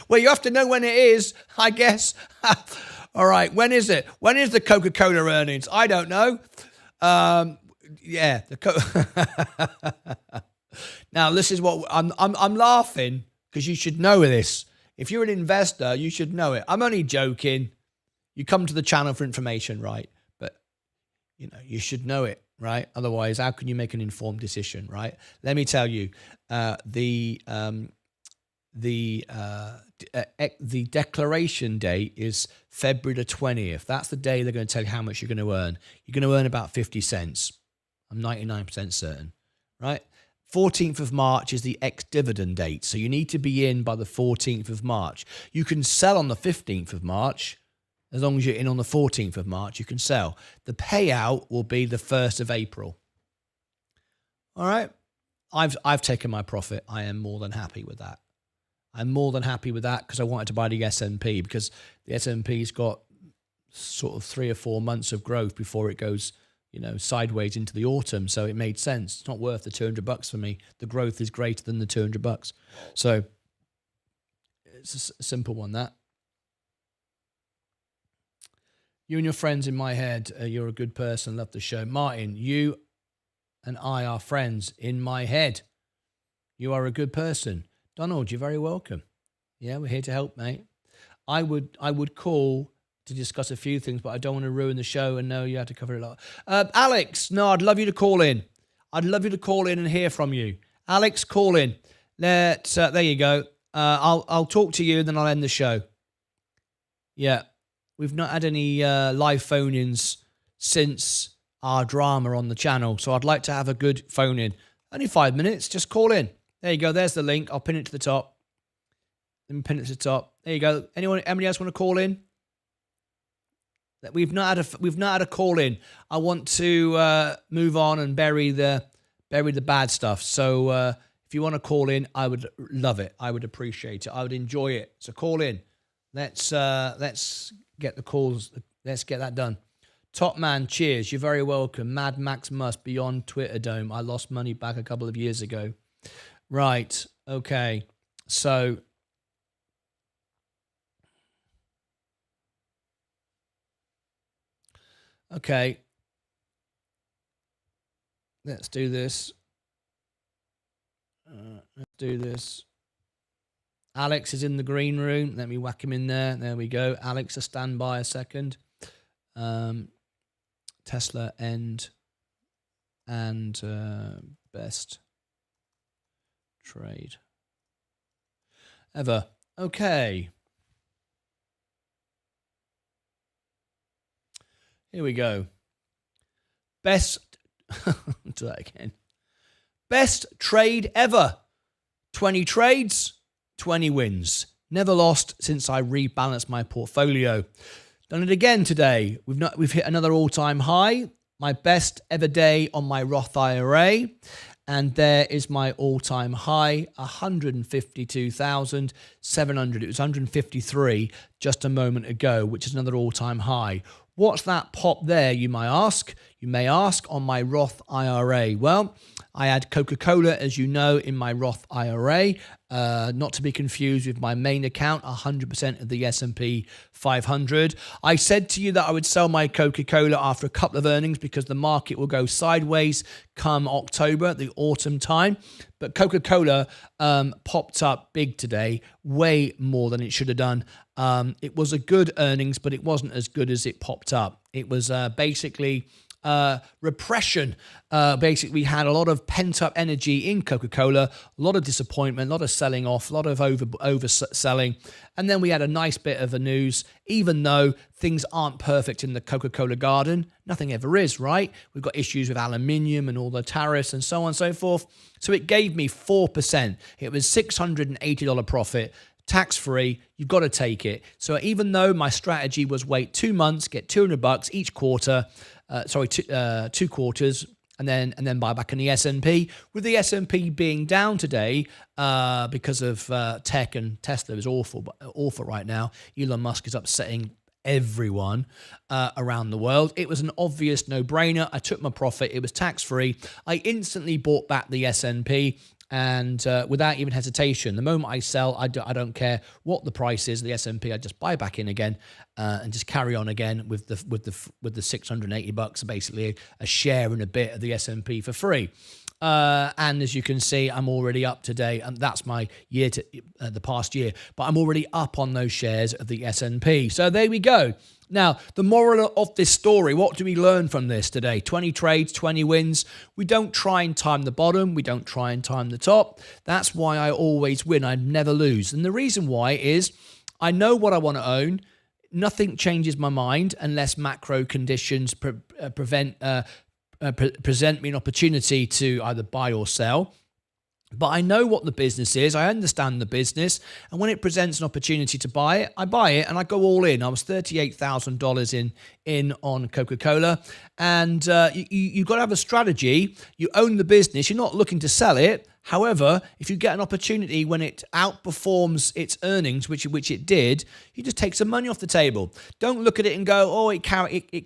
Well, you have to know when it is, I guess. All right. When is it? When is the Coca-Cola earnings? I don't know. Yeah. Now, this is what I'm laughing because you should know this. If you're an investor, you should know it. I'm only joking. You come to the channel for information, right? But you should know it, right? Otherwise, how can you make an informed decision, right? Let me tell you, the declaration date is February the 20th. That's the day they're going to tell you how much you're going to earn. You're going to earn about 50 cents. I'm 99% certain, right? 14th of March is the ex-dividend date. So you need to be in by the 14th of March. You can sell on the 15th of March. As long as you're in on the 14th of March, you can sell. The payout will be the 1st of April. All right? I've taken my profit. I am more than happy with that. I'm more than happy with that because I wanted to buy the S&P because the S&P's got sort of 3 or 4 months of growth before it goes, sideways into the autumn. So it made sense. It's not worth the $200 for me. The growth is greater than the $200. So it's a simple one, that. You and your friends in my head, you're a good person. Love the show. Martin, you and I are friends in my head. You are a good person. Donald, you're very welcome. Yeah, we're here to help, mate. I would call to discuss a few things, but I don't want to ruin the show and know you have to cover it a lot. Alex, no, I'd love you to call in. I'd love you to call in and hear from you. Alex, call in. There you go. I'll talk to you and then I'll end the show. Yeah. We've not had any live phone-ins since our drama on the channel, so I'd like to have a good phone-in. Only 5 minutes, just call in. There you go, there's the link. I'll pin it to the top. Let me pin it to the top. There you go. Anybody else want to call in? We've not had a call in. I want to move on and bury the bad stuff. So if you want to call in, I would love it. I would appreciate it. I would enjoy it. So call in. Let's get the calls. Let's get that done. Top man, cheers. You're very welcome. Mad Max Must Beyond Twitter Dome. I lost money back a couple of years ago. Right. Okay. So okay. Let's do this. Let's do this. Alex is in the green room. Let me whack him in there. There we go. Alex, stand by a second. Tesla end and best trade ever. Okay. Here we go. Best. Do that again. Best trade ever. 20 trades. 20 wins. Never lost since I rebalanced my portfolio. Done it again today. We've hit another all-time high. My best ever day on my Roth IRA. And there is my all-time high, 152,700. It was 153 just a moment ago, which is another all-time high. What's that pop there, you may ask? You may ask on my Roth IRA. Well, I had Coca-Cola, as you know, in my Roth IRA, not to be confused with my main account, 100% of the S&P 500. I said to you that I would sell my Coca-Cola after a couple of earnings because the market will go sideways come October, the autumn time. But Coca-Cola popped up big today, way more than it should have done. It was a good earnings, but it wasn't as good as it popped up. It was basically repression. Basically, we had a lot of pent-up energy in Coca-Cola, a lot of disappointment, a lot of selling off, a lot of overselling. And then we had a nice bit of a news, even though things aren't perfect in the Coca-Cola garden. Nothing ever is, right? We've got issues with aluminium and all the tariffs and so on and so forth. So it gave me 4%. It was $680 profit. Tax-free, you've got to take it. So even though my strategy was wait 2 months, get $200 each quarter, two quarters, and then buy back in the S&P. With the S&P being down today because of tech and Tesla is awful right now. Elon Musk is upsetting everyone around the world. It was an obvious no-brainer. I took my profit. It was tax-free. I instantly bought back the S&P. And without even hesitation, the moment I sell, I don't care what the price is. The S&P, I just buy back in again and just carry on again with the $680, basically a share and a bit of the S&P for free. And as you can see, I'm already up today, and that's my year to the past year. But I'm already up on those shares of the S&P. So there we go. Now, the moral of this story, what do we learn from this today? 20 trades, 20 wins. We don't try and time the bottom. We don't try and time the top. That's why I always win. I never lose. And the reason why is I know what I want to own. Nothing changes my mind unless macro conditions present me an opportunity to either buy or sell. But I know what the business is. I understand the business. And when it presents an opportunity to buy it, I buy it and I go all in. I was $38,000 in on Coca-Cola. And you've got to have a strategy. You own the business. You're not looking to sell it. However, if you get an opportunity when it outperforms its earnings, which it did, you just take some money off the table. Don't look at it and go, oh, it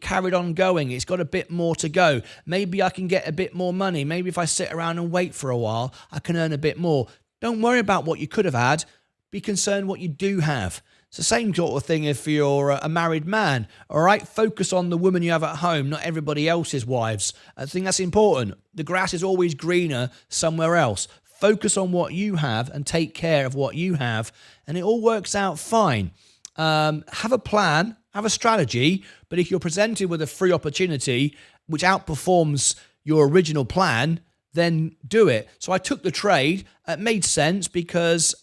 carried on going. It's got a bit more to go. Maybe I can get a bit more money. Maybe if I sit around and wait for a while, I can earn a bit more. Don't worry about what you could have had. Be concerned what you do have. It's the same sort of thing if you're a married man, all right? Focus on the woman you have at home, not everybody else's wives. I think that's important. The grass is always greener somewhere else. Focus on what you have and take care of what you have, and it all works out fine. Have a plan, have a strategy, but if you're presented with a free opportunity which outperforms your original plan, then do it. So I took the trade. It made sense because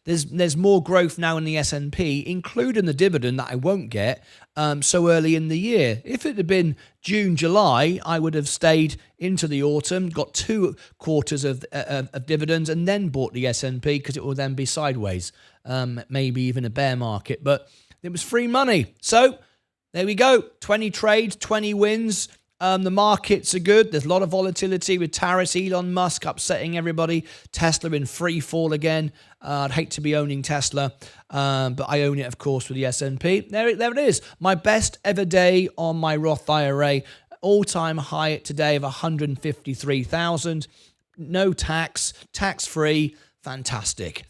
there's more growth now in the S&P, including the dividend that I won't get so early in the year. If it had been June, July, I would have stayed into the autumn, got 2 quarters of dividends, and then bought the S&P because it will then be sideways, maybe even a bear market. But it was free money. So there we go. 20 trades, 20 wins. The markets are good. There's a lot of volatility with tariffs, Elon Musk upsetting everybody, Tesla in free fall again. I'd hate to be owning Tesla, but I own it, of course, with the S&P. There it is. My best ever day on my Roth IRA. All-time high today of $153,000. No tax, tax-free. Fantastic.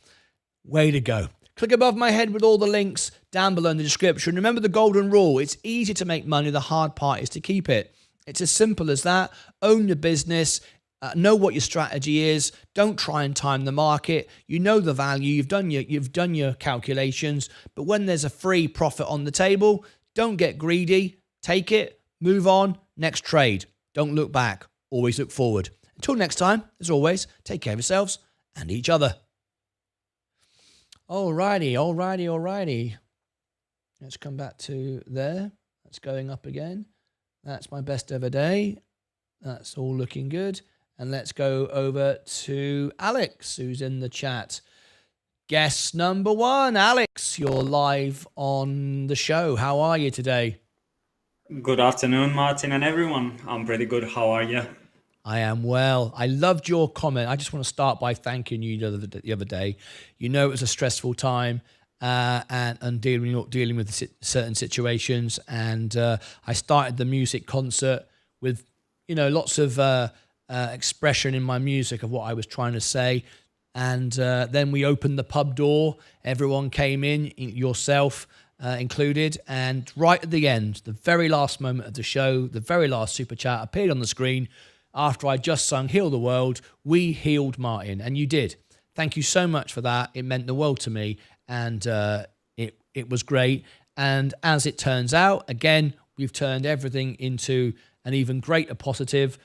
Way to go. Click above my head with all the links down below in the description. Remember the golden rule. It's easy to make money. The hard part is to keep it. It's as simple as that. Own the business. Know what your strategy is. Don't try and time the market. You know the value. You've done your calculations. But when there's a free profit on the table, don't get greedy. Take it. Move on. Next trade. Don't look back. Always look forward. Until next time, as always, take care of yourselves and each other. Alrighty. Let's come back to there. That's going up again. That's my best ever day. That's all looking good. And let's go over to Alex, who's in the chat. Guest number 1. Alex, you're live on the show. How are you today? Good afternoon, Martin and everyone. I'm pretty good. How are you? I am well. I loved your comment. I just want to start by thanking you the other day. You know it was a stressful time. And dealing with certain situations, and I started the music concert with lots of expression in my music of what I was trying to say, and then we opened the pub door. Everyone came in, yourself included, and right at the end, the very last moment of the show, the very last super chat appeared on the screen after I just sung "Heal the World." We healed Martyn, and you did. Thank you so much for that. It meant the world to me. And it was great. And as it turns out, again, we've turned everything into an even greater positive.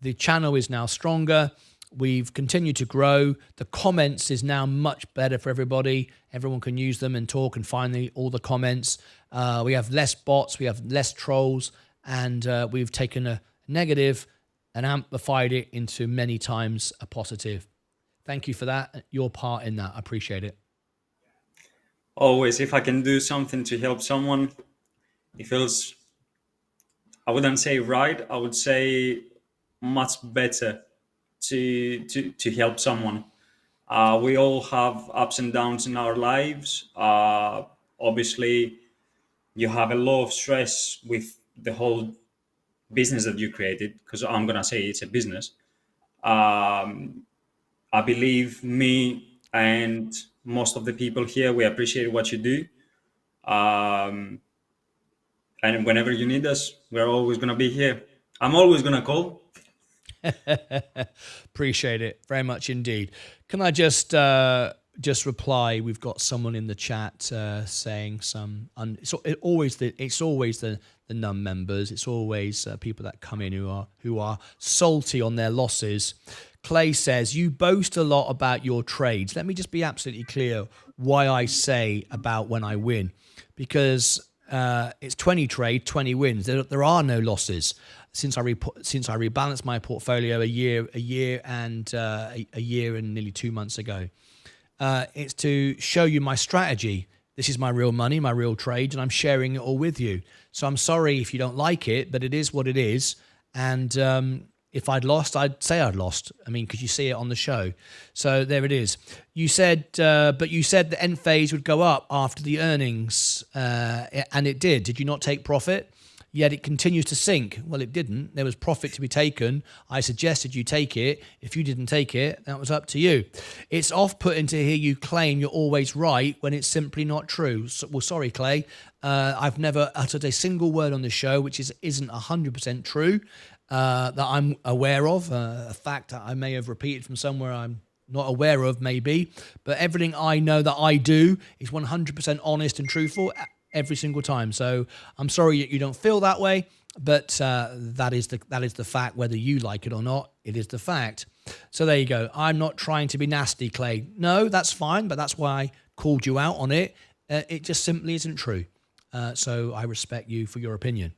The channel is now stronger. We've continued to grow. The comments is now much better for everybody. Everyone can use them and talk and find all the comments. We have less bots. We have less trolls. And we've taken a negative and amplified it into many times a positive. Thank you for that. Your part in that. I appreciate it. Always, if I can do something to help someone, it feels, I wouldn't say right, I would say much better to help someone. We all have ups and downs in our lives. Obviously, you have a lot of stress with the whole business that you created, because I'm going to say it's a business. I believe me and most of the people here, we appreciate what you do. And whenever you need us, we're always going to be here. I'm always going to call. Appreciate it very much indeed. Can I just reply? We've got someone in the chat saying some. It's always the non-members. It's always people that come in who are salty on their losses. Clay says, you boast a lot about your trades. Let me just be absolutely clear why I say about when I win. Because it's 20 trade, 20 wins. There are no losses. Since I rebalanced my portfolio a year and nearly 2 months ago. It's to show you my strategy. This is my real money, my real trades, and I'm sharing it all with you. So I'm sorry if you don't like it, but it is what it is. And if I'd lost, I'd say I'd lost. I mean, because you see it on the show. So there it is. You said, but you said the end phase would go up after the earnings, and it did. Did you not take profit? Yet it continues to sink. Well, it didn't. There was profit to be taken. I suggested you take it. If you didn't take it, that was up to you. It's off-putting to hear you claim you're always right when it's simply not true. Well, sorry, Clay. I've never uttered a single word on the show which isn't 100% true that I'm aware of. A fact that I may have repeated from somewhere I'm not aware of, maybe. But everything I know that I do is 100% honest and truthful every single time. So I'm sorry you don't feel that way, but that is the fact. Whether you like it or not, it is the fact. So there you go. I'm not trying to be nasty, Clay. No, that's fine, but that's why I called you out on it. It just simply isn't true. So I respect you for your opinion.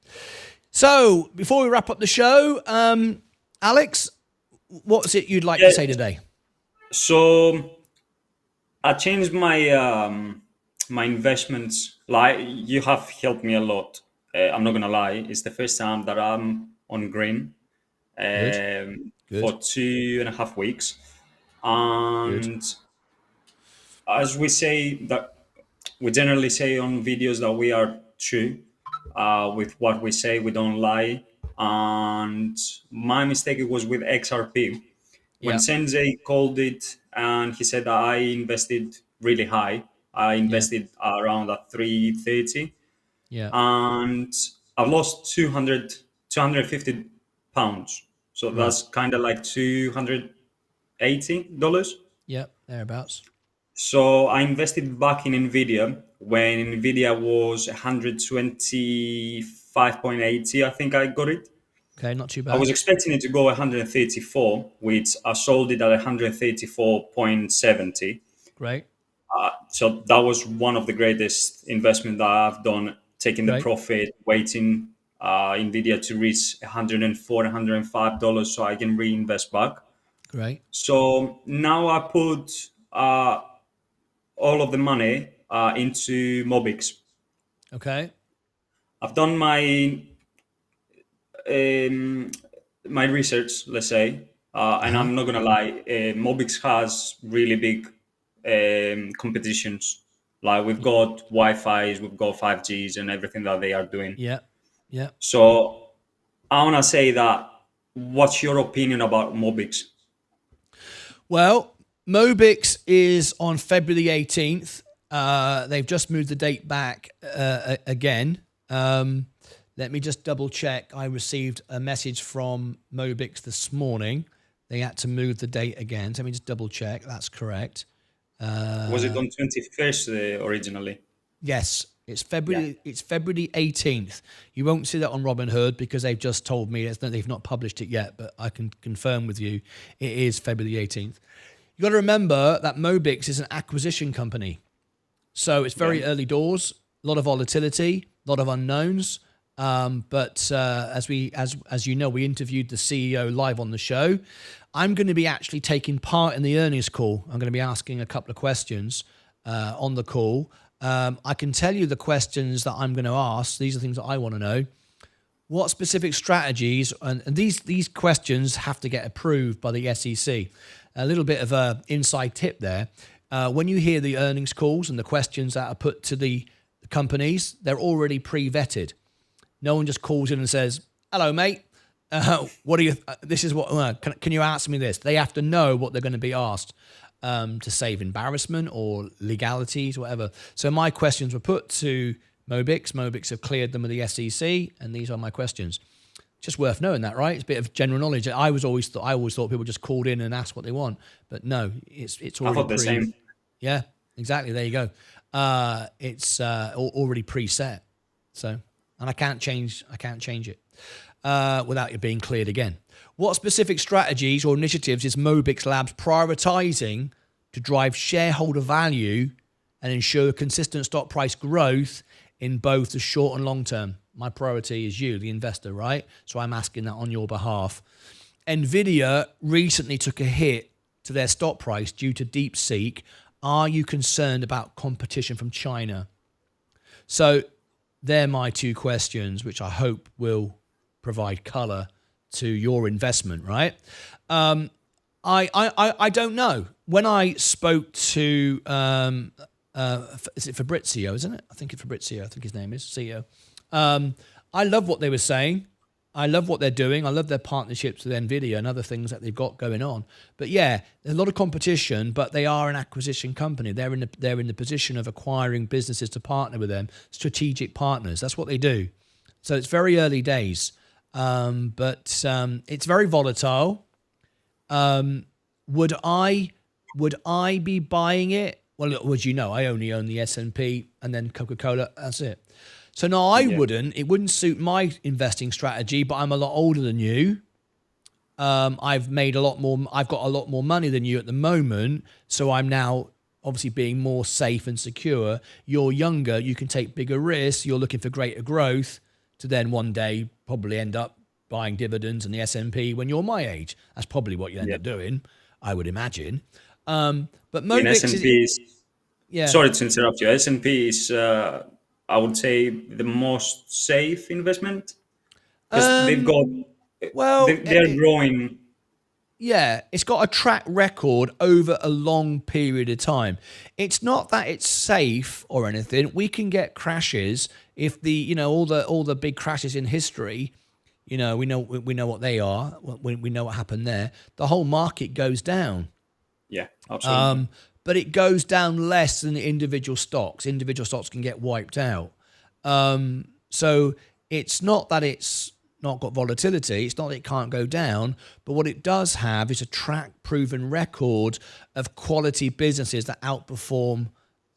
So before we wrap up the show, Alex, what's it you'd like to say today? So I changed my my investments. Like, you have helped me a lot. I'm not gonna lie. It's the first time that I'm on green Good. for 2.5 weeks, and as we say that we generally say on videos that we are true with what we say. We don't lie. And my mistake was with XRP. When Sensei called it and he said that I invested really high, I invested around at 330. Yeah. And I've lost 250 pounds. So Right. that's kind of like $280. Yep, thereabouts. So I invested back in Nvidia when Nvidia was 125.80. I think I got it. Okay, not too bad. I was expecting it to go 134, which I sold it at 134.70. Great. So that was one of the greatest investments that I've done, taking the Right. profit, waiting Nvidia to reach $104, $105 so I can reinvest back. Great. So now I put all of the money into Mobix. Okay. I've done my research, let's say, and I'm not gonna lie. Mobix has really big competitions. Like, we've got Wi-Fi's, we've got 5Gs, and everything that they are doing. Yeah. Yeah. So I wanna say that. What's your opinion about Mobix? Well, Mobix is on February the 18th. They've just moved the date back again. Let me just double check. I received a message from Mobix this morning. They had to move the date again. So let me just double check. That's correct. Was it on 21st originally? Yes, it's February. Yeah. It's February 18th. You won't see that on Robinhood because they've just told me they've not published it yet. But I can confirm with you, it is February 18th. You got to remember that Mobix is an acquisition company, so it's very early doors. A lot of volatility, a lot of unknowns. But as you know, we interviewed the CEO live on the show. I'm going to be actually taking part in the earnings call. I'm going to be asking a couple of questions on the call. I can tell you the questions that I'm going to ask. These are things that I want to know. What specific strategies, and these questions have to get approved by the SEC. A little bit of an inside tip there. When you hear the earnings calls and the questions that are put to the companies, they're already pre-vetted. No one just calls in and says, "Hello, mate. What are you? This is what. Can you answer me this?" They have to know what they're going to be asked to save embarrassment or legalities, whatever. So my questions were put to Mobix. Mobix have cleared them with the SEC, and these are my questions. Just worth knowing that, right? It's a bit of general knowledge. I always thought people just called in and asked what they want, but no, it's I already thought the same. Yeah, exactly. There you go. It's already preset. So, and I can't change it without it being cleared again. What specific strategies or initiatives is Mobix Labs prioritizing to drive shareholder value and ensure consistent stock price growth in both the short and long term? My priority is you, the investor, right? So I'm asking that on your behalf. Nvidia recently took a hit to their stock price due to DeepSeek. Are you concerned about competition from China? So they're my two questions, which I hope will provide color to your investment, right? I don't know. When I spoke to, is it Fabrizio, isn't it? I think it's Fabrizio. I think his name is CEO. I love what they were saying. I love what they're doing. I love their partnerships with NVIDIA and other things that they've got going on. But yeah, there's a lot of competition, but they are an acquisition company. They're in the position of acquiring businesses to partner with them, strategic partners. That's what they do. So it's very early days, but it's very volatile. Would I be buying it? Well, as you know, I only own the S&P and then Coca-Cola. That's it. So no, I wouldn't. It wouldn't suit my investing strategy. But I'm a lot older than you. I've made a lot more. I've got a lot more money than you at the moment. So I'm now obviously being more safe and secure. You're younger. You can take bigger risks. You're looking for greater growth to then one day probably end up buying dividends in the S&P when you're my age. That's probably what you end up doing, I would imagine. But Mobix is... Yeah. Sorry to interrupt you. S&P is, I would say, the most safe investment because they've got... Well, they're growing. Yeah, it's got a track record over a long period of time. It's not that it's safe or anything. We can get crashes if all the big crashes in history. We know what they are. We know what happened there. The whole market goes down. Yeah, absolutely. But it goes down less than the individual stocks. Individual stocks can get wiped out. So it's not that it's not got volatility. It's not that it can't go down. But what it does have is a track-proven record of quality businesses that outperform,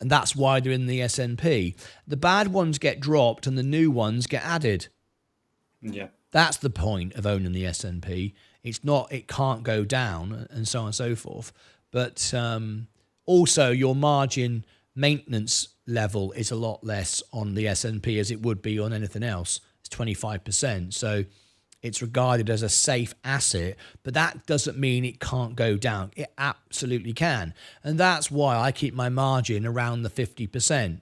and that's why they're in the S&P. The bad ones get dropped and the new ones get added. Yeah. That's the point of owning the S&P. It's not, it can't go down and so on and so forth. But also your margin maintenance level is a lot less on the S&P as it would be on anything else. It's 25%. So it's regarded as a safe asset, but that doesn't mean it can't go down. It absolutely can. And that's why I keep my margin around the 50%.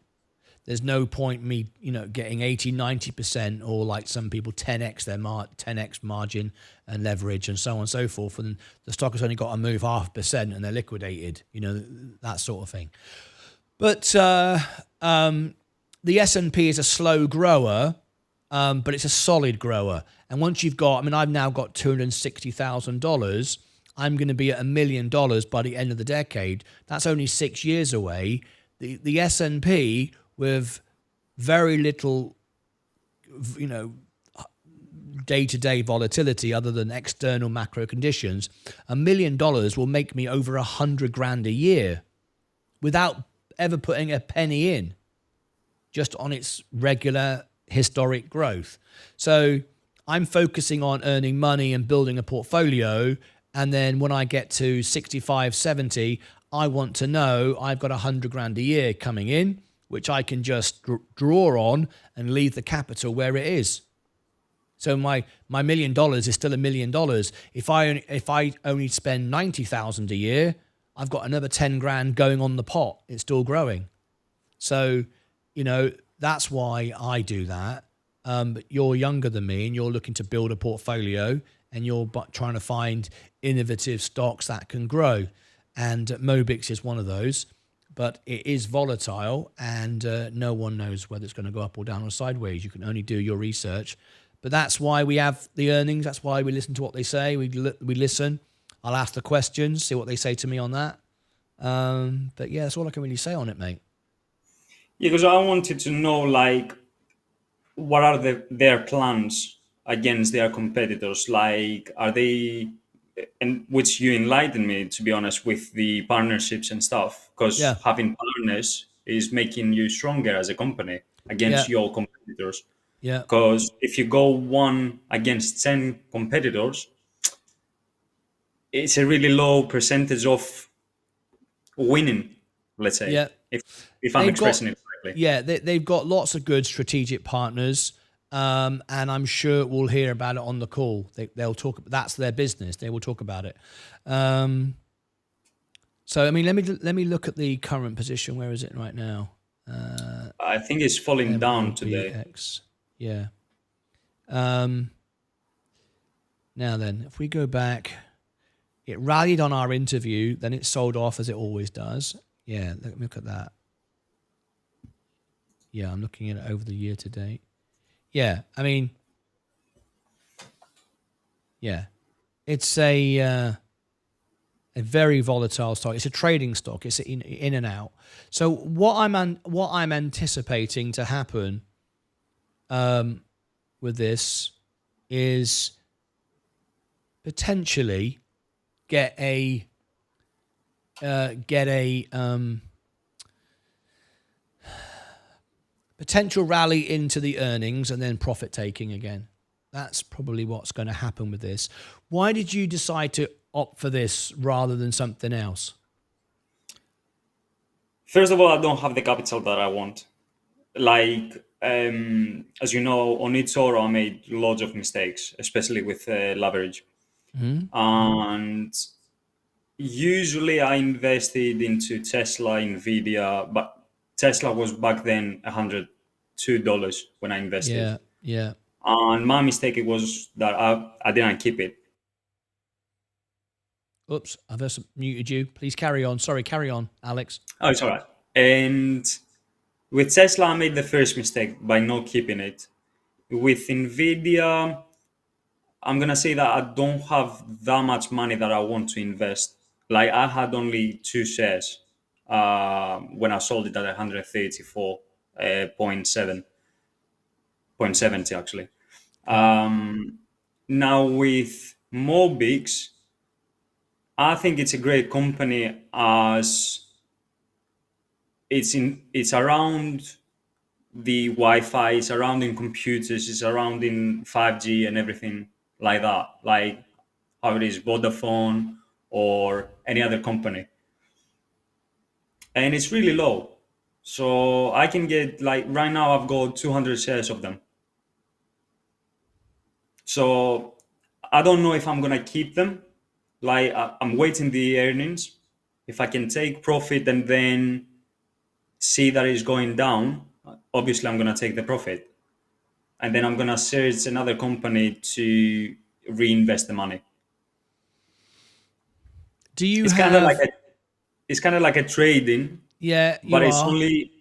There's no point me, getting 80, 90% or like some people 10x their 10x margin and leverage and so on and so forth. And the stock has only got to move 0.5% and they're liquidated, that sort of thing. But the S&P is a slow grower, but it's a solid grower. And once you've got, I've now got $260,000. I'm going to be at $1 million by the end of the decade. That's only 6 years away. The S&P with very little, day-to-day volatility other than external macro conditions, $1 million will make me over $100,000 a year without ever putting a penny in, just on its regular historic growth. So I'm focusing on earning money and building a portfolio. And then when I get to 65, 70, I want to know I've got $100,000 a year coming in, which I can just draw on and leave the capital where it is. So my $1 million is still $1 million. If I only spend $90,000 a year, I've got another $10,000 going on the pot. It's still growing. So, that's why I do that. But you're younger than me and you're looking to build a portfolio and you're trying to find innovative stocks that can grow. And Mobix is one of those. But it is volatile and no one knows whether it's going to go up or down or sideways. You can only do your research. But that's why we have the earnings. That's why we listen to what they say. We listen. I'll ask the questions, see what they say to me on that. But yeah, that's all I can really say on it, mate. Yeah, because I wanted to know, what are their plans against their competitors? Like, are they, and which you enlightened me, to be honest, with the partnerships and stuff, because having partners is making you stronger as a company against your competitors. Yeah. Because if you go one against 10 competitors, it's a really low percentage of winning, let's say, Yeah. if I'm expressing it correctly. Yeah, they've got lots of good strategic partners, and I'm sure we'll hear about it on the call. They'll talk. That's their business. They will talk about it. So I mean, let me look at the current position. Where is it right now? I think it's falling down today. MOBX. Yeah. Now then, if we go back, it rallied on our interview, then it sold off as it always does. Yeah, let me look at that. Yeah, I'm looking at it over the year to date. Yeah, I mean, yeah, it's a very volatile stock. It's a trading stock. It's in and out. So what I'm anticipating to happen with this is potentially get a potential rally into the earnings and then profit taking again. That's probably what's going to happen with this. Why did you decide to opt for this rather than something else? First of all, I don't have the capital that I want. Like, as you know, on eToro, I made lots of mistakes, especially with leverage. Mm-hmm. And usually I invested into Tesla, Nvidia, but Tesla was back then $102 when I invested. Yeah. And my mistake was that I didn't keep it. Oops, I've just muted you. Please carry on. Sorry, carry on, Alex. Oh, it's all right. And with Tesla, I made the first mistake by not keeping it. With Nvidia, I'm going to say that I don't have that much money that I want to invest. Like, I had only 2 shares when I sold it at 134.70 actually. Now with Mobix, I think it's a great company as it's around the Wi-Fi, it's around in computers, it's around in 5G and everything like that, like how it is Vodafone or any other company. And it's really low. So I can get, like, right now I've got 200 shares of them. So I don't know if I'm going to keep them. Like, I'm waiting the earnings. If I can take profit and then see that it's going down, obviously I'm going to take the profit. And then I'm going to search another company to reinvest the money. Do you it's have... It's kind of like a trading. Yeah, but it's only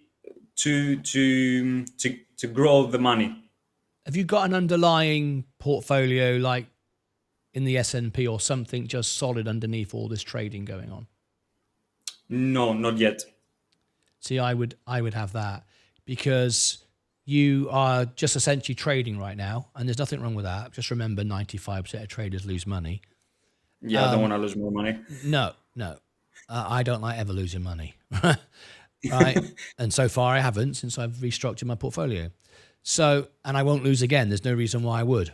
to grow the money. Have you got an underlying portfolio like in the S&P or something just solid underneath all this trading going on? No, not yet. See, I would have that because you are just essentially trading right now, and there's nothing wrong with that. Just remember, 95% of traders lose money. Yeah, I don't want to lose more money. No. I don't like ever losing money, right? And so far I haven't since I've restructured my portfolio. So, and I won't lose again. There's no reason why I would.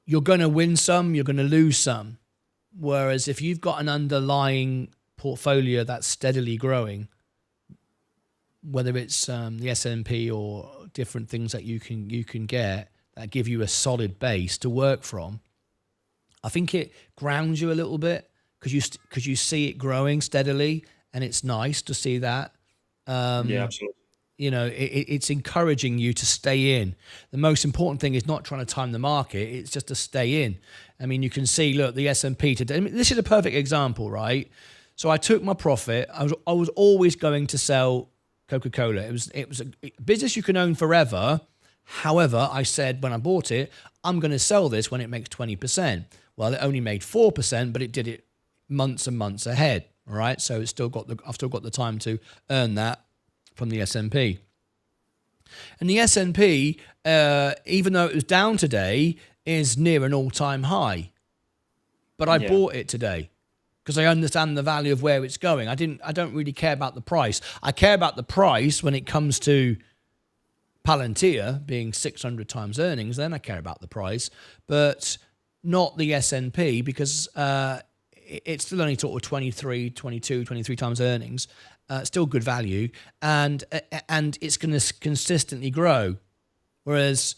You're going to win some, you're going to lose some. Whereas if you've got an underlying portfolio that's steadily growing, whether it's the S&P or different things that you can get that give you a solid base to work from, I think it grounds you a little bit because you see it growing steadily, and it's nice to see that. Yeah, absolutely. You know, it's encouraging you to stay in. The most important thing is not trying to time the market. It's just to stay in. I mean, you can see, look, the S&P today. I mean, this is a perfect example, right? So I took my profit. I was always going to sell Coca-Cola. It was a business you can own forever. However, I said when I bought it, I'm going to sell this when it makes 20%. Well, it only made 4%, but it did it months and months ahead. All right, so I've still got the time to earn that from the S&P. And the S&P, even though it was down today, is near an all-time high. But I bought it today because I understand the value of where it's going. I don't really care about the price. I care about the price when it comes to Palantir being 600 times earnings. Then I care about the price, but not the S&P because it's still only sort of 23 times earnings. Still good value, and it's going to consistently grow. Whereas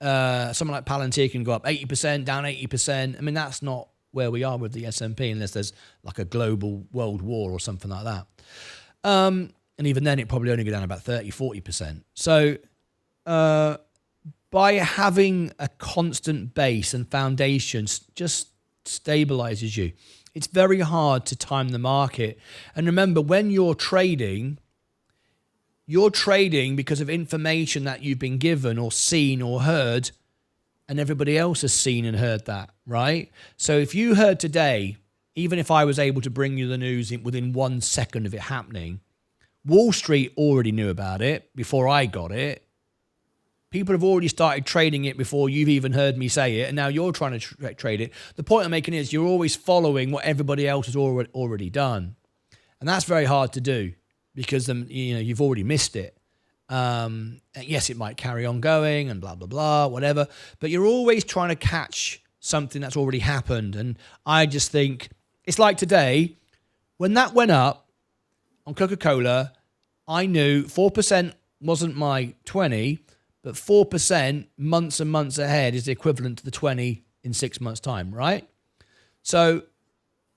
someone like Palantir can go up 80%, down 80%. I mean, that's not where we are with the S&P unless there's like a global world war or something like that. And even then, it probably only go down about 30-40%. So by having a constant base and foundation just stabilizes you. It's very hard to time the market. And remember, when you're trading because of information that you've been given or seen or heard, and everybody else has seen and heard that, right? So if you heard today, even if I was able to bring you the news within 1 second of it happening, Wall Street already knew about it before I got it. People have already started trading it before you've even heard me say it, and now you're trying to trade it. The point I'm making is you're always following what everybody else has already done. And that's very hard to do because you've already missed it. Yes, it might carry on going and blah, blah, blah, whatever. But you're always trying to catch something that's already happened. And I just think it's like today, when that went up on Coca-Cola, I knew 4% wasn't my 20, but 4% months and months ahead is equivalent to the 20 in 6 months' time, right? So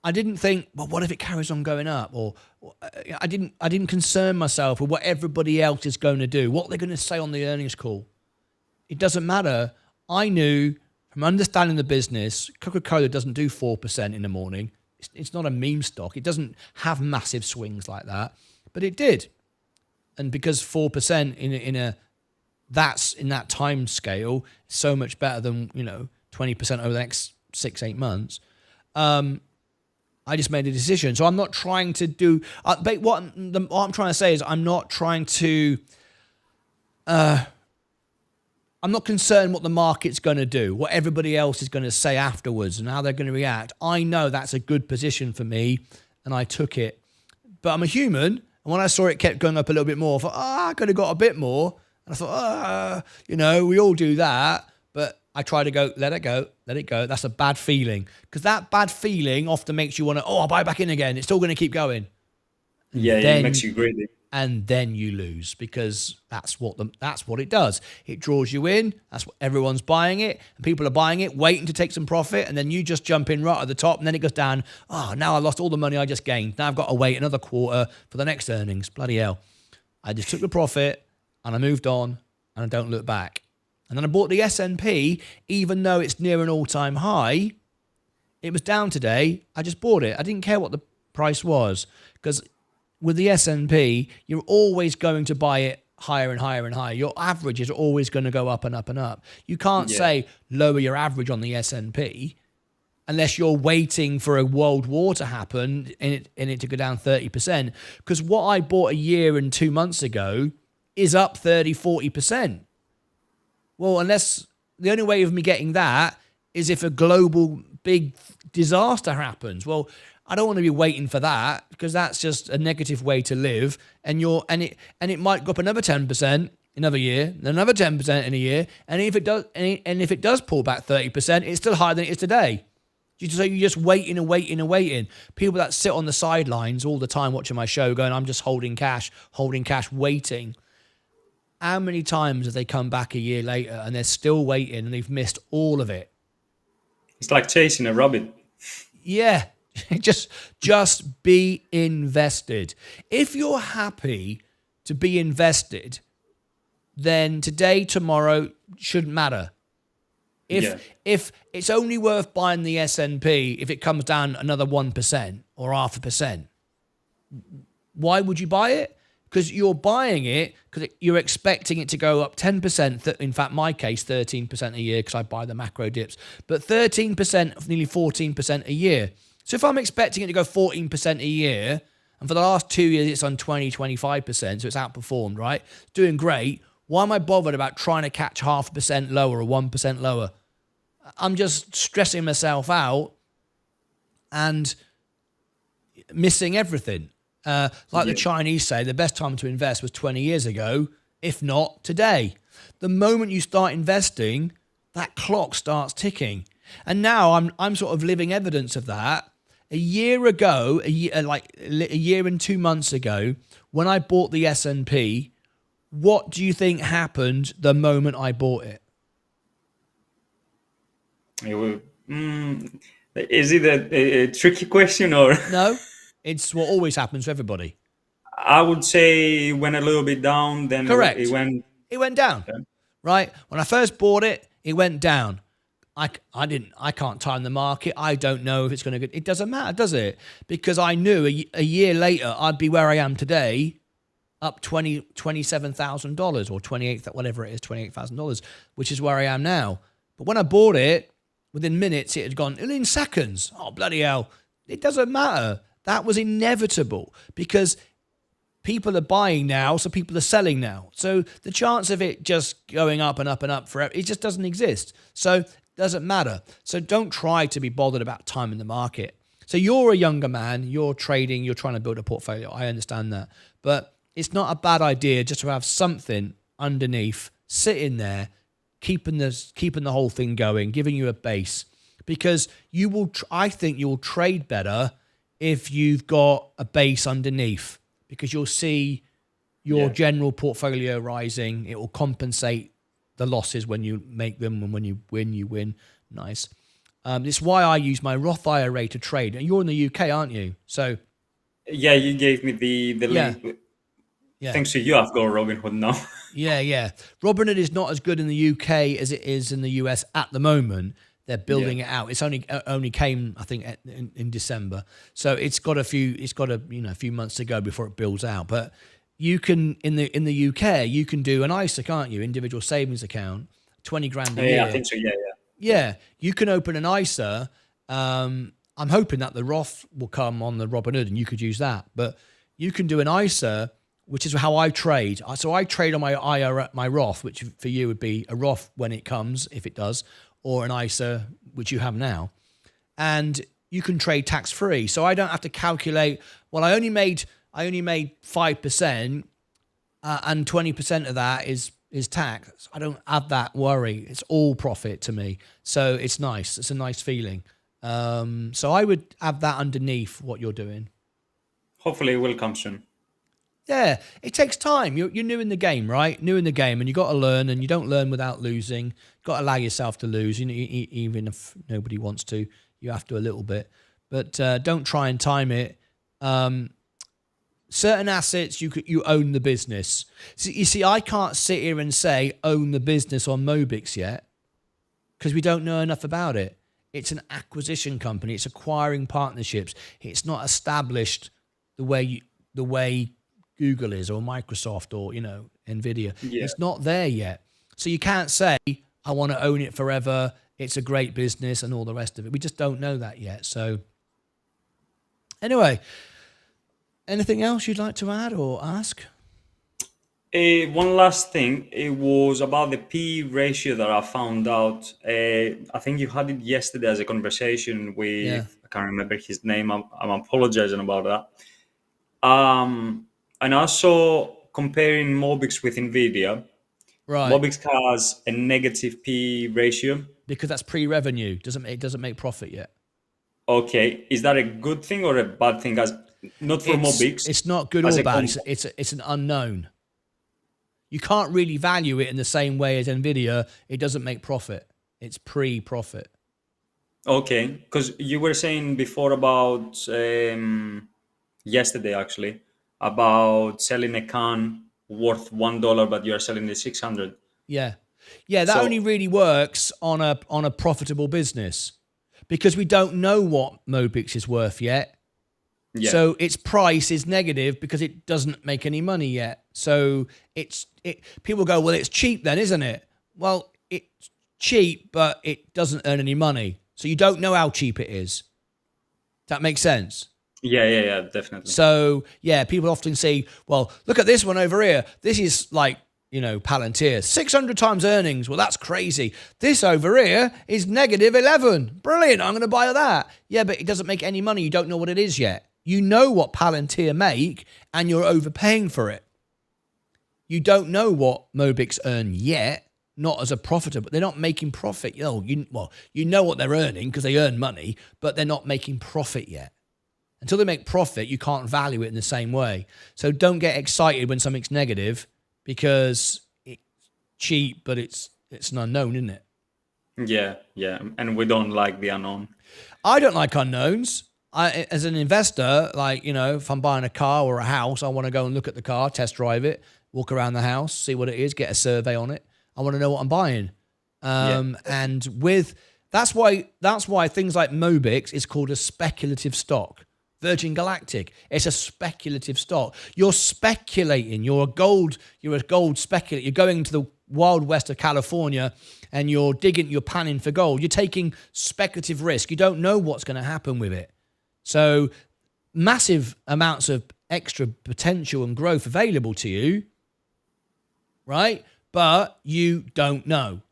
I didn't think, well, what if it carries on going up? Or I didn't concern myself with what everybody else is going to do, what they're going to say on the earnings call. It doesn't matter. I knew from understanding the business, Coca-Cola doesn't do 4% in the morning. It's not a meme stock. It doesn't have massive swings like that, but it did. And because 4% in that time scale is so much better than 20% over the next 6-8 months. I just made a decision. So I'm not trying to do. But what I'm trying to say is I'm not trying to. I'm not concerned what the market's going to do, what everybody else is going to say afterwards, and how they're going to react. I know that's a good position for me, and I took it. But I'm a human, and when I saw it kept going up a little bit more, I thought, I could have got a bit more. And I thought, we all do that. But I try to go, let it go. That's a bad feeling. Because that bad feeling often makes you want to, I'll buy back in again. It's still going to keep going. Yeah, it makes you greedy. And then you lose because that's what it does. It draws you in. That's what everyone's buying it. And people are buying it, waiting to take some profit. And then you just jump in right at the top. And then it goes down. Now I lost all the money I just gained. Now I've got to wait another quarter for the next earnings. Bloody hell. I just took the profit and I moved on and I don't look back. And then I bought the S&P, even though it's near an all-time high. It was down today. I just bought it. I didn't care what the price was because with the S&P, you're always going to buy it higher and higher and higher. Your average is always going to go up and up and up. You can't say lower your average on the S&P unless you're waiting for a world war to happen and it to go down 30%. Because what I bought a year and 2 months ago is up 30-40%. Well, unless the only way of me getting that is if a global big disaster happens. Well, I don't want to be waiting for that because that's just a negative way to live. And it might go up another 10% another year, another 10% in a year. And if it does pull back 30%, it's still higher than it is today. So you're just waiting and waiting and waiting. People that sit on the sidelines all the time watching my show going, I'm just holding cash, waiting. How many times have they come back a year later and they're still waiting and they've missed all of it? It's like chasing a rabbit. Yeah. Just be invested. If you're happy to be invested, then today, tomorrow shouldn't matter. If it's only worth buying the S&P if it comes down another 1% or 0.5%, why would you buy it? Because you're buying it because you're expecting it to go up 10%. In fact, my case, 13% a year because I buy the macro dips. But 13%, nearly 14% a year. So if I'm expecting it to go 14% a year, and for the last 2 years it's on 20, 25%, so it's outperformed, right? It's doing great. Why am I bothered about trying to catch 0.5% lower or 1% lower? I'm just stressing myself out and missing everything. Like the Chinese say, the best time to invest was 20 years ago, if not today. The moment you start investing, that clock starts ticking. And now I'm sort of living evidence of that. A year ago, a year and 2 months ago, when I bought the S&P, what do you think happened the moment I bought it? Is it a tricky question or? No, it's what always happens to everybody. I would say it went a little bit down, then Correct. it went. It went down, right? When I first bought it, it went down. I can't time the market. I don't know if it's going to go. It doesn't matter, does it? Because I knew a year later I'd be where I am today, up $27,000 or $28,000, which is where I am now. But when I bought it, within minutes it had gone in seconds. Oh bloody hell! It doesn't matter. That was inevitable because people are buying now, so people are selling now. So the chance of it just going up and up and up forever, it just doesn't exist. So it doesn't matter. So don't try to be bothered about timing the market. So you're a younger man, you're trading, you're trying to build a portfolio. I understand that. But it's not a bad idea just to have something underneath, sitting there, keeping the whole thing going, giving you a base. Because you will, I think you'll trade better if you've got a base underneath. Because you'll see your general portfolio rising. It will compensate the losses when you make them, and when you win. Nice. It's why I use my Roth IRA to trade. And you're in the UK, aren't you? So yeah, you gave me the link. Yeah. Thanks to you, I've got Robinhood now. Yeah. Robinhood is not as good in the UK as it is in the US at the moment. They're building it out. It's only came, I think, in December. So it's got a few months to go before it builds out. But you can in the UK you can do an ISA, can't you? Individual savings account, 20 grand a year. Yeah, I think so. Yeah, you can open an ISA. I'm hoping that the Roth will come on the Robinhood and you could use that. But you can do an ISA, which is how I trade. So I trade on my IRA, my Roth, which for you would be a Roth when it comes, if it does, or an ISA, which you have now. And you can trade tax-free. So I don't have to calculate, well, I only made 5%, and 20% of that is tax. I don't have that worry. It's all profit to me. So it's nice. It's a nice feeling. So I would have that underneath what you're doing. Hopefully it will come soon. Yeah, it takes time. You're new in the game, right? New in the game, and you got to learn, and you don't learn without losing. Got to allow yourself to lose, even if nobody wants to. You have to a little bit, but don't try and time it. Certain assets, you own the business. So, you see, I can't sit here and say own the business on Mobix yet because we don't know enough about it. It's an acquisition company. It's acquiring partnerships. It's not established the way Google is, or Microsoft, or Nvidia. Yeah. It's not there yet. So you can't say I want to own it forever. It's a great business and all the rest of it. We just don't know that yet. So anyway, anything else you'd like to add or ask? One last thing. It was about the P ratio that I found out. I think you had it yesterday as a conversation with, I can't remember his name. I'm apologizing about that. And also comparing Mobix with Nvidia. Right. Mobix has a negative P ratio. Because that's pre-revenue. It doesn't make profit yet. Okay. Is that a good thing or a bad thing? Not for Mobix. It's not good or bad. It's an unknown. You can't really value it in the same way as Nvidia. It doesn't make profit. It's pre-profit. Okay. Because you were saying before about, yesterday actually, about selling a can worth $1, but you're selling it 600. Yeah. That only really works on a profitable business because we don't know what Mobix is worth yet. Yeah. So its price is negative because it doesn't make any money yet. So people go, well, it's cheap then, isn't it? Well, it's cheap, but it doesn't earn any money. So you don't know how cheap it is. Does that make sense? Yeah, definitely. So, people often say, well, look at this one over here. This is like Palantir, 600 times earnings. Well, that's crazy. This over here is negative 11. Brilliant. I'm going to buy that. Yeah, but it doesn't make any money. You don't know what it is yet. You know what Palantir make, and you're overpaying for it. You don't know what Mobix earn yet, not as a profitable. They're not making profit. You know what they're earning because they earn money, but they're not making profit yet. Until they make profit, you can't value it in the same way. So don't get excited when something's negative because it's cheap, but it's an unknown, isn't it? Yeah. And we don't like the unknown. I don't like unknowns. As an investor, if I'm buying a car or a house, I want to go and look at the car, test drive it, walk around the house, see what it is, get a survey on it. I want to know what I'm buying. And that's why things like Mobix is called a speculative stock. Virgin Galactic, it's a speculative stock. You're speculating. You're a gold speculator. You're going to the wild west of California and you're panning for gold. You're taking speculative risk. You don't know what's going to happen with it. So massive amounts of extra potential and growth available to you, right? But you don't know.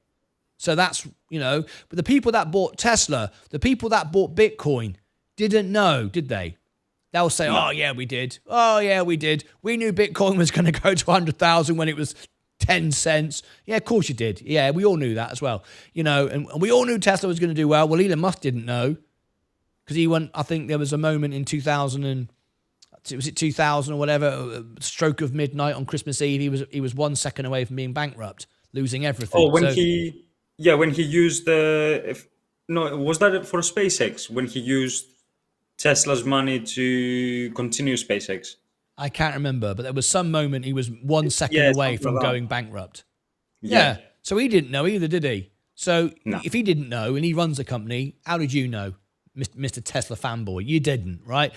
So that's, but the people that bought Tesla, the people that bought Bitcoin didn't know, did they? They'll say, no. Oh, yeah, we did. Oh, yeah, we did. We knew Bitcoin was going to go to 100,000 when it was 10 cents. Yeah, of course you did. Yeah, we all knew that as well. And we all knew Tesla was going to do well. Well, Elon Musk didn't know because he went, I think there was a moment in 2000 or whatever, stroke of midnight on Christmas Eve, he was 1 second away from being bankrupt, losing everything. Oh, when he used was that for SpaceX when he used Tesla's money to continue SpaceX? I can't remember, but there was some moment he was 1 second away from going bankrupt. Yeah. So he didn't know either, did he? So if he didn't know and he runs the company, how did you know, Mr. Tesla fanboy? You didn't, right?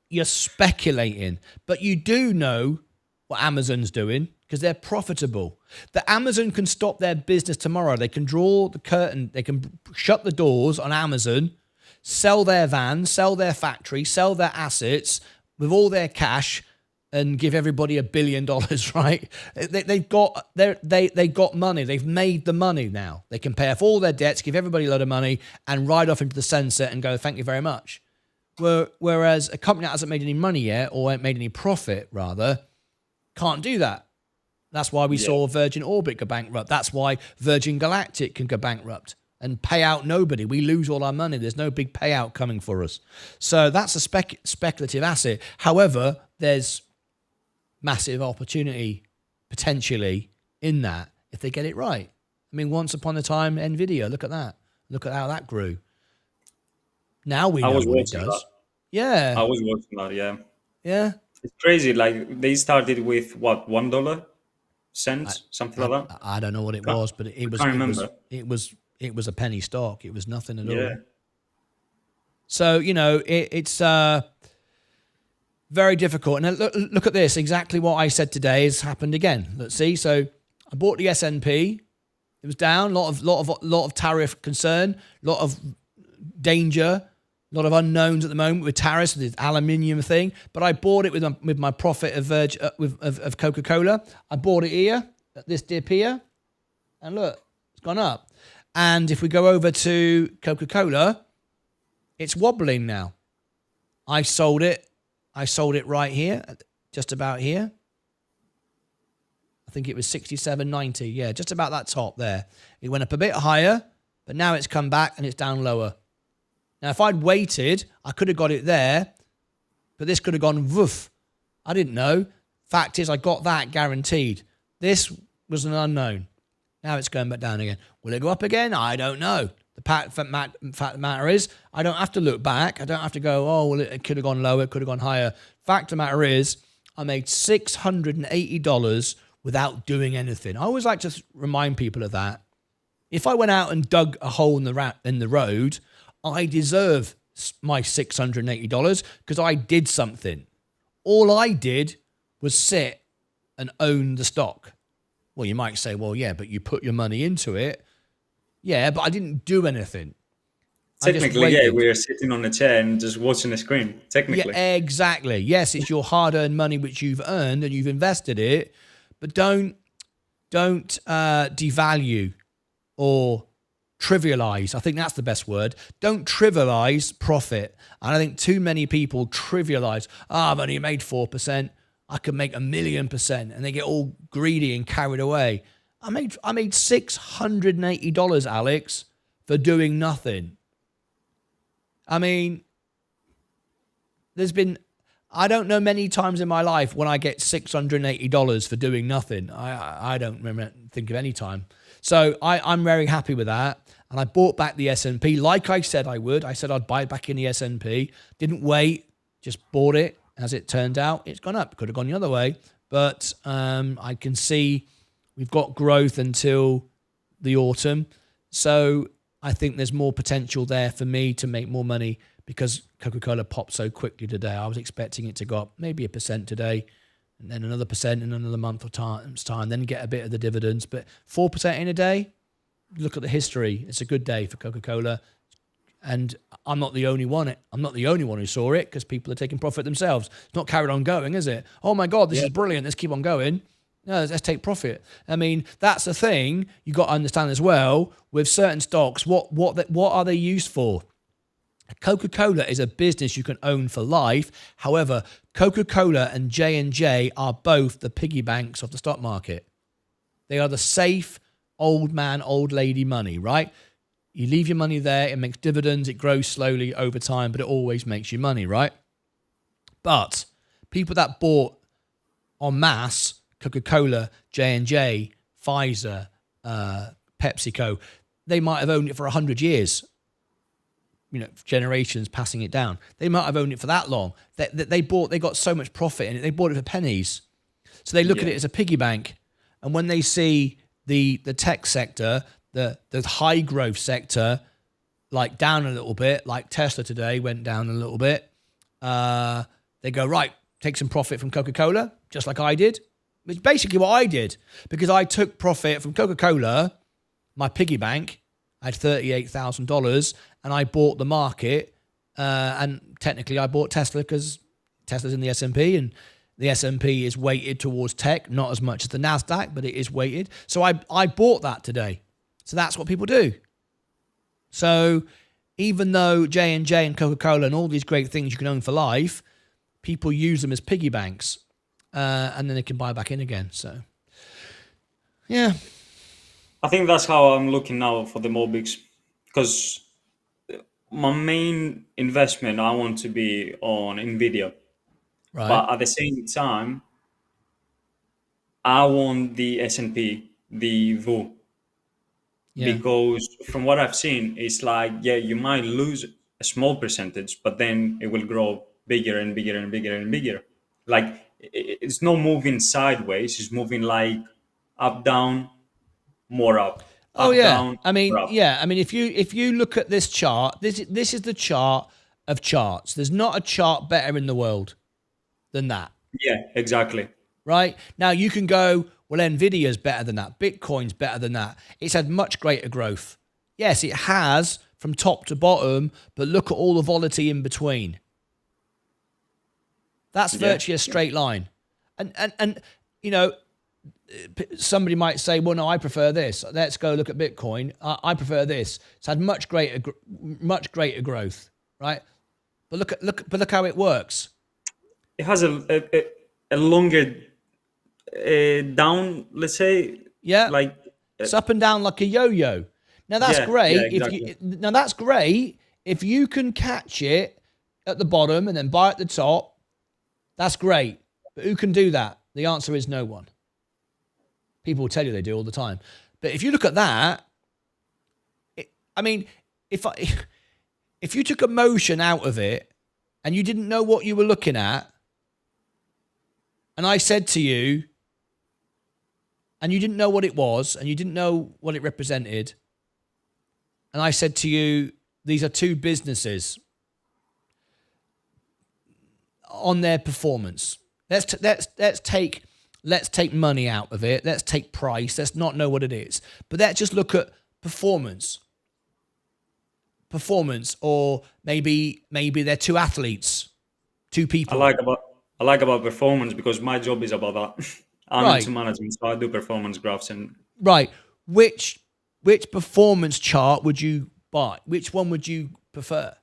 You're speculating, but you do know what Amazon's doing because they're profitable. The Amazon can stop their business tomorrow. They can draw the curtain. They can shut the doors on Amazon, sell their vans, sell their factory, sell their assets with all their cash and give everybody $1 billion, right? They got money. They've made the money now. They can pay off all their debts, give everybody a lot of money and ride off into the sunset and go, thank you very much. Whereas a company that hasn't made any money yet, or ain't made any profit, rather, can't do that. That's why we saw Virgin Orbit go bankrupt. That's why Virgin Galactic can go bankrupt and pay out nobody. We lose all our money. There's no big payout coming for us. So that's a speculative asset. However, there's massive opportunity potentially in that if they get it right. I mean, once upon a time, NVIDIA, look at that. Look at how that grew. Now we know what it does. That. Yeah. I was watching that, yeah. Yeah. It's crazy. Like they started with what, $1 cents, something like that. I don't know what it was, but it was a penny stock. It was nothing at all. So, it's very difficult. And look at this. Exactly what I said today has happened again. Let's see. So I bought the S&P. It was down. Lot of tariff concern. Lot of danger. A lot of unknowns at the moment with tariffs, with the aluminium thing. But I bought it with my profit of Coca-Cola. I bought it here at this dip here, and look, it's gone up. And if we go over to Coca-Cola, it's wobbling now. I sold it right here, just about here. I think it was 67.90. Yeah, just about that top there. It went up a bit higher, but now it's come back and it's down lower. Now, if I'd waited, I could have got it there, but this could have gone woof. I didn't know. Fact is, I got that guaranteed. This was an unknown. Now it's going back down again. Will it go up again? I don't know. The fact of the matter is, I don't have to look back. I don't have to go, oh, well, it could have gone lower, it could have gone higher. Fact of the matter is, I made $680 without doing anything. I always like to remind people of that. If I went out and dug a hole in the road, I deserve my $680 because I did something. All I did was sit and own the stock. Well, you might say, well, yeah, but you put your money into it. Yeah, but I didn't do anything. Technically, yeah, we're sitting on a chair and just watching the screen, technically. Yeah, exactly. Yes, it's your hard-earned money which you've earned and you've invested it, but don't don't devalue or trivialize. I think that's the best word. Don't trivialize profit. And I think too many people trivialize. I've only made 4%. I could make 1,000,000%, and they get all greedy and carried away. I made $680, Alex, for doing nothing. I mean, I don't know many times in my life when I get $680 for doing nothing. I don't think of any time. So I'm very happy with that. And I bought back the S&P like I said I would. I said I'd buy it back in the S&P. Didn't wait, just bought it. As it turned out, it's gone up. Could have gone the other way. But I can see we've got growth until the autumn. So I think there's more potential there for me to make more money because Coca-Cola popped so quickly today. I was expecting it to go up maybe 1% today, and then another percent in another month or time's time, then get a bit of the dividends. But 4% in a day, look at the history. It's a good day for Coca-Cola. And I'm not the only one. I'm not the only one who saw it because people are taking profit themselves. It's not carried on going, is it? Oh my God, this is brilliant. Let's keep on going. No, let's take profit. I mean, that's the thing you got to understand as well with certain stocks. What are they used for? Coca-Cola is a business you can own for life. However, Coca-Cola and J&J are both the piggy banks of the stock market. They are the safe old man, old lady money, right? You leave your money there, it makes dividends, it grows slowly over time, but it always makes you money, right? But people that bought en masse, Coca-Cola, J&J, Pfizer, PepsiCo, they might have owned it for 100 years. Generations passing it down. They might have owned it for that long. They got so much profit in it, they bought it for pennies. So they look at it as a piggy bank. And when they see the tech sector, the high growth sector, like down a little bit, like Tesla today went down a little bit, they go, right, take some profit from Coca-Cola, just like I did. Which is basically what I did, because I took profit from Coca-Cola, my piggy bank. I had $38,000, and I bought the market. And technically, I bought Tesla because Tesla's in the S&P, and the S&P is weighted towards tech, not as much as the NASDAQ, but it is weighted. So I bought that today. So that's what people do. So even though J&J and Coca-Cola and all these great things you can own for life, people use them as piggy banks, and then they can buy back in again. So, yeah. I think that's how I'm looking now for the Mobix, because my main investment, I want to be on NVIDIA. Right. But at the same time, I want the S&P, the VU. Yeah. Because from what I've seen, it's like, you might lose a small percentage, but then it will grow bigger and bigger and bigger and bigger. Like, it's not moving sideways, it's moving like up, down, more up. Oh up, yeah. down, I mean, more up. yeah. I mean, if you look at this chart, this is the chart of charts. There's not a chart better in the world than that. Yeah, exactly. Right? Now you can go, well, Nvidia's better than that. Bitcoin's better than that. It's had much greater growth. Yes, it has from top to bottom, but look at all the volatility in between. That's virtually a straight line. And somebody might say, well, no, I prefer this. Let's go look at Bitcoin. I prefer this. It's had much greater growth, right? But look how it works. It has a longer down, let's say. Yeah. Like it's up and down like a yo-yo. Now that's great. Yeah, exactly. Now that's great if you can catch it at the bottom and then buy at the top. That's great. But who can do that? The answer is no one. People will tell you they do all the time. But if you look at that, if you took emotion out of it and you didn't know what you were looking at, and I said to you, and you didn't know what it was, and you didn't know what it represented, and I said to you, these are two businesses on their performance. Let's take money out of it. Let's take price. Let's not know what it is. But let's just look at performance. Or maybe they're two athletes, two people. I like about performance because my job is about that. I'm Right. into management, so I do performance graphs. And Right. Which performance chart would you buy? Which one would you prefer?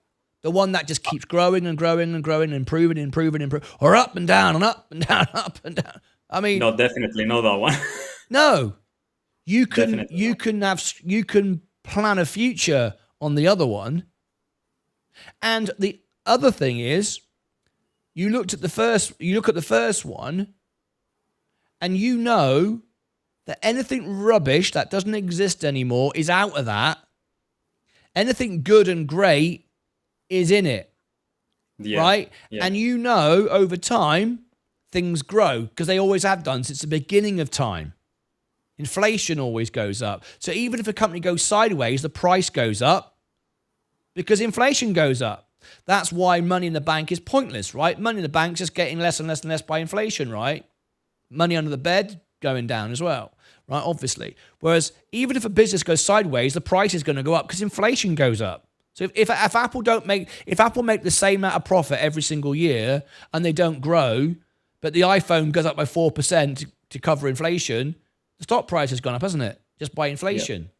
The one that just keeps growing and growing and growing, improving, or up and down and up and down, up and down. I mean, no, definitely not that one. no. You can Definitely you can plan a future on the other one. And the other thing is, you look at the first one, and you know that anything rubbish that doesn't exist anymore is out of that. Anything good and great is in it. Yeah, right? yeah. And you know over time things grow because they always have done since the beginning of time. Inflation always goes up. So even if a company goes sideways, the price goes up because inflation goes up. That's why money in the bank is pointless, right? Money in the bank's just getting less and less and less by inflation, right? Money under the bed going down as well, right? Obviously. Whereas even if a business goes sideways, the price is going to go up because inflation goes up. So if Apple make the same amount of profit every single year and they don't grow, but the iPhone goes up by 4% to cover inflation, the stock price has gone up, hasn't it? Just by inflation. Yep.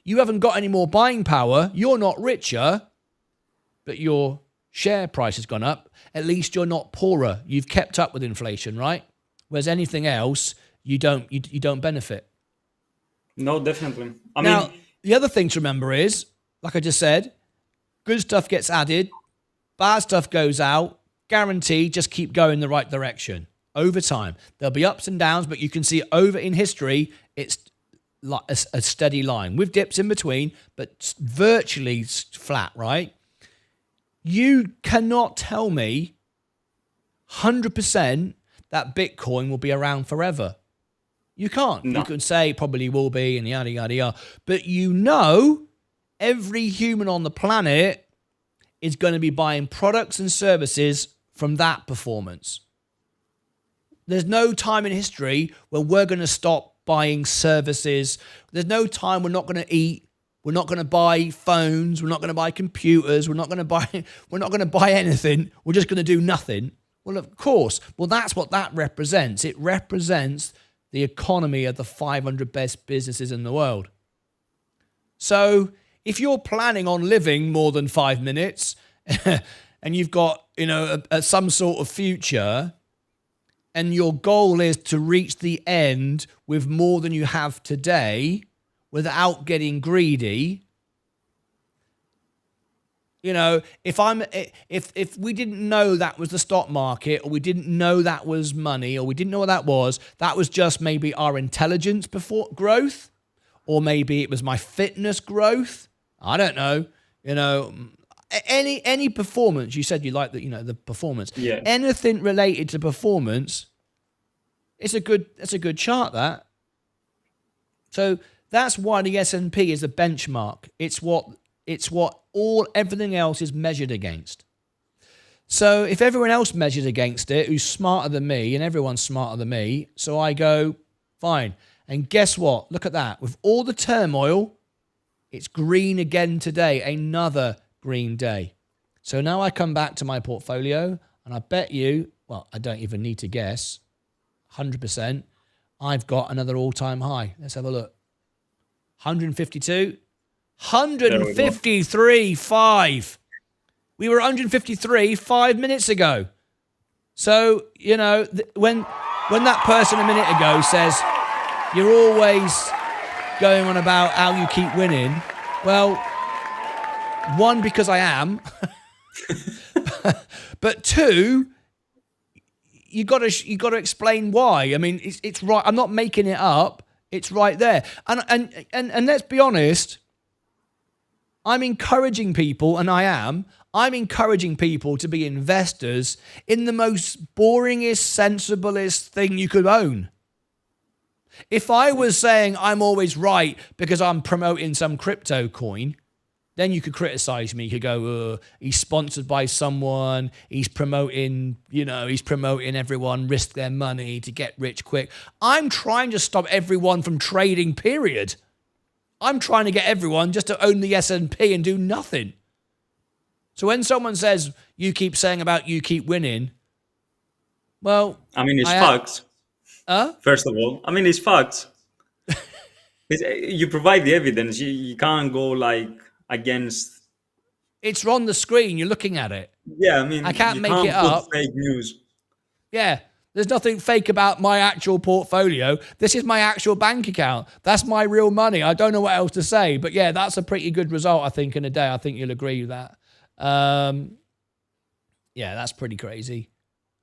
You haven't got any more buying power. You're not richer, but your share price has gone up. At least you're not poorer. You've kept up with inflation, right? Whereas anything else, you don't benefit. No, definitely. I now, mean, the other thing to remember is, like I just said, good stuff gets added, bad stuff goes out. Guaranteed, just keep going the right direction over time. There'll be ups and downs, but you can see over in history, it's like a steady line with dips in between, but virtually flat, right? You cannot tell me 100% that Bitcoin will be around forever. You can't. No. You can say it probably will be and yada, yada, yada. But you know every human on the planet is going to be buying products and services from that performance. There's no time in history where we're going to stop buying services. There's no time we're not going to eat. We're not going to buy phones. We're not going to buy computers. We're not going to buy anything. We're just going to do nothing. Well, of course. Well, that's what that represents. It represents the economy of the 500 best businesses in the world. So if you're planning on living more than 5 minutes and you've got, some sort of future and your goal is to reach the end with more than you have today without getting greedy, if we didn't know that was the stock market, or we didn't know that was money, or we didn't know what that was just maybe our intelligence before growth, or maybe it was my fitness growth. I don't know. Any performance. You said you like the performance. Yeah. Anything related to performance. It's a good chart, that. So that's why the S&P is a benchmark. It's what everything else is measured against. So if everyone else measures against it, who's smarter than me, and everyone's smarter than me, so I go, fine. And guess what? Look at that. With all the turmoil, it's green again today. Another green day. So now I come back to my portfolio, and I bet you, well, I don't even need to guess, 100%, I've got another all-time high. Let's have a look. 152. 153.5. We were 153 5 minutes ago. So, when that person a minute ago says, you're always going on about how you keep winning, well, one, because I am, but two, you got to explain why. I mean, it's right. I'm not making it up. It's right there. And let's be honest, I'm encouraging people, and I'm encouraging people to be investors in the most boringest, sensiblest thing you could own. If I was saying I'm always right because I'm promoting some crypto coin, then you could criticize me. You could go, he's sponsored by someone. He's promoting everyone risk their money to get rich quick. I'm trying to stop everyone from trading, period. I'm trying to get everyone just to own the S&P and do nothing. So when someone says, you keep saying about you keep winning, well... I mean, it's facts. First of all, I mean, it's facts. You provide the evidence. You can't go like against. It's on the screen. You're looking at it. Yeah, I mean, I can't you make it can't put up. fake news. Yeah. There's nothing fake about my actual portfolio. This is my actual bank account. That's my real money. I don't know what else to say. But yeah, that's a pretty good result, I think, in a day. I think you'll agree with that. Yeah, that's pretty crazy.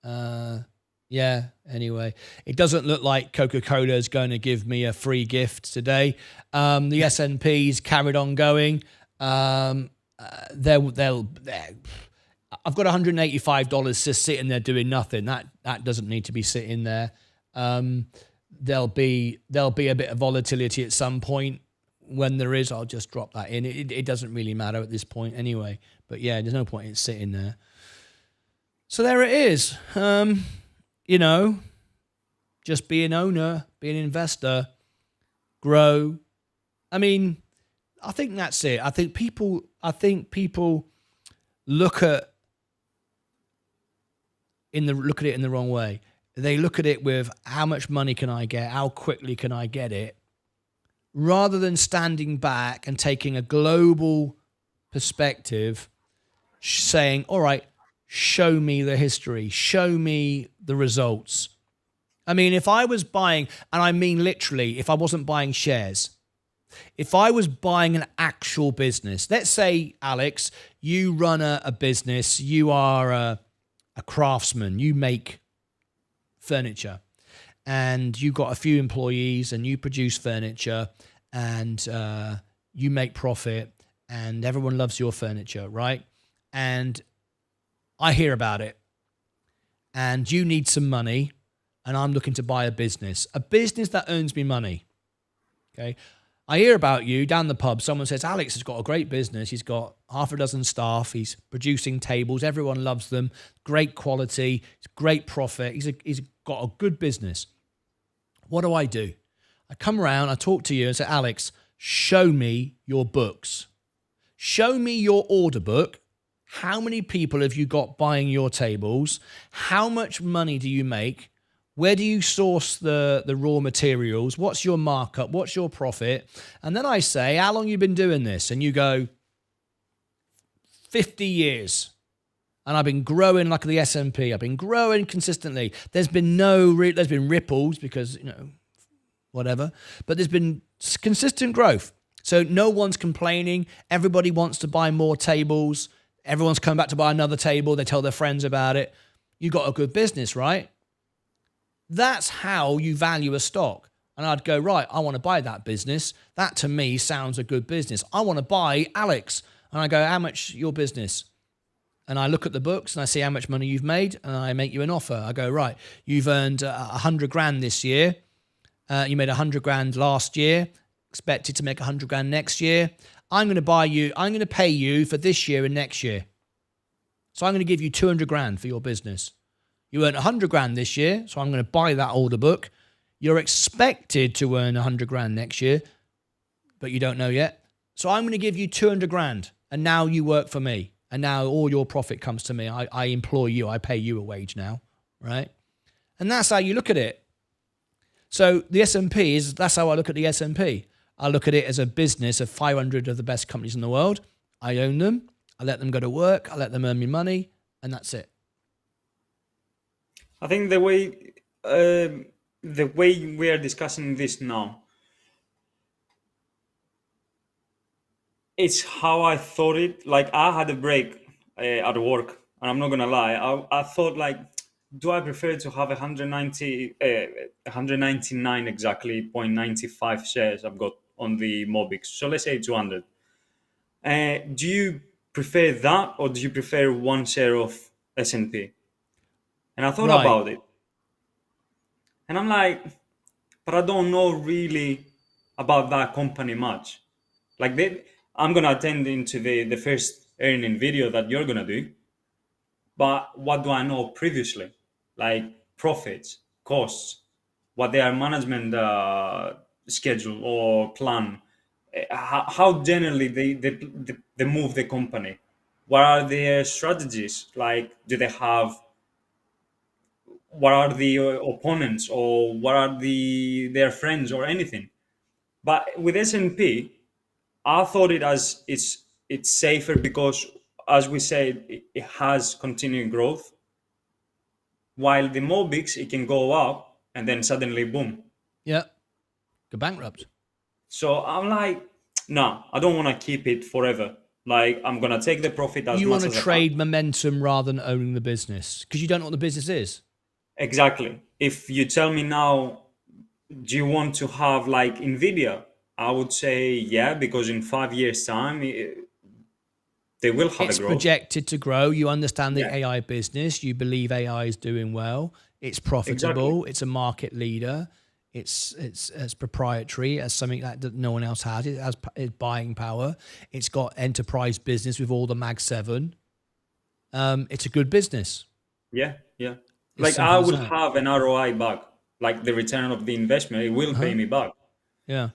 Yeah, anyway. It doesn't look like Coca-Cola is going to give me a free gift today. The S&P's carried on going. I've got $185 just sitting there doing nothing. That doesn't need to be sitting there. There'll be a bit of volatility at some point. When there is, I'll just drop that in. It doesn't really matter at this point anyway. But yeah, there's no point in sitting there. So there it is. Just be an owner, be an investor, grow. I mean, I think that's it. I think people look at it in the wrong way. They look at it with how much money can I get? How quickly can I get it? Rather than standing back and taking a global perspective, saying, all right, show me the history, show me the results. I mean, if I was buying, and I mean literally, if I wasn't buying shares, if I was buying an actual business, let's say, Alex, you run a business, you are a craftsman, you make furniture, and you've got a few employees, and you produce furniture, and you make profit, and everyone loves your furniture, right? And I hear about it, and you need some money, and I'm looking to buy a business that earns me money, okay? I hear about you down the pub. Someone says, Alex has got a great business. He's got half a dozen staff. He's producing tables. Everyone loves them. Great quality. It's great profit. He's got a good business. What do? I come around, I talk to you and say, Alex, show me your books. Show me your order book. How many people have you got buying your tables? How much money do you make? Where do you source the raw materials? What's your markup? What's your profit? And then I say, how long have you been doing this? And you go, 50 years. And I've been growing like the S&P. I've been growing consistently. There's been ripples because, whatever. But there's been consistent growth. So no one's complaining. Everybody wants to buy more tables. Everyone's coming back to buy another table. They tell their friends about it. You got a good business, right? That's how you value a stock. And I'd go, right, I want to buy that business. That to me sounds a good business. I want to buy Alex. And I go, how much your business? And I look at the books and I see how much money you've made and I make you an offer. I go, right, you've earned 100 grand this year. You made 100 grand last year. Expected to make 100 grand next year. I'm going to pay you for this year and next year. So I'm going to give you 200 grand for your business. You earned 100 grand this year, so I'm going to buy that order book. You're expected to earn 100 grand next year, but you don't know yet. So I'm going to give you 200 grand, and now you work for me, and now all your profit comes to me. I employ you. I pay you a wage now, right? And that's how you look at it. So the S&P that's how I look at the S&P. I look at it as a business of 500 of the best companies in the world. I own them. I let them go to work. I let them earn me money, and that's it. I think the way we are discussing this now, it's how I thought it. Like I had a break at work, and I'm not gonna lie. I thought like, do I prefer to have 199 exactly 0.95 shares I've got on the Mobix? So let's say 200. Do you prefer that, or do you prefer one share of S&P? And I thought about it. And I'm like, but I don't know really about that company much. Like I'm going to attend into the first earning video that you're going to do. But what do I know previously? Like profits, costs, what their management schedule or plan, how generally they move the company. What are their strategies? Like, do they have what are the opponents or what are their friends or anything. But with S&P, I thought it as it's safer because, as we said, it has continuing growth. While the Mobix, it can go up and then suddenly boom. Yeah, go bankrupt. So I'm like, no, I don't want to keep it forever. Like, I'm gonna take the profit as You want much to as I can. trade momentum rather than owning the business because you don't know what the business is. Exactly. If you tell me now, do you want to have like Nvidia? I would say yeah, because in 5 years' time, they will have a It's growth. projected to grow. You understand the Yeah. AI business. You believe AI is doing well. It's profitable. It's a market leader. It's proprietary. As something that no one else has. It has buying power. It's got enterprise business with all the Mag 7. It's a good business. Yeah, yeah. As Like simple I as will that. have an ROI back, like the return of the investment. It will pay me back. Yeah,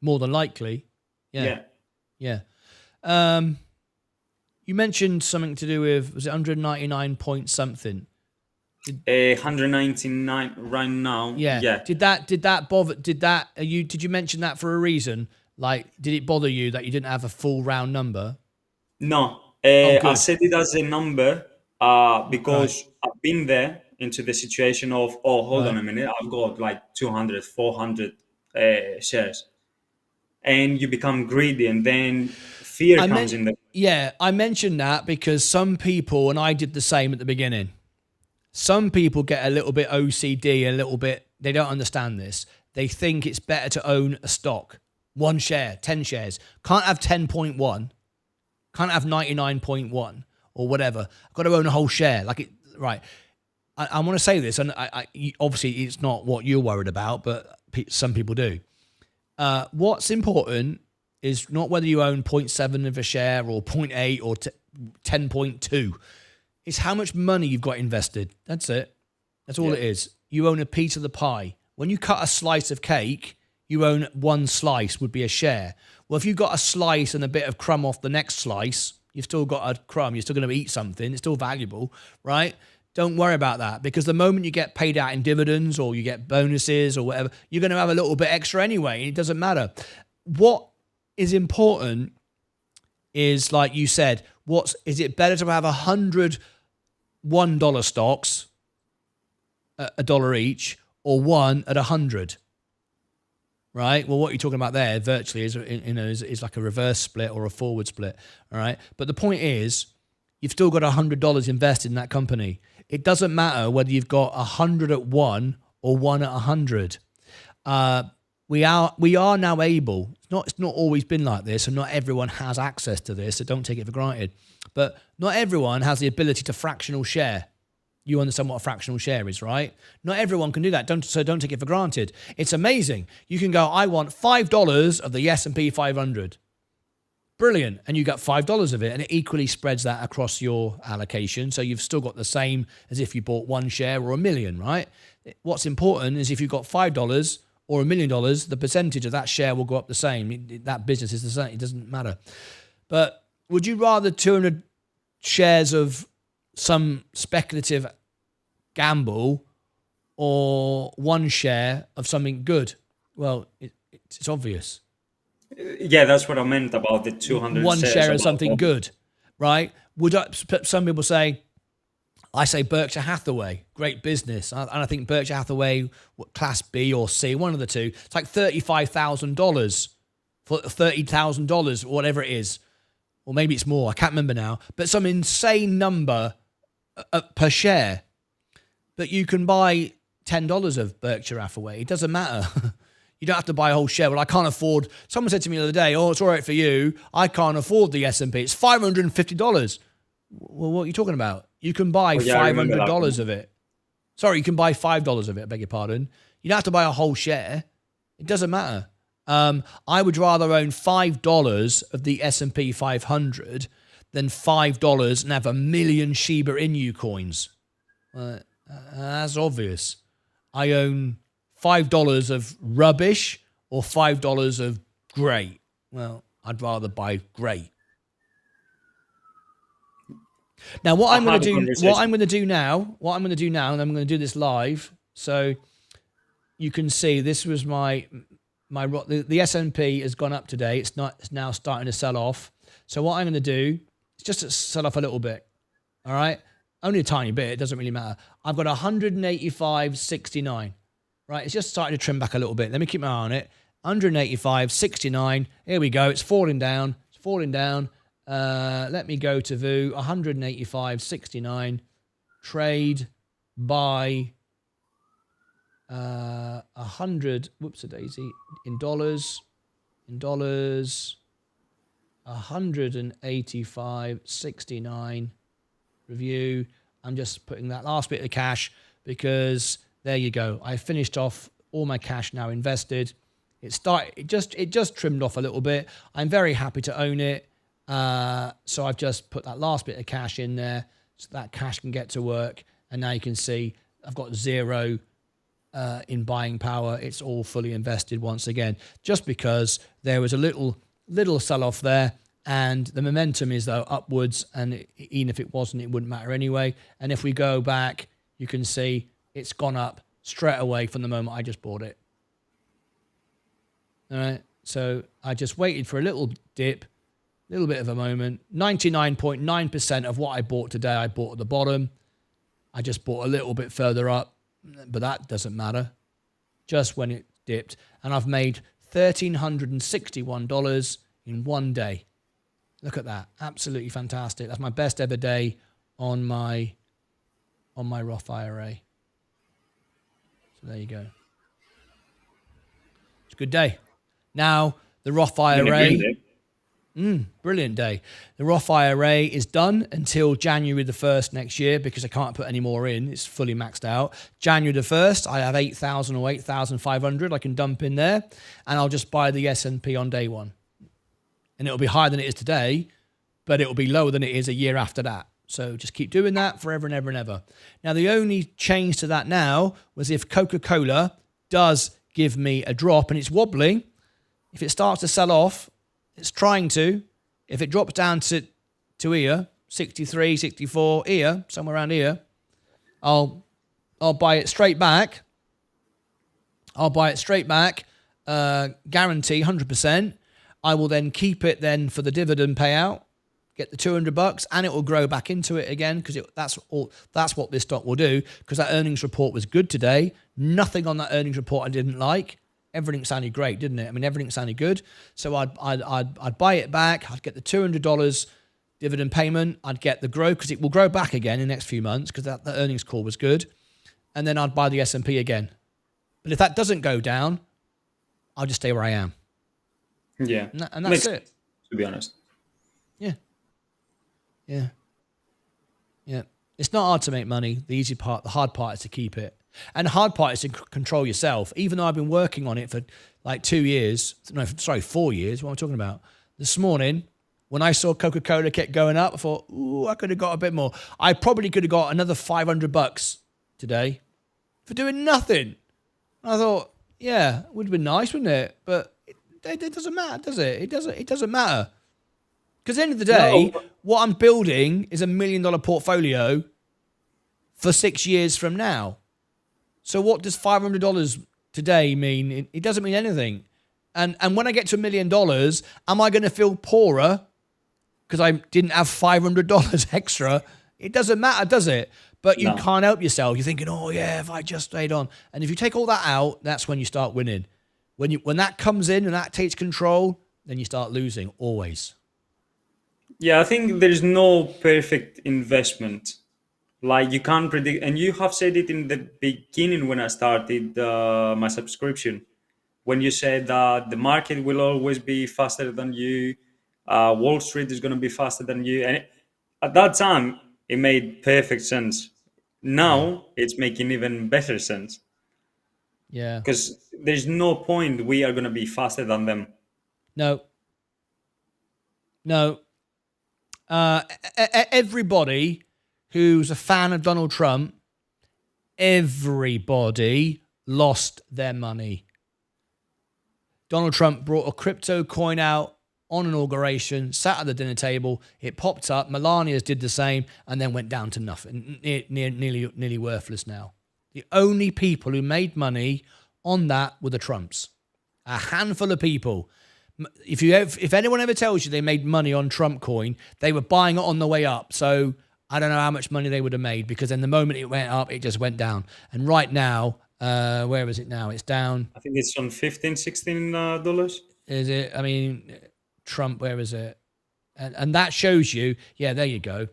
more than likely. Yeah, Yeah. yeah. You mentioned something to do with, was it 199 point something? 199 right now. Yeah. Yeah. Did that bother? Did you mention that for a reason? Like, did it bother you that you didn't have a full round number? No, Oh, I good. said it as a number because I've been there into the situation of, oh, hold on a minute, I've got like 200, 400 shares. And you become greedy and then fear comes in. Yeah, I mentioned that because some people, and I did the same at the beginning, some people get a little bit OCD, they don't understand this. They think it's better to own a stock, 1 share, 10 shares. Can't have 10.1, can't have 99.1 or whatever. I've got to own a whole share. Right. I want to say this, and obviously it's not what you're worried about, but some people do. What's important is not whether you own 0.7 of a share or 0.8 or 10.2. It's how much money you've got invested. That's it. That's all it is. You own a piece of the pie. When you cut a slice of cake, you own 1 slice would be a share. Well, if you've got a slice and a bit of crumb off the next slice, you've still got a crumb. You're still going to eat something. It's still valuable, right? Don't worry about that because the moment you get paid out in dividends or you get bonuses or whatever, you're going to have a little bit extra anyway. It doesn't matter. What is important is, like you said, is it better to have 100 $1 stocks at $1 each or 1 at 100? Right? Well, what you're talking about there virtually is like a reverse split or a forward split. All right. But the point is, you've still got $100 invested in that company. It doesn't matter whether you've got 100 at 1 or 1 at 100. We are now able. It's not always been like this, and not everyone has access to this. So don't take it for granted. But not everyone has the ability to fractional share. You understand what a fractional share is, right? Not everyone can do that. Don't take it for granted. It's amazing. You can go, I want $5 of the S&P 500. Brilliant. And you got $5 of it, and it equally spreads that across your allocation. So you've still got the same as if you bought 1 share or 1 million, right? What's important is if you've got $5 or $1 million, the percentage of that share will go up the same. That business is the same. It doesn't matter. But would you rather 200 shares of some speculative gamble or 1 share of something good? Well, it's obvious. Yeah, that's what I meant about the 200 1 shares share of about something one. good, right? Some people say, I say Berkshire Hathaway, great business. And I think Berkshire Hathaway, class B or C, one of the two, it's like $35,000 for $30,000, whatever it is. Or maybe it's more, I can't remember now. But some insane number per share. But you can buy $10 of Berkshire Hathaway. It doesn't matter. You don't have to buy a whole share. Well, I can't afford. Someone said to me the other day, oh, it's all right for you. I can't afford the S&P. It's $550. Well, what are you talking about? You can buy $500 of it. Sorry, you can buy $5 of it, I beg your pardon. You don't have to buy a whole share. It doesn't matter. I would rather own $5 of the S&P 500 than $5 and have 1 million Shiba Inu coins. That's obvious. I own $5 of rubbish or $5 of great. Well, I'd rather buy great. Now, what I'm going to do now, and I'm going to do this live, so you can see this was the S&P has gone up today. It's now starting to sell off. So what I'm going to do is just to sell off a little bit. All right, only a tiny bit. It doesn't really matter. I've got 185.69. Right, it's just starting to trim back a little bit. Let me keep my eye on it. 185.69. Here we go. It's falling down. Let me go to VU. 185.69. Trade by 100. Whoops a daisy. In dollars. 185.69. Review. I'm just putting that last bit of cash because there you go. I finished off all my cash now invested. It just trimmed off a little bit. I'm very happy to own it. So I've just put that last bit of cash in there so that cash can get to work. And now you can see I've got zero in buying power. It's all fully invested once again, just because there was a little sell-off there. And the momentum is, though, upwards. And even if it wasn't, it wouldn't matter anyway. And if we go back, you can see it's gone up straight away from the moment I just bought it. All right. So I just waited for a little dip, a little bit of a moment. 99.9% of what I bought today, I bought at the bottom. I just bought a little bit further up, but that doesn't matter. Just when it dipped. And I've made $1,361 in one day. Look at that. Absolutely fantastic. That's my best ever day on my Roth IRA. So there you go. It's a good day. Now, the Roth IRA... brilliant day. The Roth IRA is done until January the 1st next year because I can't put any more in. It's fully maxed out. January the 1st, I have 8,000 or 8,500 I can dump in there, and I'll just buy the S&P on day one. And it'll be higher than it is today, but it'll be lower than it is a year after that. So just keep doing that forever and ever and ever. Now, the only change to that now was if Coca-Cola does give me a drop and it's wobbling, if it starts to sell off, it's trying to. If it drops down to here, 63, 64, here, somewhere around here, I'll buy it straight back. Guarantee 100%. I will then keep it then for the dividend payout, get the $200, and it will grow back into it again because that's what this stock will do. Because that earnings report was good today. Nothing on that earnings report I didn't like. Everything sounded great, didn't it? I mean, everything sounded good. So I'd buy it back. I'd get the $200 dividend payment. I'd get the growth because it will grow back again in the next few months because that earnings call was good. And then I'd buy the S&P again. But if that doesn't go down, I'll just stay where I am. Yeah. And that's it. To be honest. Yeah. It's not hard to make money. The hard part is to keep it. And the hard part is to control yourself. Even though I've been working on it for like 4 years. What am I talking about? This morning, when I saw Coca-Cola kept going up, I thought, ooh, I could have got a bit more. I probably could have got another $500 today for doing nothing. I thought, yeah, it would have been nice, wouldn't it? But it doesn't matter, does it? It doesn't matter. Because at the end of the day, what I'm building is $1 million portfolio for 6 years from now. So what does $500 today mean? It doesn't mean anything. And when I get to $1 million, am I going to feel poorer because I didn't have $500 extra? It doesn't matter, does it? But you can't help yourself. You're thinking, oh yeah, if I just stayed on. And if you take all that out, that's when you start winning. When that comes in and that takes control, then you start losing, always. Yeah, I think there's no perfect investment. Like you can't predict, and you have said it in the beginning when I started my subscription, when you said that the market will always be faster than you, Wall Street is going to be faster than you. And at that time, it made perfect sense. Now it's making even better sense. Yeah. Because there's no point we are going to be faster than them. No. Everybody who's a fan of Donald Trump, everybody lost their money. Donald Trump brought a crypto coin out on inauguration, sat at the dinner table. It popped up. Melania's did the same, and then went down to nothing, nearly worthless now. The only people who made money on that were the Trumps. A handful of people. If anyone ever tells you they made money on Trump coin, they were buying it on the way up. So I don't know how much money they would have made, because then the moment it went up, it just went down. And right now, where is it now? It's down. I think it's on $15-16. Is it? I mean, Trump, where is it? And that shows you, yeah, there you go.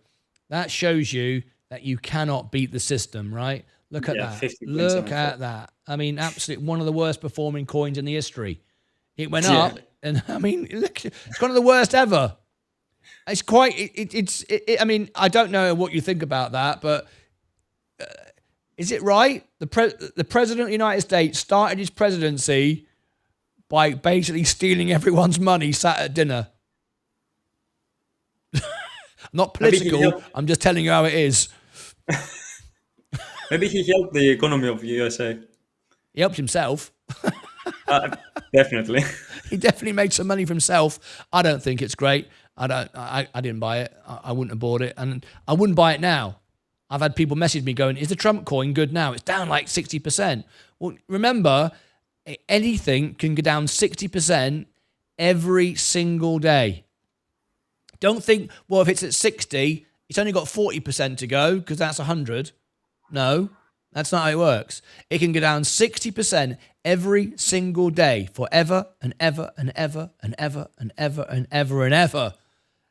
That shows you that you cannot beat the system, right? Look at that. Look at that. I mean, absolutely one of the worst performing coins in the history. It went up, and I mean, look, it's one of the worst ever. It's quite. I mean, I don't know what you think about that, but is it right? The president of the United States started his presidency by basically stealing everyone's money sat at dinner. Not political. I'm just telling you how it is. Maybe he helped the economy of the USA. He helped himself. Definitely. He definitely made some money for himself. I don't think it's great. I didn't buy it. I wouldn't have bought it. And I wouldn't buy it now. I've had people message me going, is the Trump coin good now? It's down like 60%. Well, remember, anything can go down 60% every single day. Don't think, well, if it's at 60, it's only got 40% to go because that's 100. No, that's not how it works. It can go down 60% every single day forever and ever and ever and ever and ever and ever and ever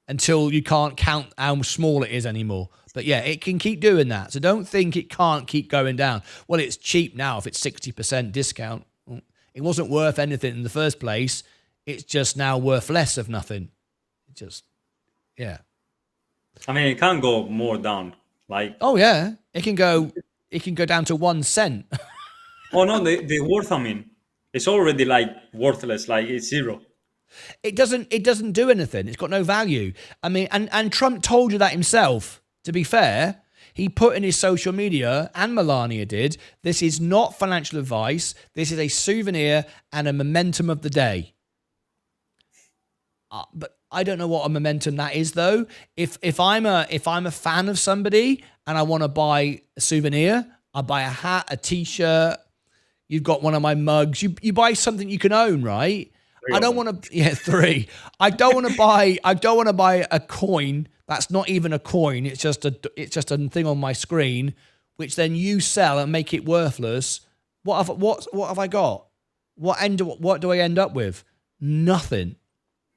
until you can't count how small it is anymore. But yeah, it can keep doing that. So don't think it can't keep going down. Well, it's cheap now if it's 60% discount. It wasn't worth anything in the first place. It's just now worth less of nothing. It just, yeah. I mean, it can go more down. Like, oh yeah, it can go down to 1 cent. Oh no, the worth, I mean, it's already like worthless, like it's zero. It doesn't do anything. It's got no value. I mean, and Trump told you that himself, to be fair. He put in his social media, and Melania did, this is not financial advice. This is a souvenir and a momentum of the day. But I don't know what a momentum that is, though. If I'm a fan of somebody and I want to buy a souvenir, I buy a hat, a T-shirt. You've got one of my mugs. You buy something you can own, right? I don't want to. Yeah, 3. I don't want to buy a coin that's not even a coin. It's just a thing on my screen, which then you sell and make it worthless. What have I got? What do I end up with? Nothing.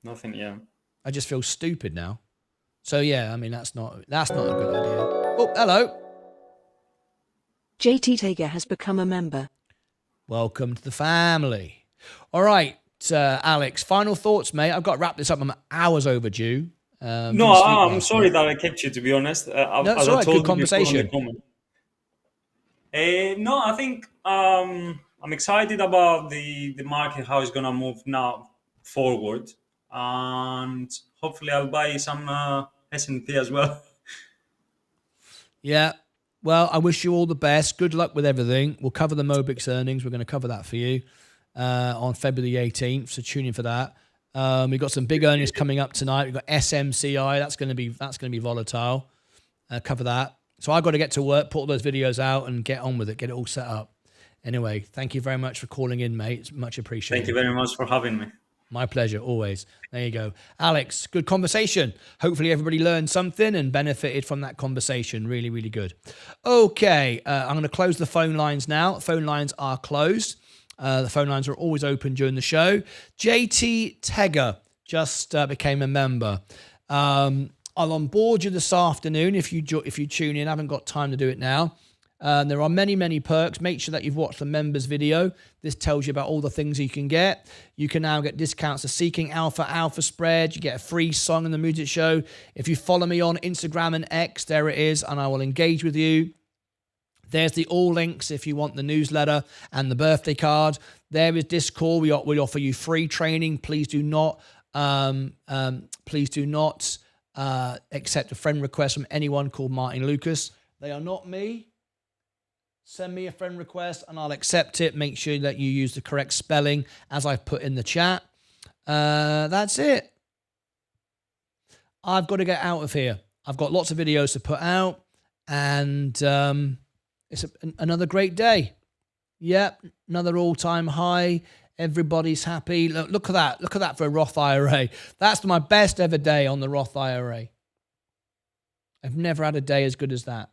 Nothing. Yeah. I just feel stupid now. So yeah, I mean that's not a good idea. Oh, hello. JT Tager has become a member. Welcome to the family. All right, Alex, final thoughts, mate. I've got to wrap this up. I'm hours overdue. No, I'm sorry that I kept you, to be honest. No, it's all right. Good conversation. No, I think I'm excited about the market, how it's going to move now forward. And hopefully I'll buy some S&P as well. Yeah. Well, I wish you all the best. Good luck with everything. We'll cover the Mobix earnings. We're going to cover that for you on February 18th. So tune in for that. We've got some big earnings coming up tonight. We've got SMCI. That's going to be volatile. Cover that. So I've got to get to work, put all those videos out, and get on with it. Get it all set up. Anyway, thank you very much for calling in, mate. It's much appreciated. Thank you very much for having me. My pleasure, always. There you go. Alex, good conversation. Hopefully everybody learned something and benefited from that conversation. Really, really good. Okay, I'm going to close the phone lines now. Phone lines are closed. The phone lines are always open during the show. JT Tager just became a member. I'll onboard you this afternoon if you tune in. I haven't got time to do it now. There are many, many perks. Make sure that you've watched the members video. This tells you about all the things you can get. You can now get discounts to Seeking Alpha Spread. You get a free song in the music show. If you follow me on Instagram and X, there it is, and I will engage with you. There's the all links if you want the newsletter and the birthday card. There is Discord. We offer you free training. Please do not accept a friend request from anyone called Martyn Lucas. They are not me. Send me a friend request and I'll accept it. Make sure that you use the correct spelling as I've put in the chat. That's it. I've got to get out of here. I've got lots of videos to put out, and it's another great day. Yep, another all-time high. Everybody's happy. Look at that. Look at that for a Roth IRA. That's my best ever day on the Roth IRA. I've never had a day as good as that.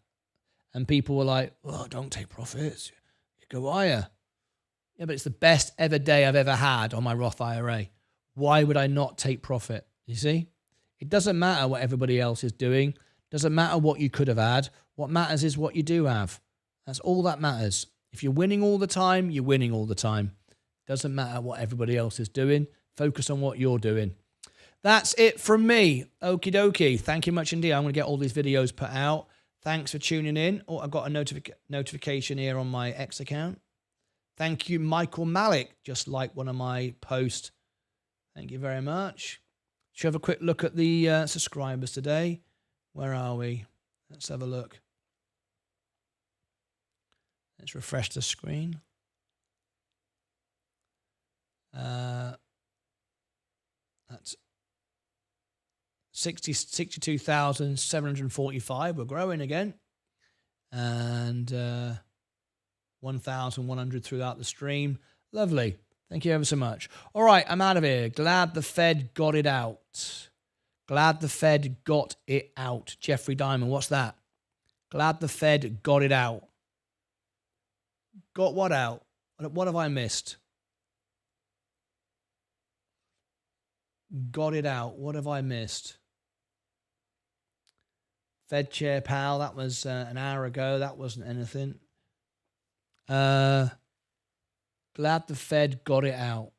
And people were like, "Oh, don't take profits. You go higher." Yeah, but it's the best ever day I've ever had on my Roth IRA. Why would I not take profit? You see? It doesn't matter what everybody else is doing. It doesn't matter what you could have had. What matters is what you do have. That's all that matters. If you're winning all the time, you're winning all the time. Doesn't matter what everybody else is doing. Focus on what you're doing. That's it from me. Okie dokie. Thank you much indeed. I'm going to get all these videos put out. Thanks for tuning in. Oh, I've got a notification here on my X account. Thank you, Michael Malik. Just like one of my posts. Thank you very much. Should have a quick look at the subscribers today. Where are we? Let's have a look. Let's refresh the screen. That's 62,745. We're growing again. And 1,100 throughout the stream. Lovely. Thank you ever so much. All right, I'm out of here. Glad the Fed got it out. Glad the Fed got it out. Jeffrey Diamond, what's that? Glad the Fed got it out. Got what out? What have I missed? Got it out. What have I missed? Fed Chair Powell, that was an hour ago. That wasn't anything. Glad the Fed got it out.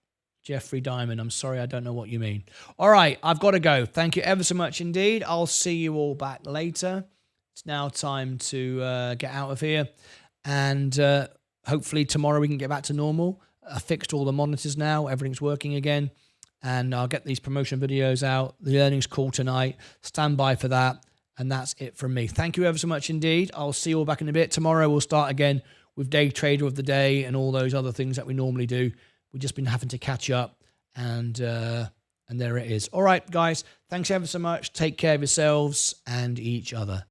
Jeffrey Diamond, I'm sorry, I don't know what you mean. All right, I've got to go. Thank you ever so much indeed. I'll see you all back later. It's now time to get out of here. And hopefully tomorrow we can get back to normal. I fixed all the monitors now. Everything's working again. And I'll get these promotion videos out. The earnings call tonight. Stand by for that. And that's it from me. Thank you ever so much indeed. I'll see you all back in a bit. Tomorrow we'll start again with Day Trader of the Day and all those other things that we normally do. We've just been having to catch up. And there it is. All right, guys. Thanks ever so much. Take care of yourselves and each other.